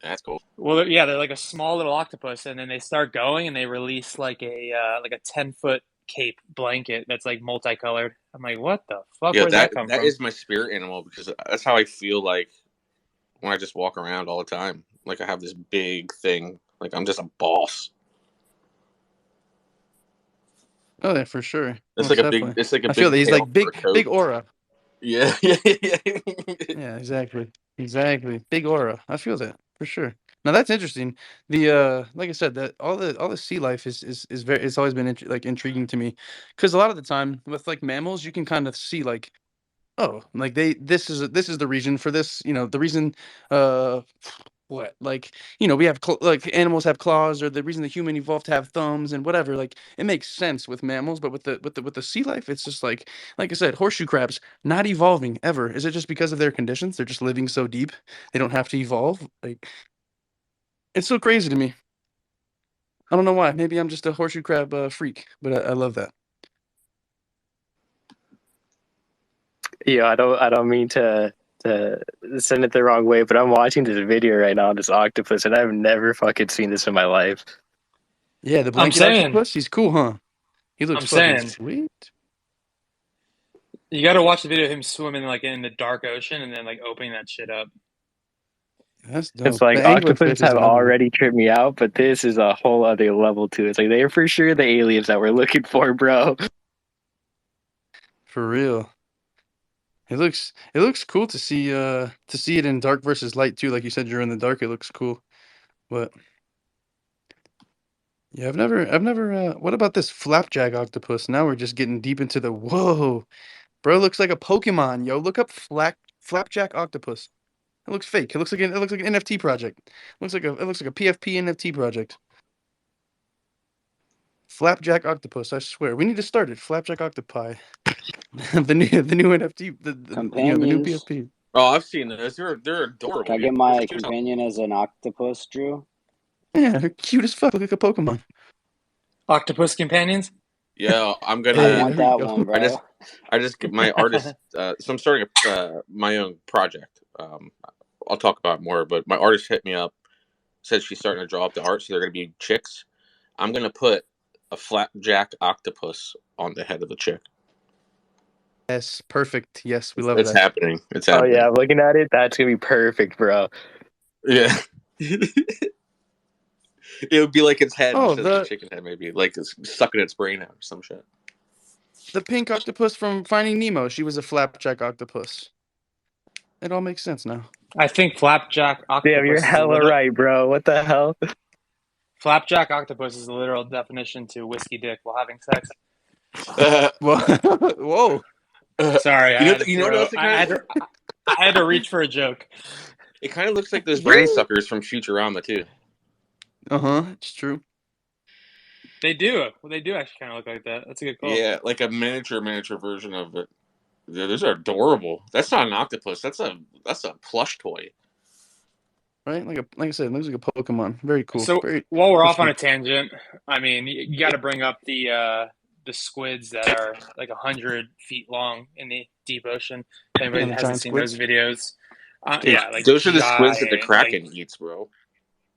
That's cool. Well, yeah, they're like a small little octopus, and then they start going, and they release like a 10-foot cape blanket that's like multicolored. I'm like, what the fuck? Yeah, Where'd that come that from? is my spirit animal because that's how I feel like when I just walk around all the time. Like I have this big thing. Like I'm just a boss. Oh yeah, for sure. It's like Most a big. definitely. It's like a I feel big that he's tail like for a big coat. aura. Yeah, yeah. Yeah, exactly. Big aura. I feel that for sure. Now that's interesting. The like I said, that all the sea life is very. It's always been like intriguing to me, because a lot of the time with like mammals, you can kind of see like, oh, like this is the reason for this. You know, the reason. What like, we have like animals have claws, or the reason the human evolved to have thumbs and whatever. Like it makes sense with mammals, but with the sea life, it's just like I said, horseshoe crabs not evolving ever. Is it just because of their conditions? They're just living so deep, they don't have to evolve. Like it's so crazy to me. I don't know why. Maybe I'm just a horseshoe crab freak, but I love that. Yeah, I don't mean to send it the wrong way, but I'm watching this video right now on this octopus, and I've never fucking seen this in my life. Yeah, the I'm blanket saying, octopus. He's cool, huh? He looks I'm fucking saying, sweet. you got to watch the video of him swimming like in the dark ocean and then like opening that shit up. That's It's dope. like The octopus anglerfish is have another one. already tripped me out, but this is a whole other level to it. It's like they're for sure the aliens that we're looking for, bro. For real. It looks cool to see it in dark versus light too. Like you said, you're in the dark. It looks cool, but yeah, I've never. What about this flapjack octopus? Now we're just getting deep into the whoa, bro. Looks like a Pokemon, yo. Look up flapjack octopus. It looks fake. It looks like an NFT project. It looks like a PFP NFT project. Flapjack octopus. I swear, we need to start it. Flapjack octopi. The new NFT. The new Companions. PFP. Oh, I've seen those. They're Can adorable. I get They're my cute as hell. companion as an octopus, Drew? Yeah, they're cute as fuck. Look like a Pokemon. Octopus companions. Yeah, I'm I Hey, gonna. want there we that go. one, I bro. just, I just get my artist. So I'm starting my own project. I'll talk about it more, but my artist hit me up, said she's starting to draw up the art, so they're gonna be chicks. I'm gonna put a flapjack octopus on the head of the chick. Yes, perfect. Yes, we love It's that. happening. It's Oh yeah, happening. I'm looking at it. That's gonna be perfect, bro. Yeah. It would be like its head Oh, instead of the chicken head, maybe like it's sucking its brain out or some shit. the pink octopus from Finding Nemo. She was a flapjack octopus. It all makes sense now. I think Damn, you're hella right, bro. What the hell? flapjack octopus is the literal definition to whiskey dick while having sex. Well, whoa. Sorry, I had to You know what throw. else it kind of I had to reach for a joke. it kind of looks like those brain What? suckers from Futurama too. It's true. They do. Well, they do actually kind of look like that. That's a good call. Yeah, like a miniature version of it. Yeah, those are adorable. That's not an octopus. That's a plush toy. Right? Like I said, it looks like a Pokemon. Very cool. So Very while we're off on interesting. a tangent, I mean, you got to bring up the squids that are like 100 feet long in the deep ocean. If Yeah, anybody the hasn't giant seen those squids. videos, Dude, yeah, like those are the squids that the giant, Kraken eats, bro.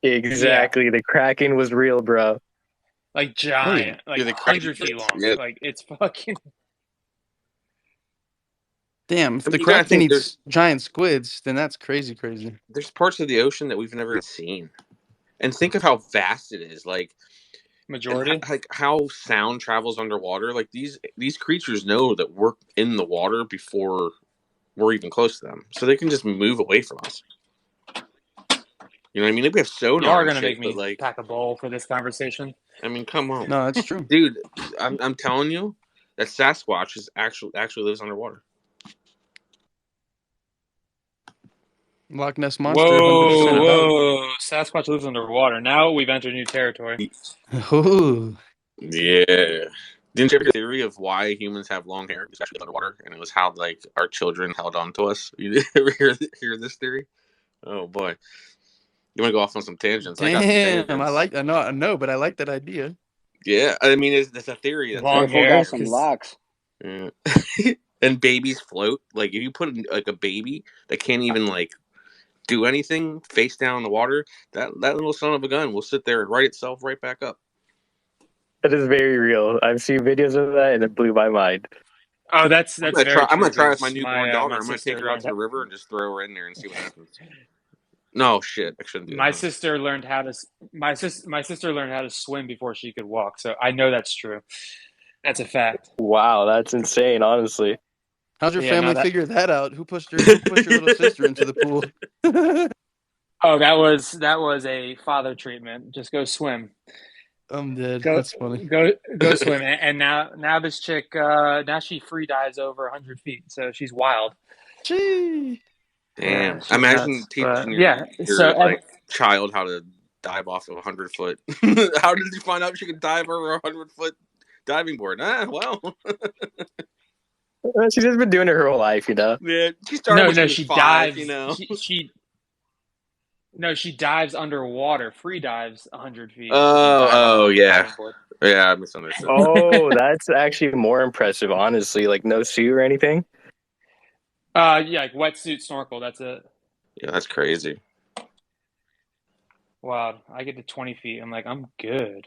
yeah, Exactly. The Kraken was real, bro. like Oh yeah. giant, like Yeah, the Kraken. 100 feet long. Yeah, Like it's fucking. Damn, if I the mean, you gotta Kraken think eats giant squids, then that's crazy, crazy. there's parts of the ocean that we've never seen, and think of how vast it is. And Majority. like how sound travels underwater. Like these creatures know that we're in the water before we're even close to them, so they can just move away from us. You know what I mean? We have Y'all sonar are and gonna make shit, but me like, pack a bowl for this conversation. I mean, come on, No, that's true. dude. I'm telling you that Sasquatch is actually lives underwater. Loch Ness monster, 100% Whoa, a valid. whoa! Sasquatch lives underwater. Now we've entered new territory. Ooh. Yeah. Didn't you ever hear the theory of why humans have long hair? It's actually underwater, and it was how like our children held on to us. You ever hear this theory? Oh boy, you want to go off on some tangents? I got some Damn, tangents. I know, but I like that idea. Yeah, I mean, it's a theory that's out Long Careful, there. got hair, some because locks. Yeah. And babies float. Like if you put like a baby that can't even like do anything face down in the water, that little son of a gun will sit there and right itself right back up. That is very real. I've seen videos of that, and it blew my mind. Oh, that's I'm gonna very try. I'm true. gonna try with my Because newborn daughter. my I'm gonna take sister her out learned to the river and just throw her in there and see what happens. No shit, I shouldn't do my that. sister learned how to my sister learned how to swim before she could walk. So I know that's true. That's a fact. Wow, that's insane, honestly. How'd your Yeah, no, family that. figure that out? Who pushed your little sister into the pool? Oh, that was a father treatment. Just go swim. I'm dead. Go That's funny. go swim. And now this chick now she free dives over 100 feet. So she's wild. Gee. Yeah, Damn! she's Imagine nuts. teaching But yeah, your so like child how to dive off of 100 foot. How did you find out she could dive over 100 foot diving board? Well, She's just been doing it her whole life, you know. yeah, she started when she no, was she 5. dives. She dives underwater, free dives 100 feet. She doesn't dive on Oh, a yeah, diving board. yeah, I misunderstood. Oh, that's actually more impressive, honestly. Like no suit or anything. Yeah, like wetsuit, snorkel. That's it. Yeah, that's crazy. Wow, I get to 20 feet. I'm like, I'm good.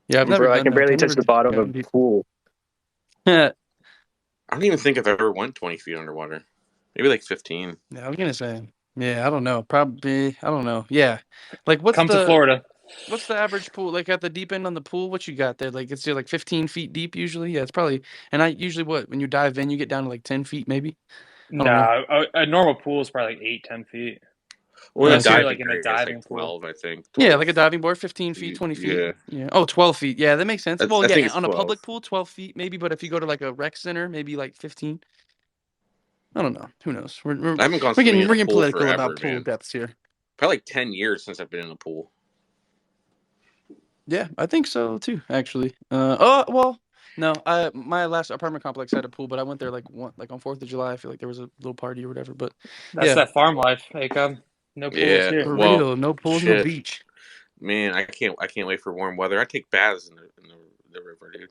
Yeah, I've never Bro, I done can that. barely I touch never the bottom of gotten a deep. pool. Yeah, I don't even think I've ever went 20 feet underwater. Maybe like 15. I was gonna say. Yeah, I don't know. Probably. I don't know. Yeah, like Come to Florida. what's the average pool like at the deep end on the pool? What you got there? Like it's like 15 feet deep usually. Yeah, it's probably. And I usually when you dive in, you get down to like 10 feet maybe. I don't know. No, a normal pool is probably like 8, 10 feet. Well, in a Unless you're Okay. diving like in a area, it's like diving pool. 12, I think. Yeah, 12 like a diving board, 15 feet, feet. 20 feet. Yeah. Yeah. Oh, 12 feet. Yeah, that makes sense. Well, I think yeah, it's on a 12. public pool, 12 feet maybe. But if you go to like a rec center, maybe like 15. I don't know. Who knows? I haven't gone We're swimming in a getting pool political about forever, pool man. depths here. Probably like 10 years since I've been in a pool. Yeah, I think so too, actually. Oh well, no. My last apartment complex had a pool, but I went there like on 4th of July. I feel like there was a little party or whatever. But That's yeah, that farm life. Hey, come. No pools Yeah. here. for Well, real, no pools, no shit. beach. Man, I can't wait for warm weather. I take baths in the river, dude.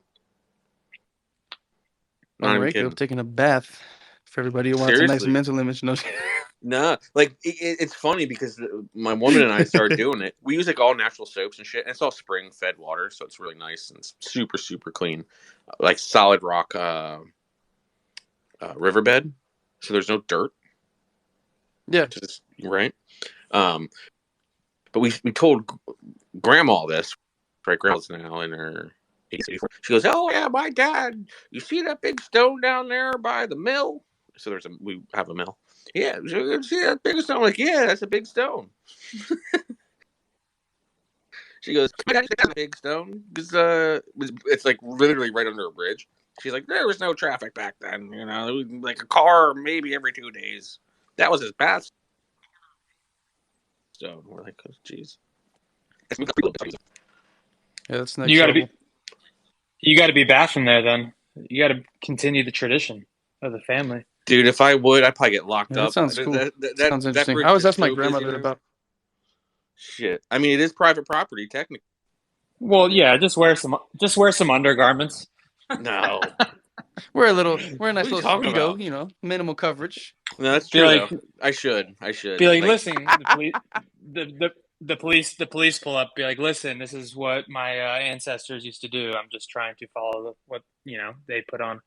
I'm Not even Rico kidding. taking a bath. For everybody who wants a nice Seriously. mental image, no. Nah, like it's funny because my woman and I started doing it. We use like all natural soaps and shit, and it's all spring fed water, so it's really nice and it's super super clean, like solid rock riverbed, so there's no dirt. Yeah. Just right. But we told Grandma this. Right, Grandma's now in her 84. She goes, "Oh yeah, my dad. You see that big stone down there by the mill? So we have a mill. Yeah, you see that big stone? I'm like, yeah, that's a big stone." She goes, "My dad got a big stone because it's like literally right under a bridge." She's like, "There was no traffic back then, you know, like a car maybe every 2 days. That was his bath stone." We're like, "Oh, jeez." Yeah, that's You next got to level. be you got to be bathing there then. You got to continue the tradition of the family. Dude, if I would, I'd probably get locked Yeah, that up. sounds cool. Sounds That interesting. I bridge always is asked my so busy grandmother there. about. Shit. I mean, it is private property, technically. Well, yeah, just wear some undergarments. No. We're a nice What are you little talking speedo, about? you know, minimal coverage. No, that's Be true, like, though. I should. be like, Like, listen, the police pull up. Be like, listen, this is what my ancestors used to do. I'm just trying to follow what they put on.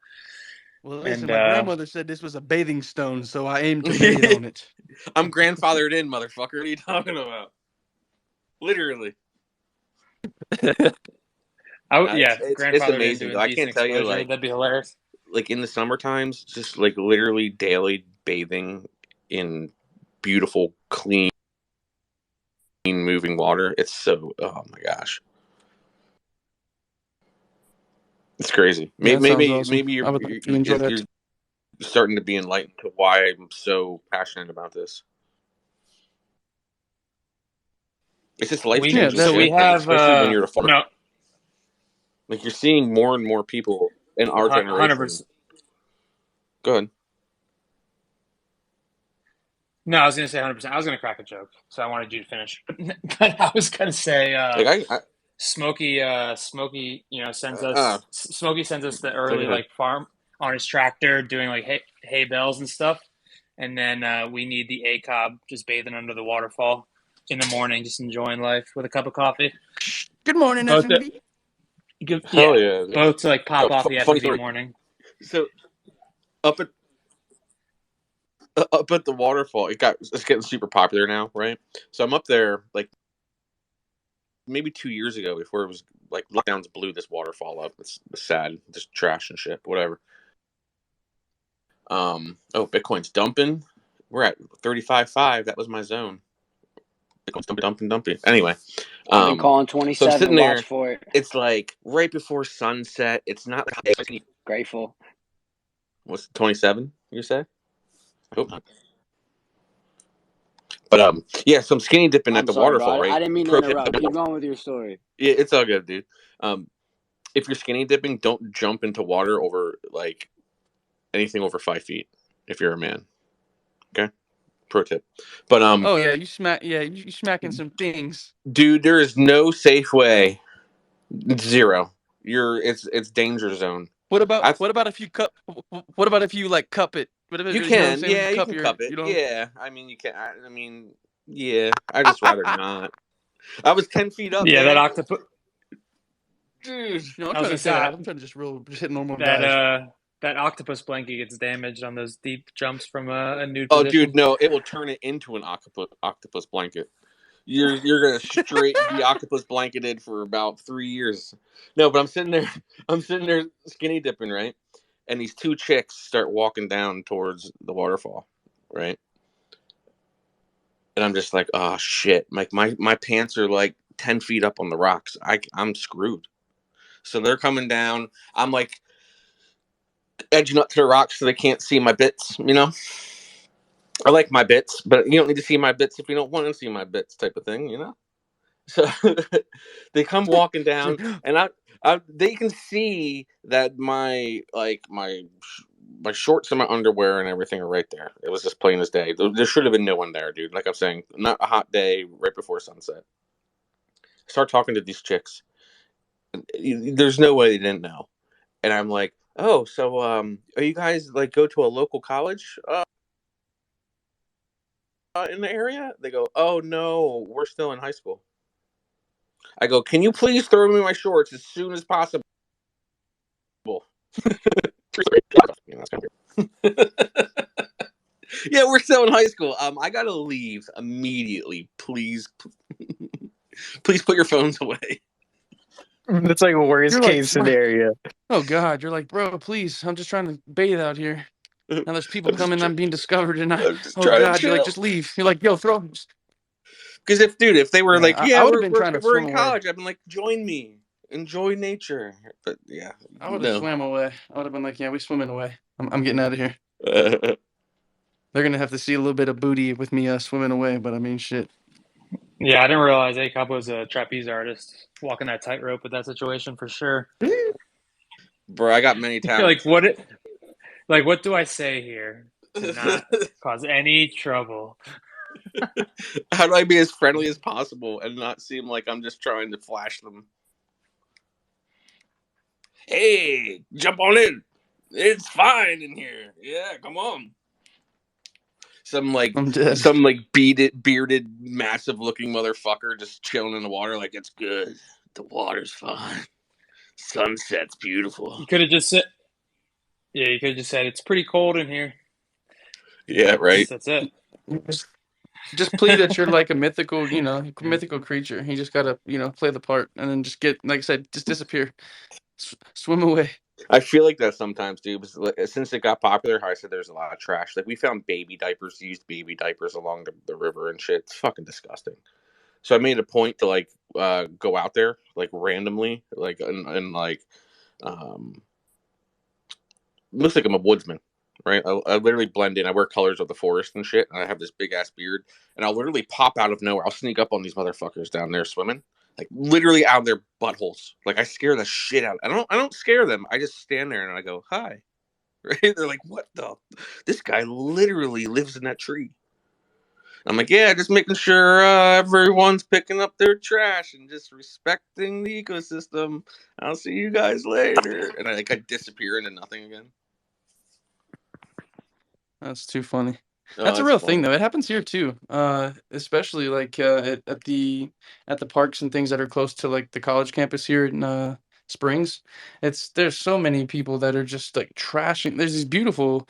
Well, listen, And my grandmother said this was a bathing stone, so I aim to bathe on it. I'm grandfathered in, motherfucker. What are you talking about? Literally. It's grandfathered in amazing, though. doing I decent can't tell you, exposure. like, That'd be hilarious. in the summer times, just like literally daily bathing in beautiful, clean, moving water. It's so, oh my gosh. It's crazy. Yeah, that sounds awesome. Maybe I would actually enjoy that. you're starting to be enlightened to why I'm so passionate about this. It's just life changing so shit. we Like, have especially when you're a farmer. no Like, you're seeing more and more people in our generation. 100%. Go ahead. No, I was gonna say 100%. I was gonna crack a joke, so I wanted you to finish. But I was gonna say, Like Smokey, Smokey sends us the go early ahead. like farm on his tractor doing like hay bales and stuff. and then we need the ACOB just bathing under the waterfall in the morning, just enjoying life with a cup of coffee. Good morning, Both, FMV. Hell yeah, yeah. both to like pop off the Funny FMV story. morning. So up at the waterfall, it's getting super popular now, right? So I'm up there like maybe 2 years ago before it was like lockdowns blew this waterfall up. It's sad, just trash and shit, whatever. Bitcoin's dumping. We're at 35.5. That was my zone. Bitcoin's dumping. Anyway, I've been calling so I'm sitting 27. Watch there. for it. It's like right before sunset. It's not like Grateful. what's 27? You said? I hope not. But yeah, so I'm skinny dipping at I'm the sorry, bro. waterfall, right? I didn't mean to Pro tip. interrupt. Keep going with your story. Yeah, it's all good, dude. If you're skinny dipping, don't jump into water over like anything over 5 feet if you're a man. Okay, pro tip. But Oh yeah, you smacking some things. dude, there is no safe way. Zero. It's danger zone. What about I what about if you cup? What about if you like cup it? What if You you know what I'm can, saying? yeah, you Cup can your, cup it. you know. Yeah, I mean you can. I mean, yeah, I just rather not. I was 10 feet up, Yeah, that man. octopus. Dude. No, I'm I was trying to gonna say dive. that I'm trying to just hit normal that dive. that octopus blanket gets damaged on those deep jumps from a nude Oh, dude, position. no, it will turn it into an octopus blanket. You're gonna straight be octopus blanketed for about 3 years. No, but I'm sitting there skinny dipping, right? And these two chicks start walking down towards the waterfall, right? And I'm just like, oh shit! Like my pants are like 10 feet up on the rocks. I'm screwed. So they're coming down. I'm like edging up to the rocks so they can't see my bits. You know, I like my bits, but you don't need to see my bits if you don't want to see my bits, type of thing. You know. So they come walking down, and they can see that my shorts and my underwear and everything are right there. It was just plain as day. There should have been no one there, dude. Like I'm saying, not a hot day right before sunset. Start talking to these chicks. There's no way they didn't know. And I'm like, oh, so are you guys like go to a local college in the area? They go, oh no, we're still in high school. I go, can you please throw me my shorts as soon as possible? Yeah, we're still in high school. I gotta leave immediately. Please, please put your phones away. That's like a worst You're like, case scenario. oh God, you're like, bro, please, I'm just trying to bathe out here. Now there's people coming, I'm being discovered, and I'm just oh trying to God, you're like, chill. just leave. You're like, yo, throw. Because if they were like, Yeah, I yeah, would have been trying to we're swim in away. college, I've been like, join me, enjoy nature. But yeah, I would have no. swam away. I would have been like, yeah, we swimming away. I'm getting out of here. They're gonna have to see a little bit of booty with me swimming away, but I mean, shit. Yeah, I didn't realize ACOB was a trapeze artist walking that tightrope with that situation for sure. Bro, I got many like talents. what do I say here to not cause any trouble? How do I be as friendly as possible and not seem like I'm just trying to flash them? Hey, jump on in. It's fine in here. Yeah, come on. I'm dead. Some like bearded, massive looking motherfucker just chilling in the water like it's good. The water's fine. Sunset's beautiful. You could have just said, yeah, you could have just said it's pretty cold in here. Yeah, right. That's it. Just plead that you're like a mythical, mythical creature. You just gotta, play the part, and then just get, like I said, just disappear, swim away. I feel like that sometimes, dude. Since it got popular, how I said there's a lot of trash. Like we found used baby diapers along the river and shit. It's fucking disgusting. So I made a point to like go out there like randomly, like and like looks like I'm a woodsman, right? I literally blend in. I wear colors of the forest and shit, and I have this big ass beard, and I'll literally pop out of nowhere. I'll sneak up on these motherfuckers down there swimming, like literally out of their buttholes. Like I scare the shit out. I don't scare them. I just stand there and I go, hi. Right? They're like, what the? This guy literally lives in that tree. I'm like, yeah, just making sure everyone's picking up their trash and just respecting the ecosystem. I'll see you guys later. And I disappear into nothing again. That's too funny. Oh, That's a real thing, funny. though. It happens here too. Especially like at the parks and things that are close to like the college campus here in Springs. There's so many people that are just like trashing. There's these beautiful,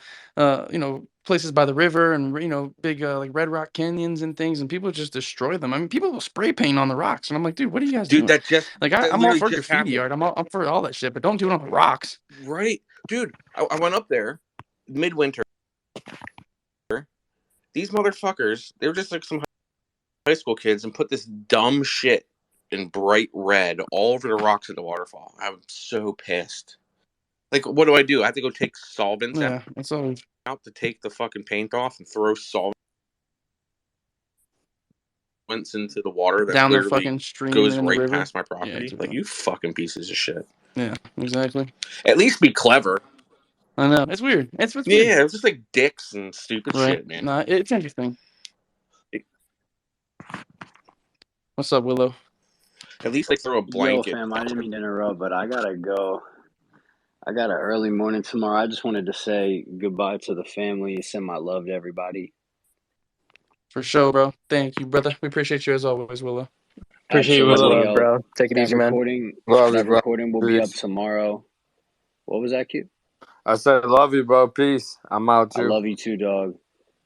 places by the river and big like Red Rock canyons and things, and people just destroy them. I mean, people will spray paint on the rocks, and I'm like, dude, what are you guys Dude, doing? Like, that I'm all literally for just graffiti happened. art. I'm for all that shit, but don't do it on the rocks. Right, dude. I went up there midwinter. These motherfuckers, they were just like some high school kids and put this dumb shit in bright red all over the rocks at the waterfall. I'm so pissed. Like, what do? I have to go take solvents Yeah, that's all. out to take the fucking paint off and throw solvents into the water that Down the literally fucking stream goes and in the right river. past my Yeah, property. Like, exactly. you fucking pieces of shit. Yeah, exactly. At least be clever. I know. It's weird. It's weird. Yeah, it's just like dicks and stupid Right. shit, man. Nah, it's interesting. What's up, Willow? At least like throw a Yo, blanket. fam, I didn't mean to interrupt, but I gotta go. I got an early morning tomorrow. I just wanted to say goodbye to the family and send my love to everybody. For sure, bro. Thank you, brother. We appreciate you as always, Willow. Appreciate you, Much Willow. Absolutely, love, yo. bro. Take it That easy, man. recording, Love you, that bro. recording will be up Peace. tomorrow. What was that, Q? I said, love you, bro. Peace. I'm out I too. love you too, dog.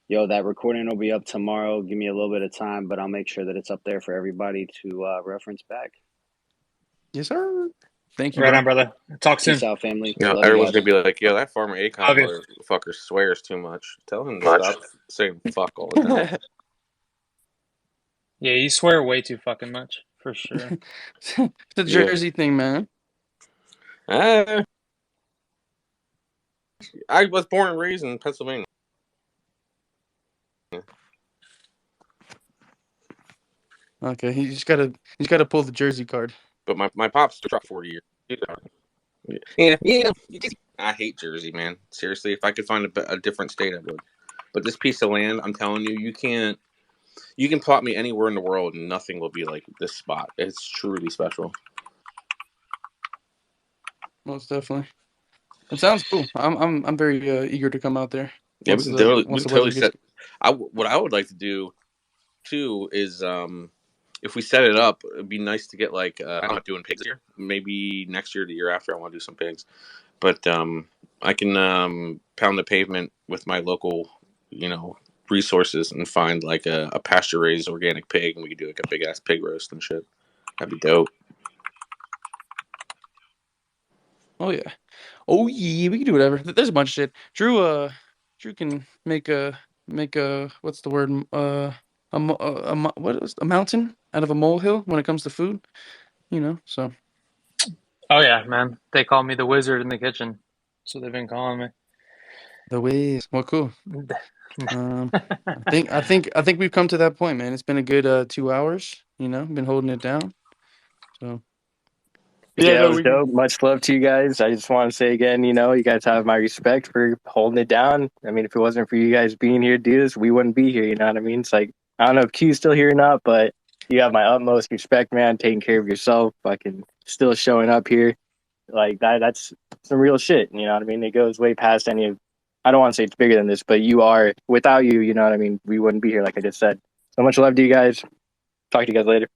Yo, that recording will be up tomorrow. Give me a little bit of time, but I'll make sure that it's up there for everybody to reference back. Yes, sir. Thank you, Right bro. on, brother. Talk soon. Peace out, family. You know, Love you everyone's guys. gonna be like, "Yo, that farmer Akon Love you. motherfucker swears too much." Tell him to stop saying "fuck" all the time. Yeah, you swear way too fucking much, for sure. It's a Yeah. Jersey thing, man. I was born and raised in Pennsylvania. Okay, he's gotta pull the Jersey card. But my pops dropped 40 years. Yeah. I hate Jersey, man. Seriously, if I could find a different state, I would. But this piece of land, I'm telling you, you can't. You can plot me anywhere in the world, and nothing will be like this spot. It's truly special. Most definitely. It sounds cool. I'm very eager to come out there Yeah, once the weather gets. What I would like to do too is if we set it up, it'd be nice to get like I'm not doing pigs here. Maybe next year, the year after, I want to do some pigs. But I can pound the pavement with my local, resources and find like a pasture raised organic pig, and we could do like a big ass pig roast and shit. That'd be dope. Oh yeah. Oh yeah, we can do whatever. There's a bunch of shit. Drew can make a what's the word? What is a mountain out of a molehill when it comes to food? So Oh yeah, man. They call me the wizard in the kitchen. That's what they've been calling me. the ways. Well, cool. I think we've come to that point, man. It's been a good 2 hours. Been holding it down. So Yeah, Yeah, it no, was we can. dope. Much love to you guys. I just want to say again, you guys have my respect for holding it down. I mean, if it wasn't for you guys being here to do this, we wouldn't be here. You know what I mean? It's like, I don't know if Q's still here or not, but you have my utmost respect, man. Taking care of yourself, fucking still showing up here. Like that's some real shit. You know what I mean? It goes way past any of, I don't want to say it's bigger than this, but without you, you know what I mean? We wouldn't be here, like I just said. So much love to you guys. Talk to you guys later.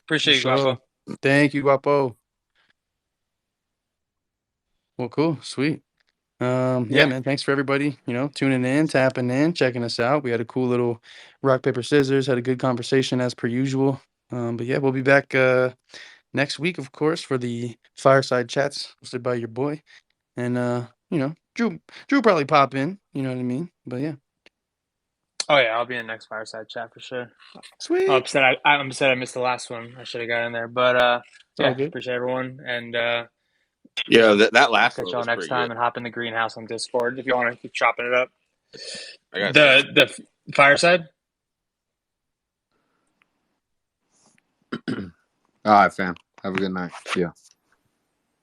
Appreciate you, sure. Guapo. Thank you, Guapo. Well, cool, sweet. Yeah, man. Thanks for everybody, tuning in, tapping in, checking us out. We had a cool little rock, paper, scissors, had a good conversation as per usual. But yeah, we'll be back next week, of course, for the fireside chats hosted by your boy. And Drew probably pop in, you know what I mean? But yeah. Oh yeah, I'll be in the next fireside chat for sure. Sweet. I'm upset I missed the last one. I should have got in there, but It's all yeah, good. appreciate everyone, and Yeah, that I'll last catch one y'all was next pretty time good. and hop in the greenhouse on Discord if you want to keep chopping it up. I gotta see it. The fireside. All right, fam. Have a good night. See ya.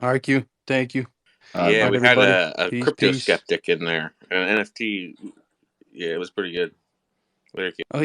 All right, Q. Thank you. Yeah, All right, we had everybody. a Peace, crypto peace. skeptic in there, an NFT. Yeah, it was pretty good. Later, kid. Oh,